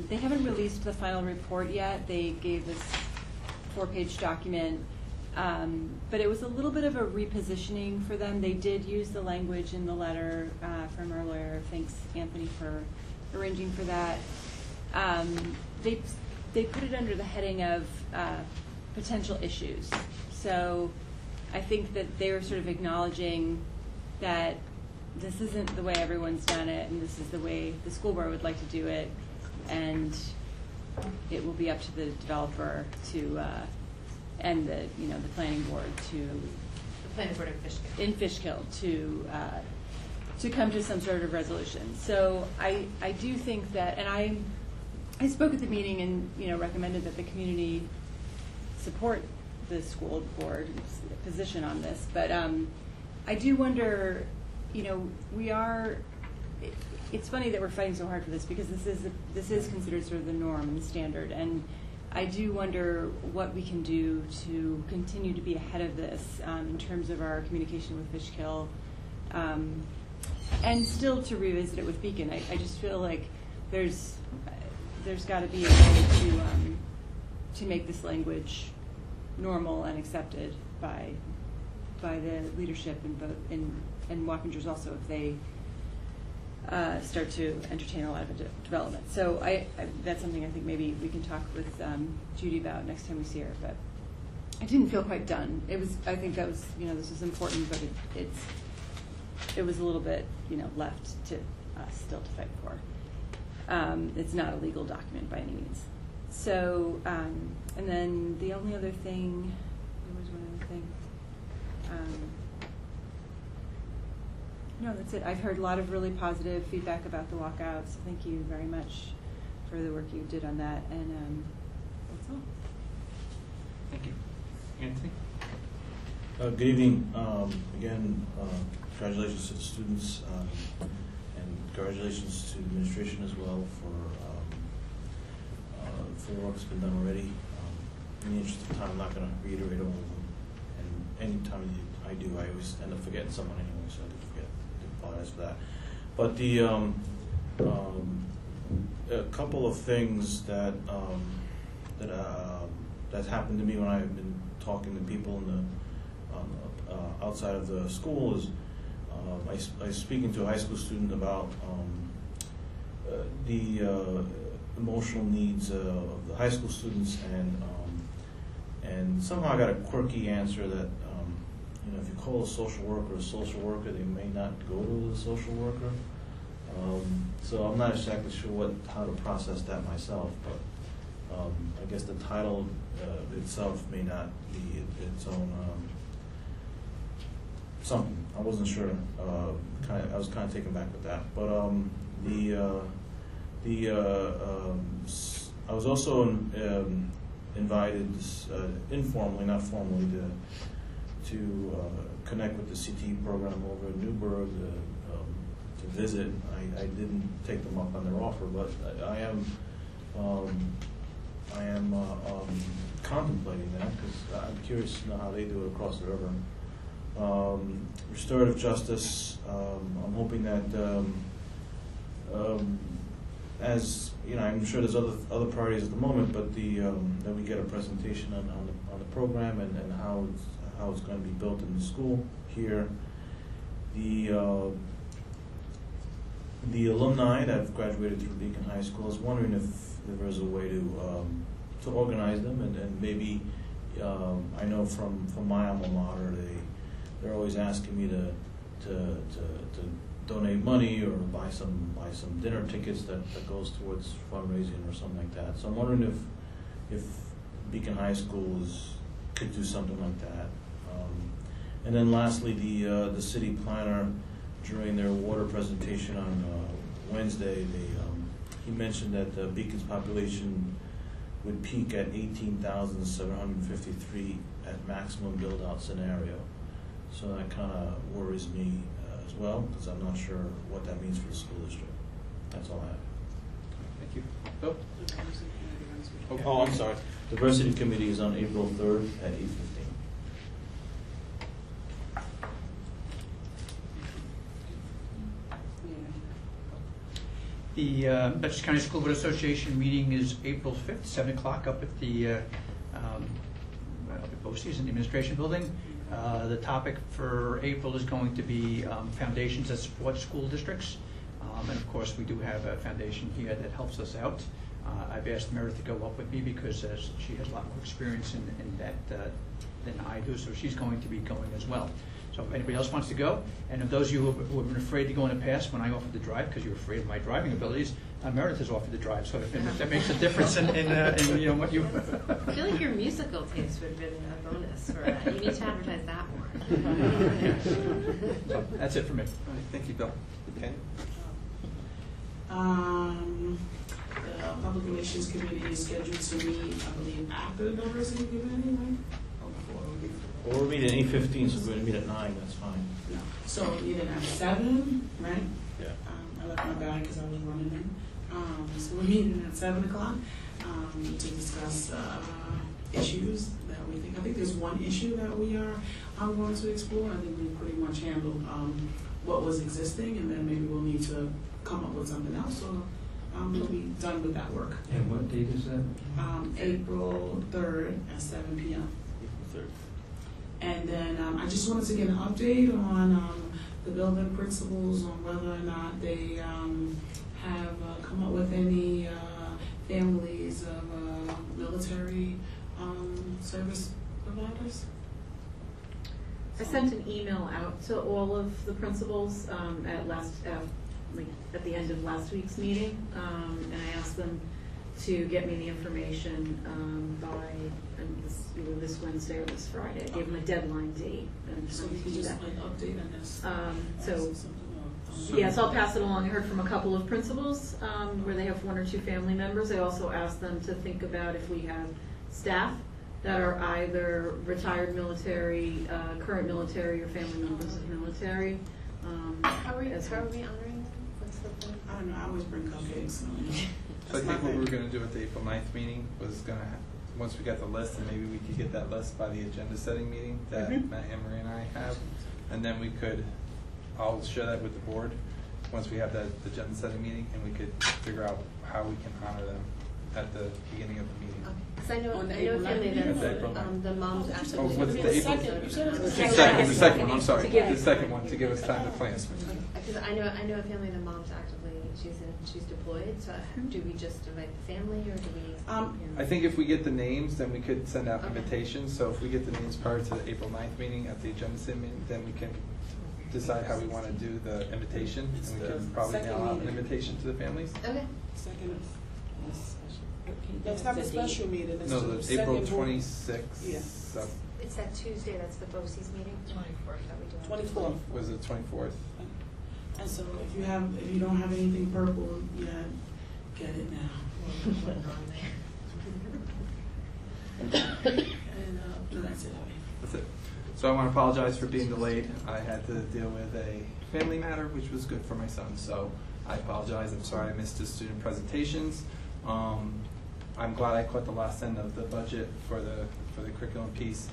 they haven't released the final report yet. They gave this 4-page document But it was a little bit of a repositioning for them. They did use the language in the letter from our lawyer. Thanks, Anthony, for arranging for that. They put it under the heading of potential issues. So I think that they were sort of acknowledging that this isn't the way everyone's done it, and this is the way the school board would like to do it, and it will be up to the developer to and the planning board to The planning board in Fishkill to come to some sort of resolution. So I do think that, and I spoke at the meeting and recommended that the community support the school board's position on this, but I do wonder, it's funny that we're fighting so hard for this, because this is considered sort of the norm and standard, and I do wonder what we can do to continue to be ahead of this in terms of our communication with Fishkill, and still to revisit it with Beacon. I just feel like there's got to be a way to make this language normal and accepted by the leadership and Wappingers also, if they start to entertain a lot of development. So that's something I think maybe we can talk with Judy about next time we see her. But I didn't feel quite done. I think that was this was important, but it was a little bit left to us still to fight for. It's not a legal document by any means. So and then the only other thing, there was one other thing. No, that's it. I've heard a lot of really positive feedback about the walkout, so thank you very much for the work you did on that, and that's all. Thank you. Anthony? Good evening. Again, congratulations to the students, and congratulations to the administration as well for the work that's been done already. In the interest of time, I'm not going to reiterate all of them, and any time I do, I always end up forgetting someone anyway, so I do forget. I apologize for that. But a couple of things that that's happened to me when I've been talking to people in the outside of the school is I was speaking to a high school student about the emotional needs of the high school students, and somehow I got a quirky answer that if you call a social worker, they may not go to the social worker. So I'm not exactly sure how to process that myself, but I guess the title itself may not be its own something. I wasn't sure. I was kind of taken back with that. But I was also invited informally, not formally, to connect with the CTE program over in Newburgh to visit. I didn't take them up on their offer, but I am contemplating that, because I'm curious to know how they do it across the river. Restorative justice, I'm hoping that as I'm sure there's other priorities at the moment, but that we get a presentation on the program and how it's going to be built in the school here. The alumni that have graduated through Beacon High School, I was wondering if there was a way to organize them, and maybe I know from my alma mater they're always asking me to donate money or buy some dinner tickets that goes towards fundraising or something like that. So I'm wondering if Beacon High School could do something like that. And then lastly, the city planner, during their water presentation on Wednesday, he mentioned that Beacon's population would peak at 18,753 at maximum build-out scenario. So that kind of worries me as well, because I'm not sure what that means for the school district. That's all I have. Thank you. Bill? Oh, I'm sorry. The Diversity Committee is on April 3rd at 8:15. The Dutchess County School Board Association meeting is April 5th, 7 o'clock up at the BOCES in the administration building. The topic for April is going to be foundations that support school districts. And of course, we do have a foundation here that helps us out. I've asked Meredith to go up with me because she has a lot more experience in that than I do, so she's going to be going as well. So if anybody else wants to go, and of those of you who have been afraid to go in the past when I offered to drive because you're afraid of my driving abilities, Meredith has offered to drive, so if that makes a difference in what you... I feel like your musical taste would have been a bonus for that. You need to advertise that more. So that's it for me. All right, thank you, Bill. Okay. The Public Relations Committee is scheduled to meet, I believe, after the diversity committee, right? Well, we're meeting at 8:15, so we're going to meet at 9, that's fine. No. So we meet at 7, right? Yeah. I left my bag because I was running in. So we're meeting at 7 o'clock to discuss issues that we think. I think there's one issue that we are going to explore. I think we pretty much handled what was existing, and then maybe we'll need to come up with something else. So we'll be done with that work. And what date is that? April 3rd at 7 p.m. April 3rd. And then I just wanted to get an update on the building principals on whether or not they have come up with any families of military service providers. I sent an email out to all of the principals at the end of last week's meeting, and I asked them to get me the information by either this Wednesday or this Friday. I gave them a deadline date. So we can just update on this. Yes, I'll pass it along. I heard from a couple of principals where they have 1 or 2 family members. I also asked them to think about if we have staff that are either retired military, current military, or family members of military. How are we honoring them? What's the thing? I don't know. I always bring cupcakes. So I think what we were going to do at the April 9th meeting was once we got the list, and maybe we could get that list by the agenda setting meeting that Matt, Emery, and I have, and then I'll share that with the board once we have that agenda setting meeting, and we could figure out how we can honor them at the beginning of the meeting. Because I know a family that the mom's actually. Oh, what's the April? The second one. I'm sorry. The second one to give us time to plan. Because I know a family. The mom's actively she's deployed. So do we just invite the family, or do we? I think if we get the names, then we could send out invitations. So if we get the names prior to the April 9th meeting at the agenda setting meeting, then we can decide how we want to do the invitation, and we can probably mail out an invitation to the families. Okay. That's not a special meeting. No, the April 26th. Yeah. So It's that Tuesday, that's the BOCES meeting? 24th that we do. 24th. was it 24th? And so if you don't have anything purple yet, get it now. And that's it. That's it. So I want to apologize for being delayed. I had to deal with a family matter, which was good for my son. So I apologize. I'm sorry I missed the student presentations. I'm glad I caught the last end of the budget for the curriculum piece.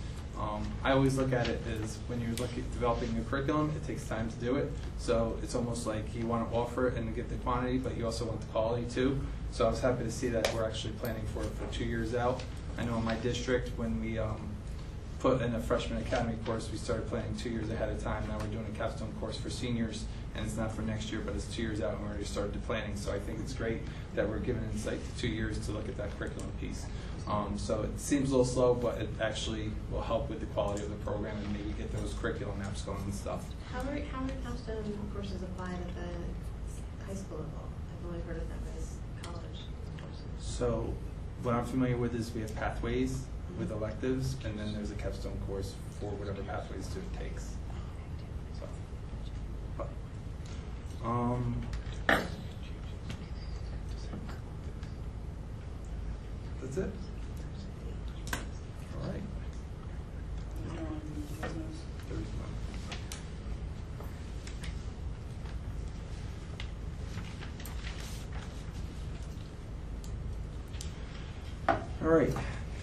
I always look at it as when you're developing a curriculum, it takes time to do it. So it's almost like you want to offer it and get the quantity, but you also want the quality too. So I was happy to see that we're actually planning for it for 2 years out. I know in my district, when we put in a freshman academy course, we started planning 2 years ahead of time. Now we're doing a capstone course for seniors, and it's not for next year, but it's 2 years out, and we already started the planning. So I think it's great that we're giving insight to 2 years to look at that curriculum piece. So it seems a little slow, but it actually will help with the quality of the program and maybe get those curriculum maps going and stuff. How are capstone courses applied at the high school level? I've only heard of them as college courses. So what I'm familiar with is we have pathways with electives, and then there's a capstone course for whatever pathway the student takes. So, that's it. All right. All right.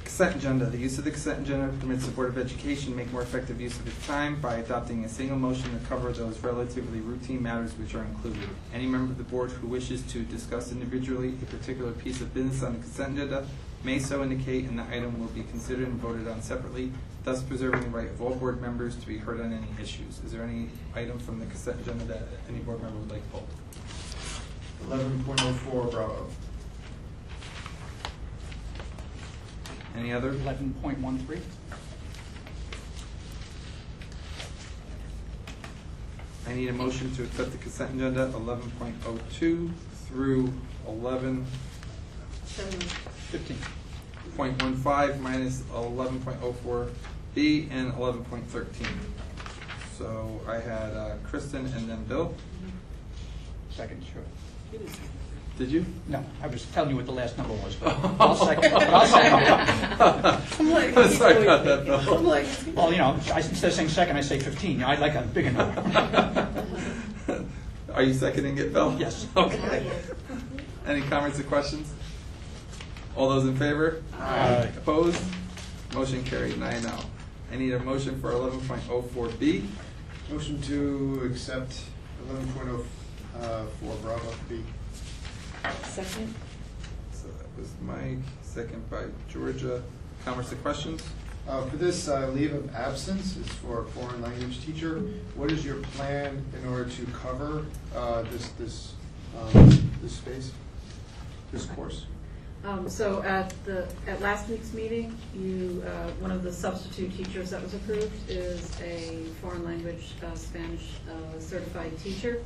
Consent agenda. The use of the consent agenda permits the Board of Education to make more effective use of its time by adopting a single motion to cover those relatively routine matters which are included. Any member of the board who wishes to discuss individually a particular piece of business on the consent agenda may so indicate, and the item will be considered and voted on separately, thus preserving the right of all board members to be heard on any issues. Is there any item from the consent agenda that any board member would like to pull? 11.04 Bravo. Any other? 11.13. I need a motion to accept the consent agenda 11.02 through 11.15 minus 11.04B and 11.13. So I had Kristen and then Bill. Second, sure. Did you? No, I was telling you what the last number was, but I'll second. I'll second it. I'm sorry about that, Bill. Well, you know, instead of saying second, I say 15. I'd like a bigger number. Are you seconding it, Bill? Yes. Okay. Any comments or questions? All those in favor? Aye. Opposed? Motion carried 9-0. I need a motion for 11.04B. Motion to accept 11.04 Bravo B. Second. So that was Mike, second by Georgia. Comments or questions? For this leave of absence is for a foreign language teacher. What is your plan in order to cover this space, this course? So at last week's meeting, one of the substitute teachers that was approved is a foreign language Spanish certified teacher,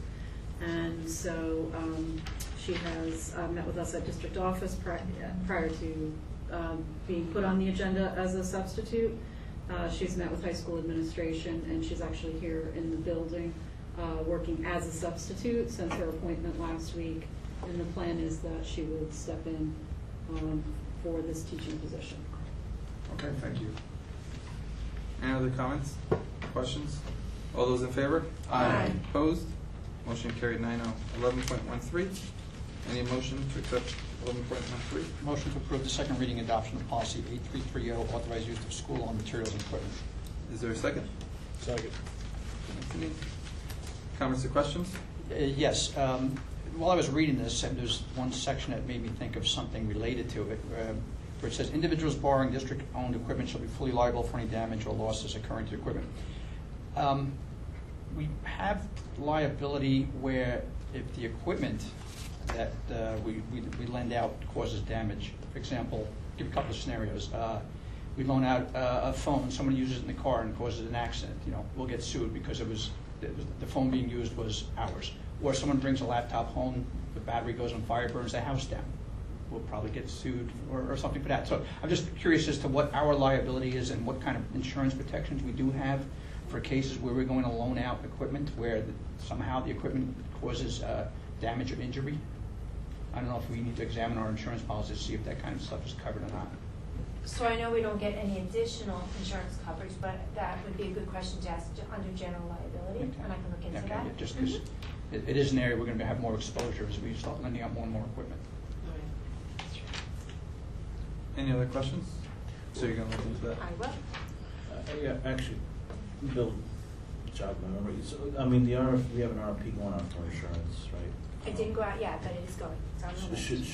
and so she has met with us at district office prior to being put on the agenda as a substitute. She's met with high school administration, and she's actually here in the building working as a substitute since her appointment last week, and the plan is that she would step in for this teaching position. Okay, thank you. Any other comments, questions? All those in favor? Aye. Opposed? Motion carried 9-0. 11.13. Any motion to accept 11.13? Motion to approve the second reading adoption of policy 8330, authorized use of school-owned materials and equipment. Is there a second? Second. Anthony? Comments or questions? Yes. While I was reading this, and there's one section that made me think of something related to it, where it says, individuals borrowing district-owned equipment shall be fully liable for any damage or losses occurring to the equipment. We have liability where if the equipment that we lend out causes damage. For example, give a couple of scenarios. We loan out a phone, somebody uses it in the car and causes an accident. You know, we'll get sued because the phone being used was ours. Or someone brings a laptop home, the battery goes on fire, burns the house down. We'll probably get sued or something for that. So I'm just curious as to what our liability is and what kind of insurance protections we do have for cases where we're going to loan out equipment where somehow the equipment causes damage or injury. I don't know if we need to examine our insurance policy to see if that kind of stuff is covered or not. So I know we don't get any additional insurance coverage, but that would be a good question to ask under general liability, Okay. and I can look into Okay, that. yeah, just because it is an area we're going to have more exposure as we start lending out more and more equipment. Any other questions? So you're going to look into that? I will. Yeah, actually, Bill, jog my memory. So, I mean, we have an RFP going on for insurance, right? It didn't go out yet, but it is going. It's on the list.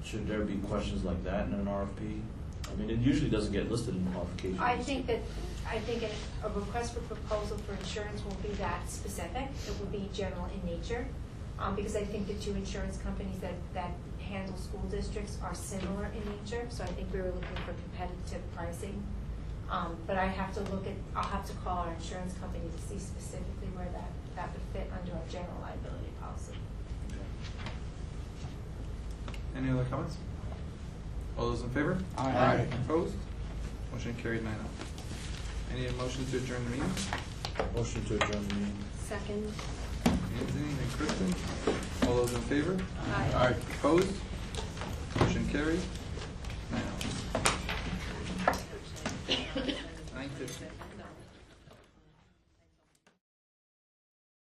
Should there be questions like that in an RFP? I mean, it usually doesn't get listed in qualifications. I think a request for proposal for insurance won't be that specific. It will be general in nature, because I think the two insurance companies that handle school districts are similar in nature. So I think we were looking for competitive pricing. But I'll have to call our insurance company to see specifically where that would fit under our general liability policy. Any other comments? All those in favor? Aye. Opposed? Motion carried 9-0. Any motion to adjourn the meeting? Motion to adjourn the meeting. Second. Anthony and Kristen? All those in favor? Aye. Opposed? Motion carried 9-0. 9:50.